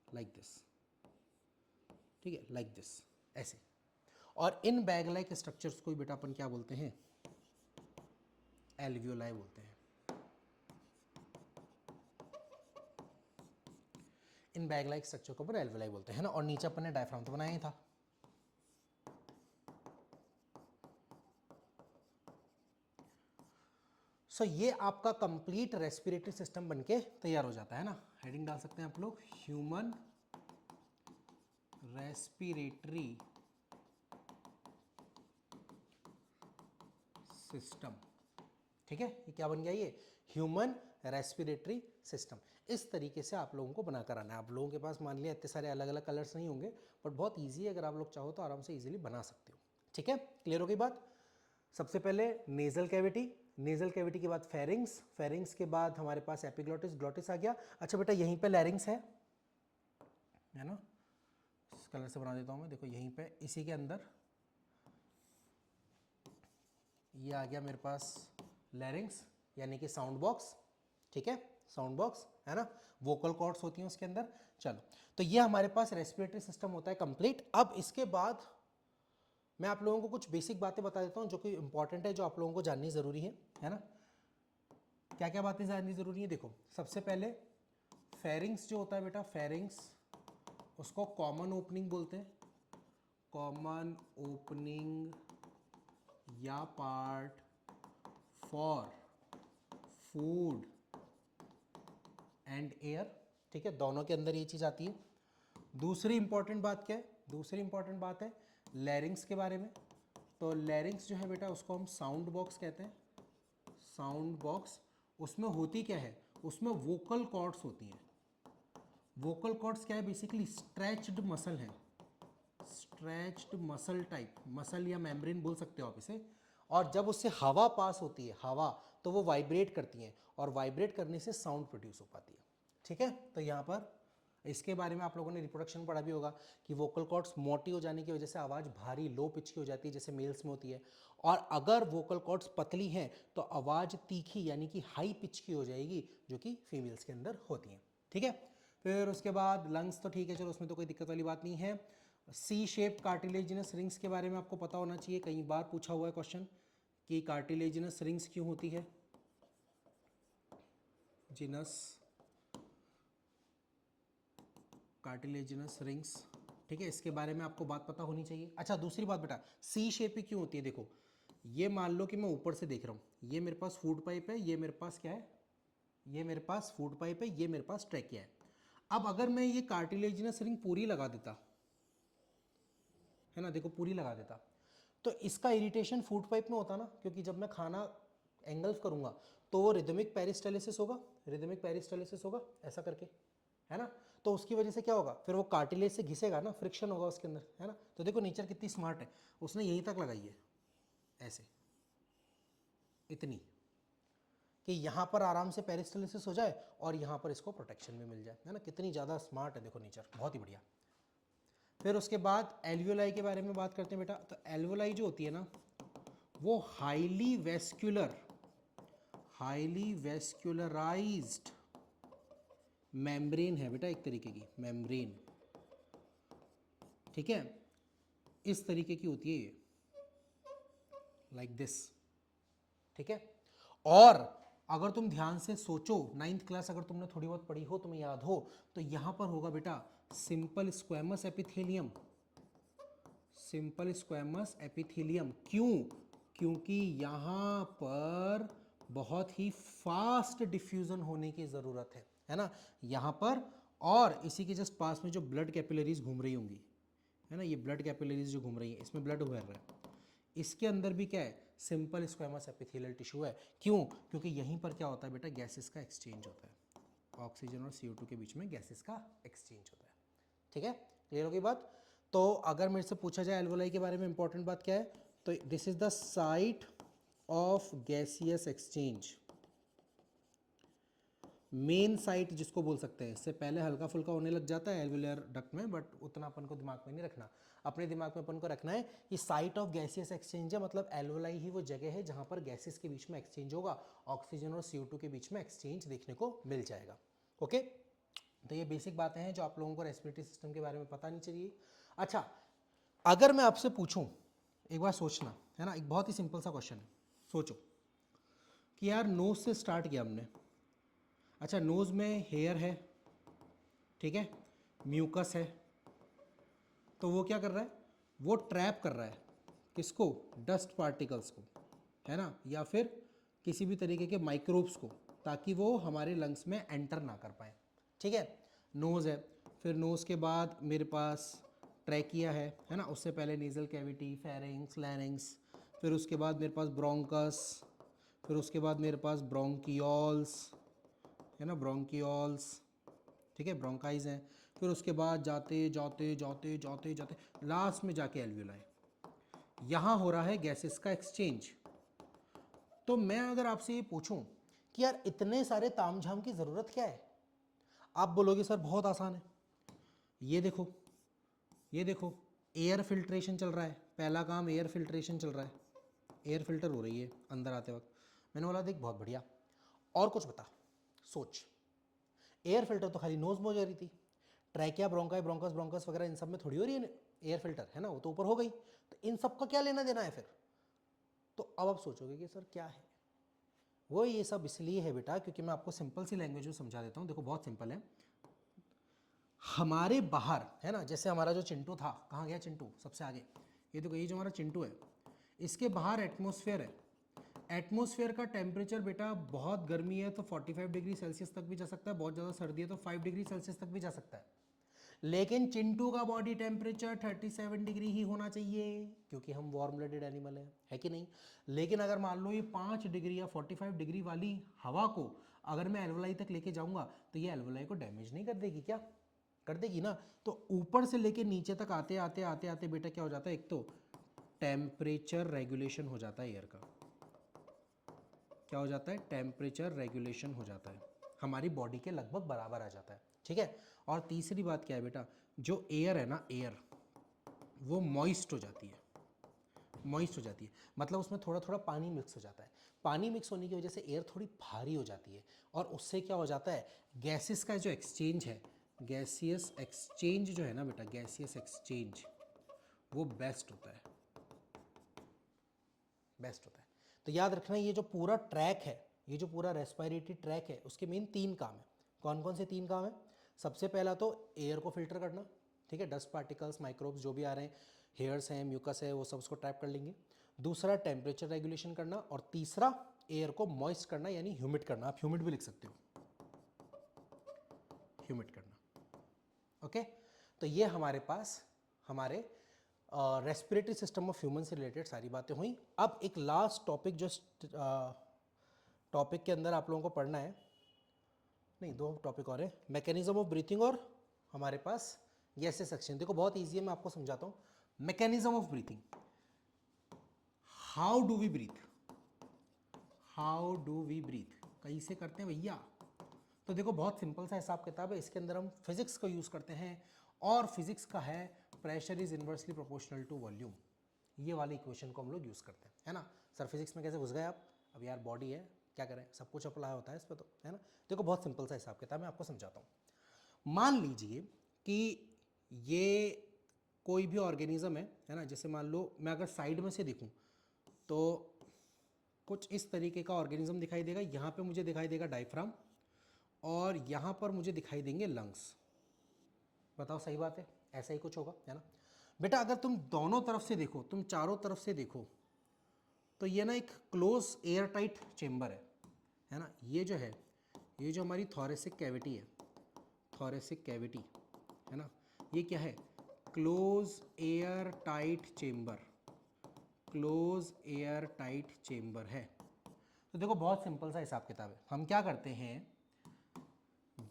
like this, ठीक है, लाइक दिस, ऐसे। और इन बैग लाइक स्ट्रक्चर्स को बेटा अपन क्या बोलते हैं, एल्वियोलाई बोलते हैं। इन बैग लाइक स्ट्रक्चर को अपन एल्वियोलाई बोलते हैं ना। और नीचे अपन ने डायफ्राम तो बनाया ही था। सो ये आपका कंप्लीट रेस्पिरेटरी सिस्टम बनके तैयार हो जाता है ना। हेडिंग डाल सकते हैं आप लोग, ह्यूमन रेस्पिरेटरी सिस्टम, ठीक है, ये क्या बन गया, ये ह्यूमन रेस्पिरेटरी सिस्टम। इस तरीके से आप लोगों को बना कर आना है। आप लोगों के पास मान लिया इतने सारे अलग अलग कलर्स नहीं होंगे, बट बहुत ईजी है, अगर आप लोग चाहो तो आराम से ईजिली बना सकते हो, ठीक है। क्लियर हो गई बात। सबसे पहले नेजल कैविटी, नेजल कैविटी के बाद फेरिंग्स, फेरिंग्स के बाद हमारे पास एपिग्लोटिस, ग्लोटिस आ गया। अच्छा बेटा यहीं पे लैरिंग्स है ना, इस कलर से बना देता हूँ मैं, देखो यहीं पे इसी के अंदर ये आ गया मेरे पास लैरिंग्स, यानी कि साउंड बॉक्स, ठीक है, साउंड बॉक्स, है ना, वोकल कॉर्ड्स होती हैं उसके अंदर। चलो, तो ये हमारे पास रेस्पिरेटरी सिस्टम होता है कंप्लीट। अब इसके बाद मैं आप लोगों को कुछ बेसिक बातें बता देता हूँ जो कि इंपॉर्टेंट है, जो आप लोगों को जाननी ज़रूरी है ना। क्या क्या बातें जाननी ज़रूरी है, देखो सबसे पहले फेरिंग्स जो होता है बेटा, फेरिंग्स उसको कॉमन ओपनिंग बोलते हैं, कॉमन ओपनिंग या part for food and air, ठीक है, दोनों के अंदर ये चीज़ आती है। दूसरी इंपॉर्टेंट बात क्या है, दूसरी इंपॉर्टेंट बात है लैरिंग्स के बारे में। तो लैरिंग्स जो है बेटा उसको हम साउंड बॉक्स कहते हैं, साउंड बॉक्स। उसमें होती क्या है, उसमें वोकल कॉर्ड्स होती हैं। वोकल कॉर्ड्स क्या है, बेसिकली स्ट्रेच्ड मसल है, स्ट्रेच्ड मसल टाइप, मसल या मेम्ब्रेन बोल सकते हो आप इसे। और जब उससे हवा पास होती है, हवा, तो वो वाइब्रेट करती हैं, और वाइब्रेट करने से साउंड प्रोड्यूस हो पाती है, ठीक है। तो यहाँ पर इसके बारे में आप लोगों ने रिप्रोडक्शन पढ़ा भी होगा कि वोकल कॉर्ड्स मोटी हो जाने की वजह से आवाज़ भारी लो पिच की हो जाती है, जैसे मेल्स में होती है। और अगर वोकल कॉर्ड्स पतली हैं तो आवाज़ तीखी यानी कि हाई पिच की हो जाएगी, जो कि फीमेल्स के अंदर होती हैं, ठीक है। फिर उसके बाद लंग्स तो ठीक है, चलो उसमें तो कोई दिक्कत वाली बात नहीं है। सी शेप कार्टिलेजिनस रिंग्स के बारे में आपको पता होना चाहिए, कई बार पूछा हुआ है क्वेश्चन कि कार्टिलेजिनस रिंग्स क्यों होती है, जिनस कार्टिलेजिनस रिंग्स, ठीक है, इसके बारे में आपको बात पता होनी चाहिए। अच्छा दूसरी बात बेटा, सी शेप ही क्यों होती है, देखो ये मान लो कि मैं ऊपर से देख रहा हूँ, ये मेरे पास फूड पाइप है, ये मेरे पास क्या है, ये मेरे पास फूड पाइप है, ये मेरे पास ट्रैकिया है। अब अगर मैं ये कार्टिलेजिनस रिंग पूरी लगा देता, है ना, देखो पूरी लगा देता, तो इसका इरिटेशन फूड पाइप में होता ना, क्योंकि जब मैं खाना एंगल्फ करूंगा तो वो रिदमिक पेरिस्टालिसिस होगा, रिदमिक पेरिस्टालिसिस होगा ऐसा करके, है ना। तो उसकी वजह से क्या होगा, फिर वो कार्टिलेज से घिसेगा ना, फ्रिक्शन होगा उसके अंदर, है ना। तो देखो नेचर कितनी स्मार्ट है, उसने यहीं तक लगाई है ऐसे, इतनी कि यहाँ पर आराम से पेरिस्टालिसिस हो जाए और यहाँ पर इसको प्रोटेक्शन भी मिल जाए, है ना। कितनी ज़्यादा स्मार्ट है देखो नेचर, बहुत ही बढ़िया। फिर उसके बाद एल्वियोलाई के बारे में बात करते हैं बेटा। तो एल्वियोलाई जो होती है ना, वो हाईली वेस्क्युलराइज्ड मेम्ब्रेन है बेटा, एक तरीके की मेम्ब्रेन, ठीक है, इस तरीके की होती है ये, लाइक दिस, ठीक है। और अगर तुम ध्यान से सोचो, 9th क्लास अगर तुमने थोड़ी बहुत पढ़ी हो, तुम्हें याद हो, तो यहां पर होगा बेटा simple squamous epithelium, simple squamous epithelium. क्यों? क्योंकि यहां पर बहुत ही फास्ट डिफ्यूजन होने की ज़रूरत है ना, यहां पर। और इसी के जस्ट पास में जो ब्लड कैपिलरीज घूम रही होंगी, है ना, ये ब्लड कैपिलरीज जो घूम रही है, इसमें ब्लड उभर रहा है, इसके अंदर भी क्या है, सिंपल स्क्वैमस एपिथेलियल टिश्यू है। क्यों? क्योंकि यहीं पर क्या होता है बेटा, गैसेस का एक्सचेंज होता है, ऑक्सीजन और CO2 के बीच में गैसेस का एक्सचेंज होता है, ठीक है। क्लियर होगी बात। तो अगर मेरे से पूछा जाए एल्वोलाई के बारे में इंपॉर्टेंट बात क्या है, तो this is the site of gaseous exchange, main site जिसको बोल सकते हैं। इससे पहले हल्का फुल्का होने लग जाता है एल्वियोलर डक्ट में, बट उतना अपन को दिमाग में नहीं रखना, अपने दिमाग में अपन को रखना है कि साइट ऑफ गैसियस एक्सचेंज है, मतलब एल्वोलाई ही वो जगह है जहां पर गैसेस के बीच में एक्सचेंज होगा, ऑक्सीजन और CO2 के बीच में एक्सचेंज देखने को मिल जाएगा। ओके, तो ये बेसिक बातें हैं जो आप लोगों को रेस्पिरेटरी सिस्टम के बारे में पता नहीं चाहिए। अच्छा, अगर मैं आपसे पूछूं, एक बार सोचना, है ना, एक बहुत ही सिंपल सा क्वेश्चन है, सोचो कि यार नोज से स्टार्ट किया हमने, अच्छा नोज में हेयर है, ठीक है, म्यूकस है, तो वो क्या कर रहा है, वो ट्रैप कर रहा है किसको, डस्ट पार्टिकल्स को, है ना, या फिर किसी भी तरीके के माइक्रोब्स को, ताकि वो हमारे लंग्स में एंटर ना कर पाए, ठीक है। नोज है, फिर नोज के बाद मेरे पास ट्रैकिया है ना, उससे पहले नेजल कैविटी, फेरिंग्स, लैरिंग्स, फिर उसके बाद मेरे पास ब्रोंकस, फिर उसके बाद मेरे पास ब्रोंकियोल्स, है ना, ब्रोंकियोल्स, ठीक है, ब्रोंकाइज हैं, फिर उसके बाद जाते जाते जाते जाते जाते लास्ट में जाके एल्वियोलाई, यहाँ हो रहा है गैसेस का एक्सचेंज। तो मैं अगर आपसे ये पूछूं कि यार इतने सारे तामझाम की ज़रूरत क्या है, आप बोलोगे सर बहुत आसान है, ये देखो, ये देखो, एयर फिल्ट्रेशन चल रहा है, पहला काम एयर फिल्ट्रेशन चल रहा है, एयर फिल्टर हो रही है अंदर आते वक्त। मैंने बोला देख बहुत बढ़िया, और कुछ बता, सोच, एयर फिल्टर तो खाली नोज में हो जा रही थी, ट्रैकिया, ब्रोंकाई, ब्रोंकस, ब्रोंकस वगैरह इन सब में थोड़ी हो रही है एयर फिल्टर, है ना, वो तो ऊपर हो गई, तो इन सब का क्या लेना देना है फिर। तो अब आप सोचोगे कि सर क्या है वो, ये सब इसलिए है बेटा क्योंकि मैं आपको सिंपल सी लैंग्वेज में समझा देता हूँ। देखो बहुत सिंपल है, हमारे बाहर, है ना, जैसे हमारा जो चिंटू था, कहाँ गया चिंटू, सबसे आगे, ये देखो, ये जो हमारा चिंटू है, इसके बाहर एटमॉस्फेयर है, एटमॉस्फेयर का टेम्परेचर बेटा बहुत गर्मी है तो 45 डिग्री सेल्सियस तक भी जा सकता है, बहुत ज़्यादा सर्दी है तो 5 डिग्री सेल्सियस तक भी जा सकता है, लेकिन चिंटू का बॉडी टेम्परेचर 37 डिग्री ही होना चाहिए क्योंकि हम वार्म ब्लडेड एनिमल है कि नहीं। लेकिन अगर मान लो ये 5 डिग्री या 45 डिग्री वाली हवा को अगर मैं एल्वोलाई तक लेके जाऊंगा तो ये एल्वोलाई को डैमेज नहीं कर देगी क्या, कर देगी ना। तो ऊपर से लेके नीचे तक आते आते आते आते बेटा क्या हो जाता है, एक तो टेम्परेचर रेगुलेशन हो जाता है एयर का, क्या हो जाता है, टेम्परेचर रेगुलेशन हो जाता है, हमारी बॉडी के लगभग बराबर आ जाता है, ठीक है। और तीसरी बात क्या है बेटा, जो एयर है ना, एयर वो मॉइस्ट हो जाती है, मॉइस्ट हो जाती है, मतलब उसमें थोड़ा थोड़ा पानी मिक्स हो जाता है, पानी मिक्स होने की वजह से एयर थोड़ी भारी हो जाती है, और उससे क्या हो जाता है, गैसेस का जो एक्सचेंज है, गैसियस एक्सचेंज जो है ना बेटा, गैसियस एक्सचेंज वो बेस्ट होता है, बेस्ट होता है। तो याद रखना ये जो पूरा ट्रैक है, ये जो पूरा रेस्पिरेटरी ट्रैक है, उसके मेन 3 काम है। कौन कौन से 3 काम है, सबसे पहला तो एयर को फिल्टर करना, ठीक है, डस्ट पार्टिकल्स, माइक्रोब्स जो भी आ रहे हैं, हेयर्स हैं, म्यूकस है, वो सब उसको ट्रैप कर लेंगे। दूसरा टेम्परेचर रेगुलेशन करना, और तीसरा एयर को मॉइस्ट करना यानी ह्यूमिड करना, आप ह्यूमिड भी लिख सकते हो, ह्यूमिड करना, ओके, तो ये हमारे पास हमारे रेस्पिरेटरी सिस्टम ऑफ ह्यूमन से रिलेटेड सारी बातें हुई। अब एक लास्ट टॉपिक जो टॉपिक के अंदर आप लोगों को पढ़ना है, नहीं दो टॉपिक और है, मैकेनिज्म ऑफ ब्रीथिंग और हमारे पास गैसेस सेक्शन। देखो बहुत ईजी है, मैं आपको समझाता हूँ। Mechanism of breathing, how do we breathe, how do we breathe, कैसे करते हैं भैया। तो देखो बहुत सिंपल सा हिसाब किताब है, इसके अंदर हम फिजिक्स को यूज़ करते हैं और फिजिक्स का है pressure is inversely proportional to volume, ये वाले इक्वेशन को हम लोग यूज़ करते हैं, है ना। सर फिजिक्स में कैसे घुस गए आप, अब यार बॉडी है क्या करें, सब कुछ अप्लाई होता है इस पर तो, है ना। देखो बहुत सिंपल सा हिसाब किताब मैं आपको समझाता हूँ। मान लीजिए कि ये कोई भी ऑर्गेनिज्म है ना, जैसे मान लो मैं अगर साइड में से देखूँ तो कुछ इस तरीके का ऑर्गेनिज्म दिखाई देगा। यहाँ पे मुझे दिखाई देगा डायफ्राम और यहाँ पर मुझे दिखाई देंगे लंग्स। बताओ सही बात है, ऐसा ही कुछ होगा, है ना। बेटा अगर तुम दोनों तरफ से देखो, तुम चारों तरफ से देखो, तो ये ना एक क्लोज एयर टाइट चेम्बर है ना। ये जो है, ये जो हमारी थोरेसिक कैविटी है, थोरेसिक कैविटी है ना, ये क्या है, close air tight chamber, close air tight chamber है। तो देखो बहुत सिंपल सा हिसाब किताब है। हम क्या करते हैं,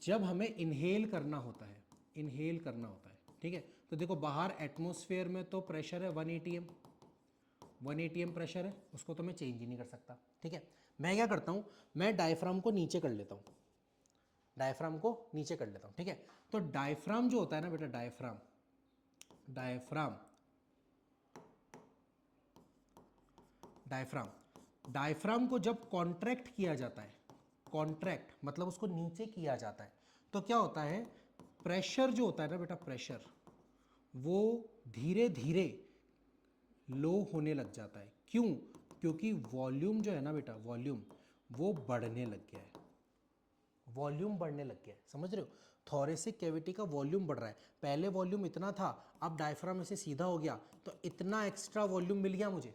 जब हमें इनहेल करना होता है, इनहेल करना होता है, ठीक है, तो देखो बाहर एटमॉस्फेयर में तो प्रेशर है 1 atm, 1 atm प्रेशर है, उसको तो मैं चेंज ही नहीं कर सकता, ठीक है। मैं क्या करता हूँ, मैं डायफ्राम को नीचे कर लेता हूँ, डायफ्राम को नीचे कर लेता हूँ, ठीक है। तो डायफ्राम जो होता है ना बेटा, डायफ्राम, डायफ्राम, डायफ्राम, डायफ्राम को जब कॉन्ट्रैक्ट किया जाता है, कॉन्ट्रैक्ट मतलब उसको नीचे किया जाता है, तो क्या होता है, प्रेशर जो होता है ना बेटा, प्रेशर वो धीरे धीरे लो होने लग जाता है। क्यों, क्योंकि वॉल्यूम जो है ना बेटा, वॉल्यूम वो बढ़ने लग गया है, वॉल्यूम बढ़ने लग गया है, समझ रहे हो। थोरेसिक कैविटी का वॉल्यूम बढ़ रहा है, पहले वॉल्यूम इतना था, अब डायफ्राम ऐसे सीधा हो गया, तो इतना एक्स्ट्रा वॉल्यूम मिल गया मुझे,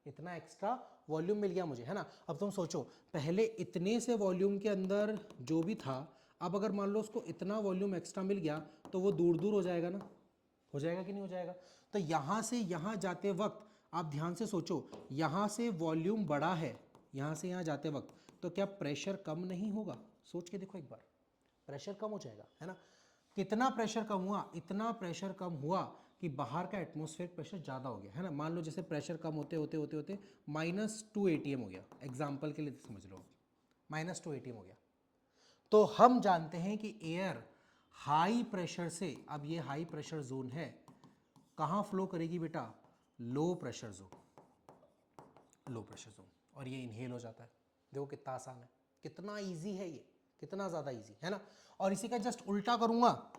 इतना एक्स्ट्रा वॉल्यूम मिल गया मुझे, है ना। अब तुम सोचो, पहले इतने से वॉल्यूम के अंदर जो भी था, अब अगर मान लो उसको इतना वॉल्यूम एक्स्ट्रा मिल गया, तो वो दूर दूर हो जाएगा ना, हो जाएगा कि नहीं हो जाएगा। तो यहाँ से यहाँ जाते वक्त आप ध्यान से सोचो, यहाँ से वॉल्यूम बड़ा है, यहाँ से यहाँ जाते वक्त, तो क्या प्रेशर कम नहीं होगा, सोच के देखो एक बार, प्रेशर कम हो जाएगा, है ना। कितना प्रेशर कम हुआ, इतना प्रेशर कम हुआ कि बाहर का एटमॉस्फेरिक प्रेशर ज़्यादा हो गया, है ना। मान लो जैसे प्रेशर कम होते होते होते होते -2 atm हो गया, एग्जाम्पल के लिए समझ लो, -2 atm हो गया। तो हम जानते हैं कि एयर हाई प्रेशर से, अब ये हाई प्रेशर जोन है, कहाँ फ्लो करेगी बेटा, low pressure zone, low pressure zone, और ये इनहेल हो जाता है। देखो कितना आसान है, कितना इजी है ये, कितना ज़्यादा इजी है ना। और इसी का जस्ट उल्टा करूँगा,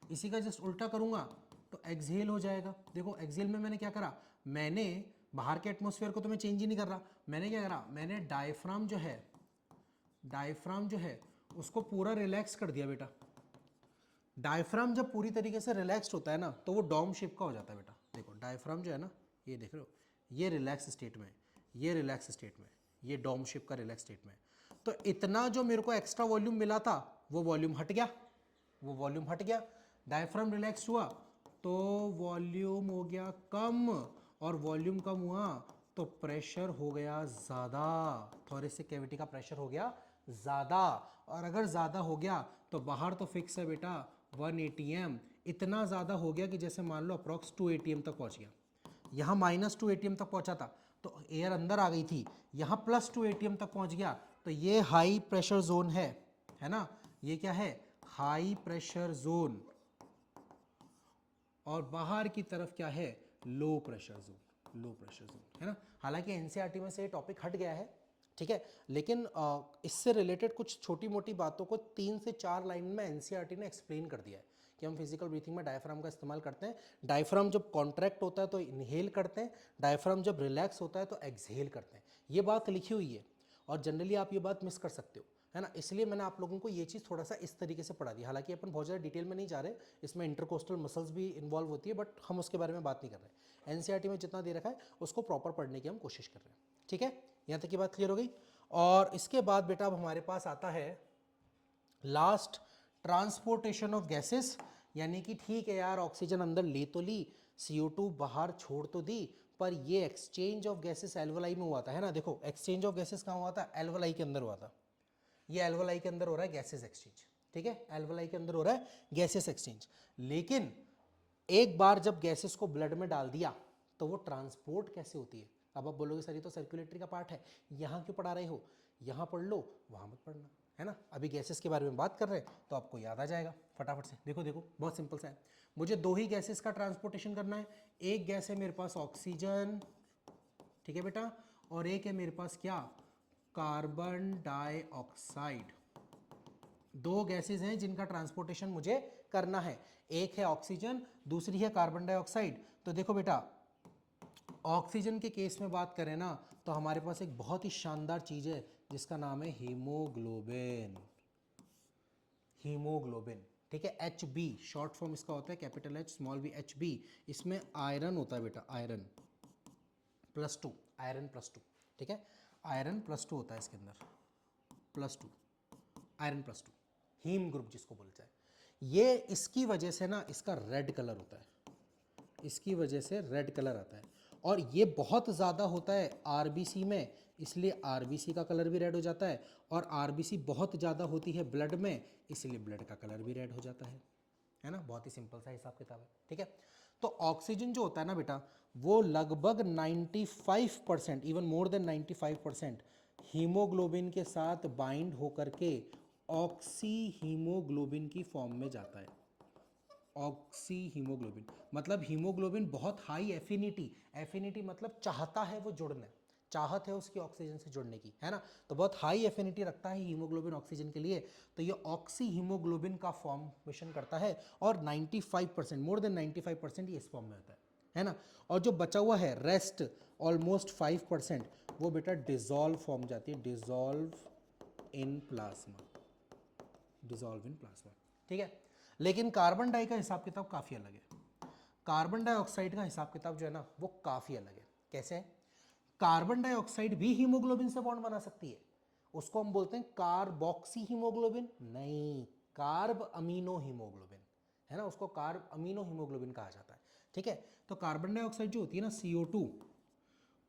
इसी का जस्ट उल्टा करूँगा तो एक्सहेल हो जाएगा। देखो एक्सहेल में मैंने क्या करा, मैंने बाहर के एटमॉस्फेयर को तो मैं चेंज ही नहीं कर रहा, मैंने क्या करा, मैंने डायफ्राम जो है, डायफ्राम जो है उसको पूरा रिलैक्स कर दिया बेटा। डायफ्राम जब पूरी तरीके से रिलैक्स्ड होता है ना, तो वो डॉम शेप का हो जाता है बेटा। देखो डायफ्राम जो है ना, ये देख रहे हो, ये रिलैक्स स्टेट में, ये रिलैक्स स्टेट में, ये डॉम शेप का रिलैक्स स्टेट में। तो इतना जो मेरे को एक्स्ट्रा वॉल्यूम मिला था, वो वॉल्यूम हट गया, वो वॉल्यूम हट गया। डायफ्राम रिलैक्स हुआ तो वॉल्यूम हो गया कम, और वॉल्यूम कम हुआ तो प्रेशर हो गया ज़्यादा, थोरेसिक कैविटी का प्रेशर हो गया ज़्यादा। और अगर ज़्यादा हो गया तो बाहर तो फिक्स है बेटा 1 atm, इतना ज़्यादा हो गया कि जैसे मान लो अप्रॉक्स 2 atm तक पहुंच गया। यहाँ -2 atm तक पहुंचा था तो एयर अंदर आ गई थी, यहाँ +2 atm तक पहुंच गया, तो ये हाई प्रेशर जोन है ना, ये क्या है, हाई प्रेशर जोन, और बाहर की तरफ क्या है, low pressure zone, low pressure zone, है ना। हालांकि एनसीईआरटी में से ये टॉपिक हट गया है, ठीक है, लेकिन इससे रिलेटेड कुछ छोटी मोटी बातों को 3 से 4 लाइन में एनसीईआरटी ने एक्सप्लेन कर दिया है कि हम फिजिकल ब्रीथिंग में डायफ्राम का इस्तेमाल करते हैं। डायफ्राम जब कॉन्ट्रैक्ट होता है तो इनहेल करते हैं, डायफ्राम जब रिलैक्स होता है तो एक्सहेल करते हैं। ये बात लिखी हुई है और जनरली आप ये बात मिस कर सकते हो, है ना। इसलिए मैंने आप लोगों को ये चीज़ थोड़ा सा इस तरीके से पढ़ा दी। हालांकि अपन बहुत ज़्यादा डिटेल में नहीं जा रहे, इसमें इंटरकोस्टल मसल्स भी इन्वॉल्व होती है, बट हम उसके बारे में बात नहीं कर रहे। एनसीईआरटी में जितना दे रखा है उसको प्रॉपर पढ़ने की हम कोशिश कर रहे हैं, ठीक है। यहाँ तक की बात क्लियर हो गई। और इसके बाद बेटा अब हमारे पास आता है लास्ट, ट्रांसपोर्टेशन ऑफ गैसेस यानी कि ठीक है यार, ऑक्सीजन अंदर ले तो ली, CO2 बाहर छोड़ तो दी, पर ये एक्सचेंज ऑफ गैसेस एल्वलाई में हुआ था, है ना। देखो एक्सचेंज ऑफ गैसेस कहाँ हुआ था, एल्वलाई के अंदर हुआ था। ये एल्वलाई के अंदर हो रहा है गैसेस एक्सचेंज, ठीक है, एल्वलाई के अंदर हो रहा है गैसेस एक्सचेंज। लेकिन एक बार जब गैसेस को ब्लड में डाल दिया तो वो ट्रांसपोर्ट कैसे होती है। अब आप बोलोगे सर ये तो सर्कुलेटरी का पार्ट है, यहाँ क्यों पढ़ा रहे हो, यहाँ पढ़ लो, वहाँ मत पढ़ना, है ना। अभी गैसेस के बारे में बात कर रहे हैं तो आपको याद आ जाएगा फटाफट से। देखो देखो बहुत सिंपल सा है, मुझे दो ही गैसेस का ट्रांसपोर्टेशन करना है। एक गैस है मेरे पास ऑक्सीजन, ठीक है बेटा, और एक है मेरे पास क्या, कार्बन डाइऑक्साइड। दो गैसेस हैं जिनका ट्रांसपोर्टेशन मुझे करना है, एक है ऑक्सीजन, दूसरी है कार्बन डाइऑक्साइड। तो देखो बेटा, ऑक्सीजन के केस में बात करें ना तो हमारे पास एक बहुत ही शानदार चीज है जिसका नाम है हीमोग्लोबिन। हीमोग्लोबिन, ठीक है, HB शॉर्ट फॉर्म इसका होता है, capital H small b HB। इसमें आयरन होता है बेटा, आयरन +2, आयरन +2, ठीक है, आयरन +2 होता है इसके अंदर, +2, आयरन +2, हीम ग्रुप जिसको बोलते हैं। ये इसकी वजह से ना इसका रेड कलर होता है, इसकी वजह से रेड कलर आता है, और ये बहुत ज़्यादा होता है आरबीसी में, इसलिए आरबीसी का कलर भी रेड हो जाता है, और आरबीसी बहुत ज़्यादा होती है ब्लड में, इसलिए ब्लड का कलर भी रेड हो जाता है ना। बहुत ही सिंपल सा हिसाब किताब है, ठीक है। तो ऑक्सीजन जो होता है ना बेटा, वो लगभग 95%, इवन मोर देन 95% हीमोग्लोबिन के साथ बाइंड होकर के ऑक्सी हीमोग्लोबिन की फॉर्म में जाता है। ऑक्सी हीमोग्लोबिन मतलब हीमोग्लोबिन बहुत हाई एफिनिटी, एफिनिटी मतलब चाहता है वो जुड़ना, चाहत है उसकी ऑक्सीजन से जुड़ने की, है ना। तो बहुत हाई एफिनिटी रखता है हीमोग्लोबिन ऑक्सीजन के लिए, तो ये ऑक्सी हीमोग्लोबिन का फॉर्मेशन करता है, और 95%, मोर देन 95% ये इस फॉर्म में होता है ना। और जो बचा हुआ है रेस्ट ऑलमोस्ट 5%, वो बेटा डिजॉल्व फॉर्म जाती है, dissolve in plasma, dissolve in plasma, ठीक है। लेकिन कार्बन डाई का हिसाब किताब काफ़ी अलग है। कार्बन डाइऑक्साइड का हिसाब किताब जो है ना वो काफ़ी अलग है। कैसे है, कार्बन डाइऑक्साइड भी हीमोग्लोबिन से बॉन्ड बना सकती है, उसको हम बोलते हैं कार्बोक्सी हीमोग्लोबिन, नहीं, कार्ब अमीनो हीमोग्लोबिन, है ना, उसको कार्ब अमीनो हीमोग्लोबिन कहा जाता है, ठीक है। तो कार्बन डाइऑक्साइड जो होती है ना CO2,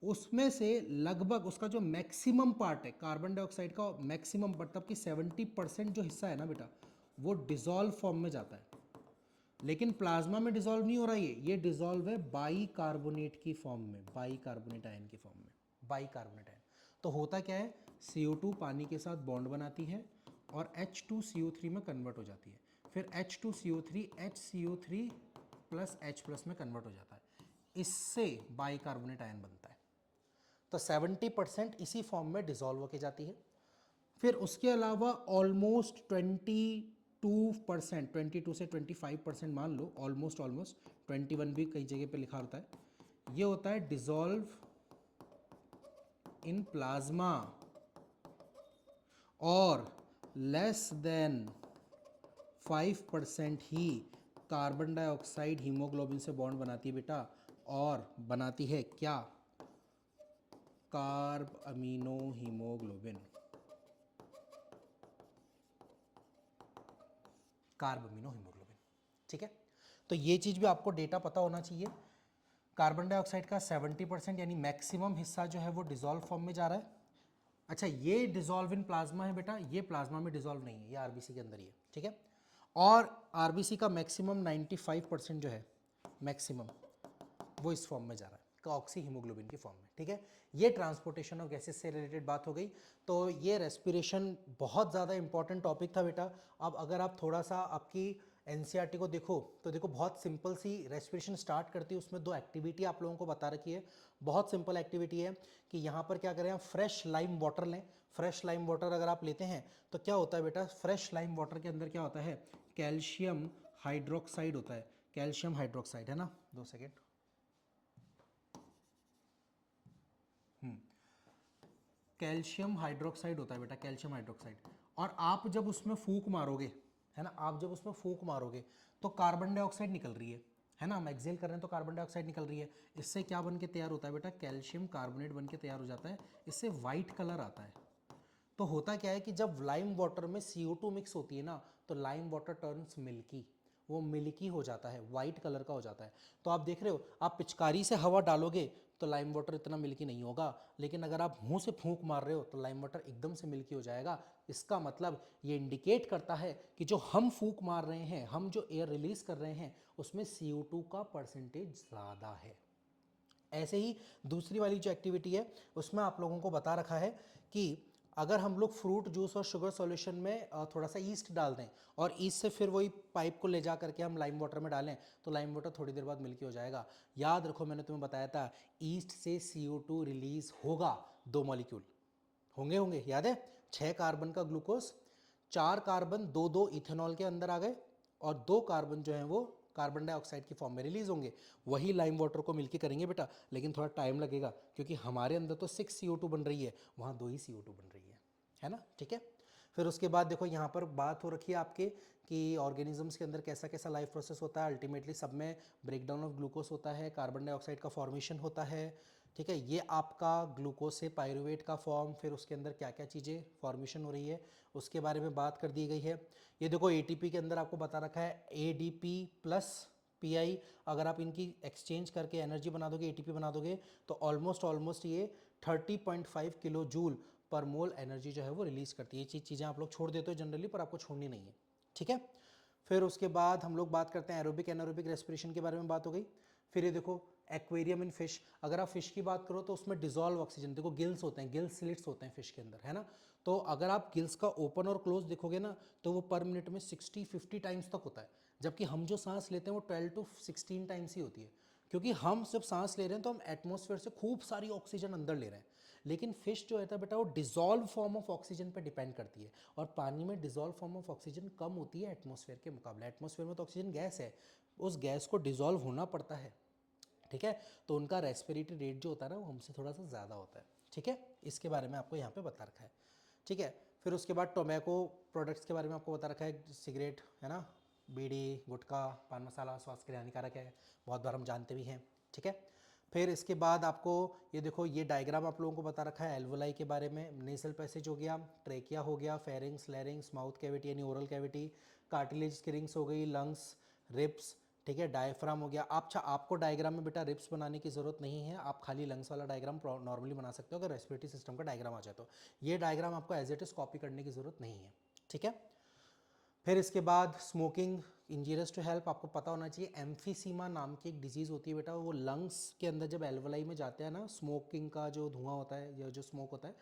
उसमें से लगभग उसका जो मैक्सिमम पार्ट है कार्बन डाइऑक्साइड का, मैक्सिमम मतलब कि 70% जो हिस्सा है ना बेटा, वो डिजॉल्व फॉर्म में जाता है। लेकिन प्लाज्मा में डिजॉल्व नहीं हो रहा, ये डिजॉल्व है बाइकार्बोनेट की फॉर्म में, बाइकार्बोनेट आयन की फॉर्म में, बाइकार्बोनेट आयन। तो होता क्या है, CO2 पानी के साथ बॉन्ड बनाती है और H2CO3 में कन्वर्ट हो जाती है, फिर H2CO3 HCO3 प्लस H+ में कन्वर्ट हो जाता है, इससे बाइकार्बोनेट आयन बनता है। तो 70% इसी फॉर्म में डिजॉल्व होके जाती है। फिर उसके अलावा ऑलमोस्ट 22%, 22 से 25% मान लो, ऑलमोस्ट 21 भी कई जगह पे लिखा होता है, ये होता है डिजॉल्व इन प्लाज्मा, और लेस देन 5% ही कार्बन डाइऑक्साइड हीमोग्लोबिन से बॉन्ड बनाती है बेटा, और बनाती है क्या, carb amino haemoglobin, carb amino haemoglobin, ठीक है। तो ये चीज़ भी आपको डेटा पता होना चाहिए। कार्बन डाइऑक्साइड का 70% यानी मैक्सिमम हिस्सा जो है वो डिजॉल्व फॉर्म में जा रहा है। अच्छा, ये डिजॉल्व इन प्लाज्मा है बेटा, ये प्लाज्मा में डिजॉल्व नहीं है, ये आरबीसी के अंदर ही है, ठीक है। और आरबीसी का मैक्सिमम 95% जो है, मैक्सिमम वो इस फॉर्म में जा रहा है, ऑक्सी हीमोग्लोबिन की फॉर्म में, ठीक है। ये ट्रांसपोर्टेशन ऑफ गैसेस से रिलेटेड बात हो गई। तो ये रेस्पिरेशन बहुत ज़्यादा इंपॉर्टेंट टॉपिक था बेटा। अब अगर आप थोड़ा सा आपकी एनसीईआरटी को देखो तो देखो बहुत सिंपल सी रेस्पिरेशन स्टार्ट करती है, उसमें दो एक्टिविटी आप लोगों को बता रखी है। बहुत सिंपल एक्टिविटी है कि यहाँ पर क्या करें, आप फ्रेश लाइम वाटर लें। फ्रेश लाइम वाटर अगर आप लेते हैं तो क्या होता है बेटा, फ्रेश लाइम वाटर के अंदर क्या होता है, कैल्शियम हाइड्रोक्साइड होता है, कैल्शियम हाइड्रोक्साइड, है ना। 2 सेकेंड, कैल्शियम हाइड्रोक्साइड होता है बेटा, कैल्शियम हाइड्रोक्साइड। और आप जब उसमें फूंक मारोगे, है ना, आप जब उसमें फूंक मारोगे तो कार्बन डाइऑक्साइड निकल रही है ना, हम एक्सेल कर रहे हैं तो कार्बन डाइऑक्साइड निकल रही है। इससे क्या बन के तैयार होता है बेटा, कैल्शियम कार्बोनेट बन के तैयार हो जाता है, इससे वाइट कलर आता है। तो होता क्या है कि जब लाइम वाटर में CO2 मिक्स होती है ना तो लाइम वाटर टर्न्स मिल्की, वो मिल्की हो जाता है, वाइट कलर का हो जाता है। तो आप देख रहे हो, आप पिचकारी से हवा डालोगे तो लाइम वाटर इतना मिल्की नहीं होगा, लेकिन अगर आप मुंह से फूंक मार रहे हो तो लाइम वाटर एकदम से मिल्की हो जाएगा। इसका मतलब ये इंडिकेट करता है कि जो हम फूंक मार रहे हैं, हम जो एयर रिलीज कर रहे हैं, उसमें CO2 का परसेंटेज ज़्यादा है। ऐसे ही दूसरी वाली जो एक्टिविटी है उसमें आप लोगों को बता रखा है कि अगर हम लोग फ्रूट जूस और शुगर सॉल्यूशन में थोड़ा सा ईस्ट डाल दें और ईस्ट से फिर वही पाइप को ले जा करके हम लाइम वाटर में डालें तो लाइम वाटर थोड़ी देर बाद मिल्की हो जाएगा। याद रखो, मैंने तुम्हें बताया था ईस्ट से CO2 रिलीज होगा, 2 मॉलिक्यूल होंगे, याद है? 6 कार्बन का ग्लूकोज, 4 कार्बन 2 इथेनॉल के अंदर आ गए और 2 कार्बन जो है वो कार्बन डाइऑक्साइड की फॉर्म में रिलीज होंगे। वही लाइम वाटर को मिलके करेंगे बेटा, लेकिन थोड़ा टाइम लगेगा क्योंकि हमारे अंदर तो 6 CO2 बन रही है, वहाँ 2 ही CO2 बन रही है ना? ठीक है। फिर उसके बाद देखो यहाँ पर बात हो रखी है आपके कि ऑर्गेनिजम्स के अंदर कैसा कैसा लाइफ प्रोसेस होता है। अल्टीमेटली सब में ब्रेकडाउन ऑफ ग्लूकोज होता है, कार्बन डाइऑक्साइड का फॉर्मेशन होता है। ठीक है, ये आपका ग्लूकोज से पायरुवेट का फॉर्म, फिर उसके अंदर क्या क्या चीज़ें फॉर्मेशन हो रही है उसके बारे में बात कर दी गई है। ये देखो ATP के अंदर आपको बता रखा है ADP प्लस PI, अगर आप इनकी एक्सचेंज करके एनर्जी बना दोगे, ATP बना दोगे, तो ऑलमोस्ट ये 30.5 किलो जूल पर मोल एनर्जी जो है वो रिलीज करती है। ये चीज़ें आप लोग छोड़ देते हो जनरली, पर आपको छोड़नी नहीं है। ठीक है। फिर उसके बाद हम लोग बात करते हैं एरोबिक एनारोबिक रेस्पिरेशन के बारे में बात हो गई। फिर ये देखो एक्वेरियम इन फिश, अगर आप फिश की बात करो तो उसमें डिजॉल्व ऑक्सीजन, देखो गिल्स होते हैं, गिल स्लिट्स होते हैं फिश के अंदर, है ना? तो अगर आप गिल्स का ओपन और क्लोज देखोगे ना तो वो पर मिनट में 60-50 टाइम्स तक होता है, जबकि हम जो सांस लेते हैं वो 12 to 16 टाइम्स ही होती है। क्योंकि हम जब सांस ले रहे हैं तो हम एटमॉस्फेयर से खूब सारी ऑक्सीजन अंदर ले रहे हैं, लेकिन फिश जो है बेटा वो डिजॉल्व फॉर्म ऑफ ऑक्सीजन पे डिपेंड करती है, और पानी में डिजॉल्व फॉर्म ऑफ ऑक्सीजन कम होती है एटमॉस्फेयर के मुकाबले। एटमॉस्फेयर में तो ऑक्सीजन गैस है, उस गैस को डिजॉल्व होना पड़ता है। ठीक है, तो उनका रेस्पिरेटरी रेट जो होता है ना वो हमसे थोड़ा सा ज़्यादा होता है। ठीक है, इसके बारे में आपको यहाँ पे बता रखा है। ठीक है, फिर उसके बाद टोबैको प्रोडक्ट्स के बारे में आपको बता रखा है, सिगरेट है ना, बीड़ी, गुटखा, पान मसाला स्वास्थ्य के लिए हानिकारक है, बहुत बार हम जानते भी हैं। ठीक है, फिर इसके बाद आपको ये देखो, ये डायग्राम आप लोगों को बता रखा है एल्वोलाई के बारे में। नेसल पैसेज हो गया, ट्रेकिया हो गया, फेरिंग्स, लैरिंग्स, माउथ कैविटी यानी ओरल कैविटी, कार्टिलेज की रिंग्स हो गई, लंग्स, रिब्स, ठीक है, डायफ्राम हो गया। अच्छा, आपको डायग्राम में बेटा रिब्स बनाने की ज़रूरत नहीं है, आप खाली लंग्स वाला डायग्राम नॉर्मली बना सकते हो अगर रेस्पिरेटरी सिस्टम का डायग्राम आ जाए तो। ये डायग्राम आपको एज इट इज कॉपी करने की ज़रूरत नहीं है। ठीक है, फिर इसके बाद स्मोकिंग इंजीरियस टू हेल्थ, आपको पता होना चाहिए एम्फीसीमा नाम की एक डिजीज़ होती है बेटा, वो लंग्स के अंदर जब एल्वोलाई में जाते हैं ना, स्मोकिंग का जो धुआं होता है या जो स्मोक होता है,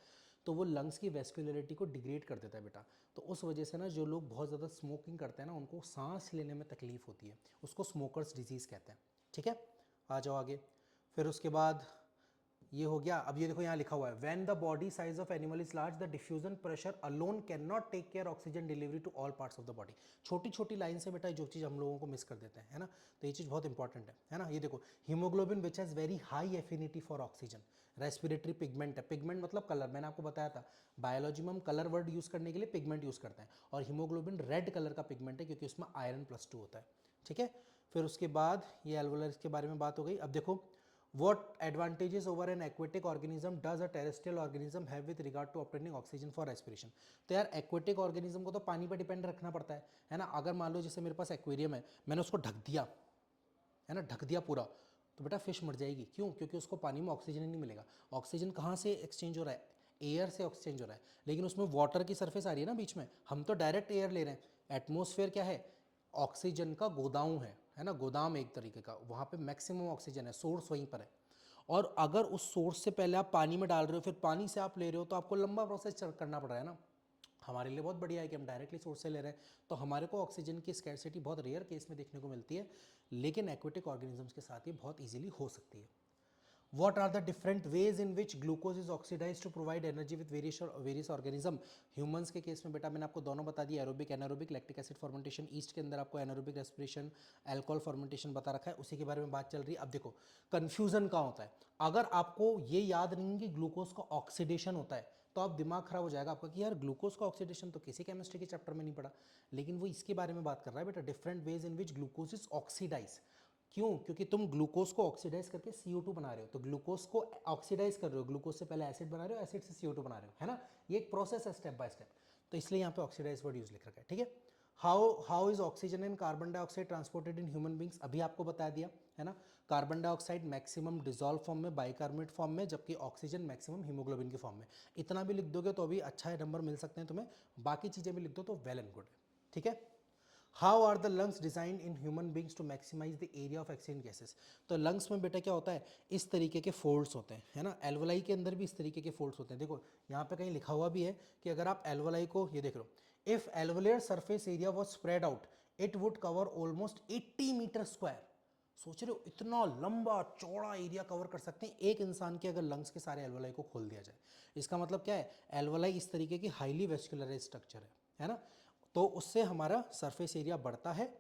तो वो लंग्स की वेस्कुलरिटी को डिग्रेड कर देता है बेटा। तो उस वजह से ना जो लोग बहुत ज़्यादा स्मोकिंग करते हैं ना उनको सांस लेने में तकलीफ होती है, उसको स्मोकर्स डिजीज़ कहते हैं। ठीक है, आ जाओ आगे। फिर उसके बाद ये हो गया। अब ये देखो यहाँ लिखा हुआ है, when the body size of animal is large the diffusion pressure alone can not take care oxygen delivery to all parts of the body. छोटी छोटी लाइन से बेटा जो चीज़ हम लोगों को मिस कर देते हैं, है ना? तो ये चीज़ बहुत इंपॉर्टेंट है ना? ये देखो, haemoglobin which has very high affinity for oxygen, respiratory pigment है। पिगमेंट मतलब कलर, मैंने आपको बताया था बायोलॉजी में हम कलर वर्ड यूज़ करने के लिए पिगमेंट यूज़ करते हैं, और हीमोग्लोबिन रेड कलर का पिगमेंट है क्योंकि उसमें आयरन +2 होता है। ठीक है, फिर उसके बाद ये एल्वोलर के बारे में बात हो गई। अब देखो, what advantages over an aquatic organism does a terrestrial organism have with regard to obtaining oxygen for respiration? तो यार एक्वेटिक ऑर्गेनिज्म को तो पानी पर डिपेंड रखना पड़ता है ना? अगर मान लो जैसे मेरे पास एक्वेरियम है, मैंने उसको ढक दिया, है ना, ढक दिया पूरा, तो बेटा फिश मर जाएगी। क्यों? क्योंकि उसको पानी में ऑक्सीजन ही नहीं मिलेगा। ऑक्सीजन कहाँ से एक्सचेंज हो रहा है? एयर से एक्सचेंज हो रहा है, लेकिन उसमें वाटर की सरफेस आ रही है ना बीच में, हम तो डायरेक्ट एयर ले रहे हैं। एटमोसफेयर क्या है? ऑक्सीजन का गोदाम है ना, गोदाम एक तरीके का, वहाँ पे मैक्सिमम ऑक्सीजन है, सोर्स वहीं पर है। और अगर उस सोर्स से पहले आप पानी में डाल रहे हो फिर पानी से आप ले रहे हो तो आपको लंबा प्रोसेस करना पड़ रहा है ना। हमारे लिए बहुत बढ़िया है कि हम डायरेक्टली सोर्स से ले रहे हैं, तो हमारे को ऑक्सीजन की स्कैरसिटी बहुत रेयर केस में देखने को मिलती है, लेकिन एक्वेटिक ऑर्गेनिजम्स के साथ ये बहुत ईजिली हो सकती है। What are the different ways in which glucose is oxidized to provide energy with various organism? Humans के केस में बेटा मैंने आपको दोनों बता दिया, aerobic anaerobic, lactic acid fermentation. East के अंदर आपको एनारोबिक रेस्पिरेशन, अल्कोहल फॉर्मेंटेशन बता रखा है, उसी के बारे में बात चल रही है। अब देखो कंफ्यूजन कहाँ होता है, अगर आपको ये याद नहीं कि ग्लूकोज का ऑक्सीडेशन होता है तो आप दिमाग खराब हो जाएगा आपका कि यार ग्लूकोज का ऑक्सीडेशन तो किसी केमिस्ट्री के चैप्टर में नहीं पड़ा, लेकिन वो इसके बारे में बात कर रहा है बेटा, different ways in which glucose is oxidise. क्यों? क्योंकि तुम ग्लूकोज को ऑक्सीडाइज करके CO2 बना रहे हो, तो ग्लूकोज को ऑक्सीडाइज कर रहे हो, ग्लूकोज से पहले एसिड बना रहे हो, एसिड से CO2 बना रहे हो, है ना? ये एक प्रोसेस है स्टेप बाय स्टेप, तो इसलिए यहाँ पे ऑक्सीडाइज वर्ड यूज लिख रखा है। ठीक है, how is oxygen and carbon dioxide transported in human beings, अभी आपको बता दिया है ना। Carbon dioxide maximum dissolve form में, बाइकार्बोनेट फॉर्म में, जबकि ऑक्सीजन मैक्सिमम हीमोग्लोबिन के फॉर्म में। इतना भी लिख दोगे तो अभी अच्छा है, नंबर मिल सकते हैं तुम्हें। बाकी चीज़ें भी लिख दो तो वेल एंड गुड है, ठीक है। How are the lungs design in human beings to maximise the area of accident gases. तो लंग्स में बेटा क्या होता है, इस तरीके के फोल्ड्स होते हैं, है ना। एल्वलाई के अंदर भी इस तरीके के फोल्ड्स होते हैं। देखो यहाँ पे कहीं लिखा हुआ भी है कि अगर आप एल्वलाई को, ये देख लो, if alveolar surface area was spread out it would cover almost 80 metre square. सोच रहे हो इतना लंबा चौड़ा एरिया कवर कर सकते हैं एक इंसान के, अगर लंग्स के सारे एल्वलाई को खोल दिया जाए। इसका मतलब क्या है, एल्वलाई इस तरीके की हाईली वेस्कुलराइज स्ट्रक्चर है ना। तो उससे हमारा सरफेस एरिया बढ़ता है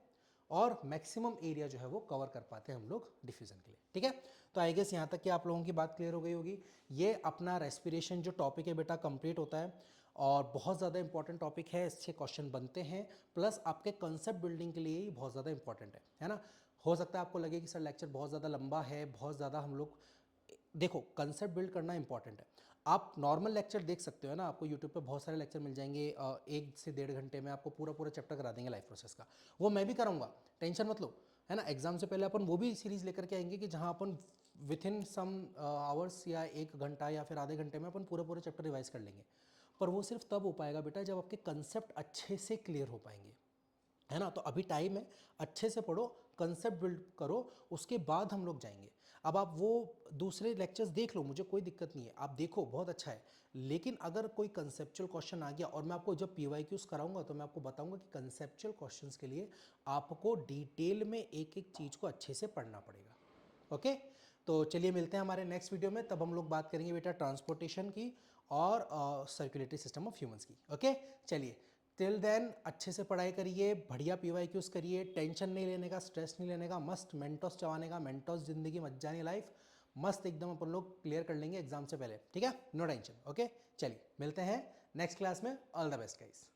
और मैक्सिमम एरिया जो है वो कवर कर पाते हैं हम लोग डिफ्यूजन के लिए, ठीक है। तो आई गेस यहाँ तक कि आप लोगों की बात क्लियर हो गई होगी। ये अपना रेस्पिरेशन जो टॉपिक है बेटा कंप्लीट होता है और बहुत ज़्यादा इंपॉर्टेंट टॉपिक है, इससे क्वेश्चन बनते हैं, प्लस आपके कंसेप्ट बिल्डिंग के लिए ही बहुत ज़्यादा इंपॉर्टेंट है ना। हो सकता है आपको लगे कि सर लेक्चर बहुत ज़्यादा लंबा है, बहुत ज़्यादा हम लोग, देखो कंसेप्ट बिल्ड करना इंपॉर्टेंट है। आप नॉर्मल लेक्चर देख सकते हो ना, आपको यूट्यूब पे बहुत सारे लेक्चर मिल जाएंगे, 1 से 1.5 घंटे में आपको पूरा पूरा चैप्टर करा देंगे लाइफ प्रोसेस का। वो मैं भी कराऊंगा, टेंशन मत लो, है ना। एग्जाम से पहले अपन वो भी सीरीज लेकर के आएंगे कि जहाँ अपन विथ इन सम आवर्स या 1 घंटा या फिर आधे घंटे में अपन पूरे पूरे चैप्टर रिवाइज कर लेंगे। पर वो सिर्फ तब हो पाएगा बेटा जब आपके कंसेप्ट अच्छे से क्लियर हो पाएंगे, है ना। तो अभी टाइम है, अच्छे से पढ़ो, कंसेप्ट बिल्ड करो, उसके बाद हम लोग जाएंगे। अब आप वो दूसरे लेक्चर्स देख लो, मुझे कोई दिक्कत नहीं है, आप देखो बहुत अच्छा है। लेकिन अगर कोई कंसेप्चुअल क्वेश्चन आ गया और मैं आपको जब PYQs कराऊंगा तो मैं आपको बताऊंगा कि कंसेप्चुअल क्वेश्चंस के लिए आपको डिटेल में एक एक चीज़ को अच्छे से पढ़ना पड़ेगा, ओके। तो चलिए मिलते हैं हमारे नेक्स्ट वीडियो में, तब हम लोग बात करेंगे बेटा ट्रांसपोर्टेशन की और सर्कुलेटरी सिस्टम ऑफ ह्यूमंस की, ओके। चलिए टिल देन अच्छे से पढ़ाई करिए, बढ़िया PYQs करिए, टेंशन नहीं लेने का, स्ट्रेस नहीं लेने का, मस्त मेंटोस चबाने का, मेंटोस जिंदगी मत जानी लाइफ, मस्त एकदम अपन लोग क्लियर कर लेंगे एग्जाम से पहले, ठीक है, नो टेंशन, ओके। चलिए मिलते हैं नेक्स्ट क्लास में, ऑल द बेस्ट गाइस।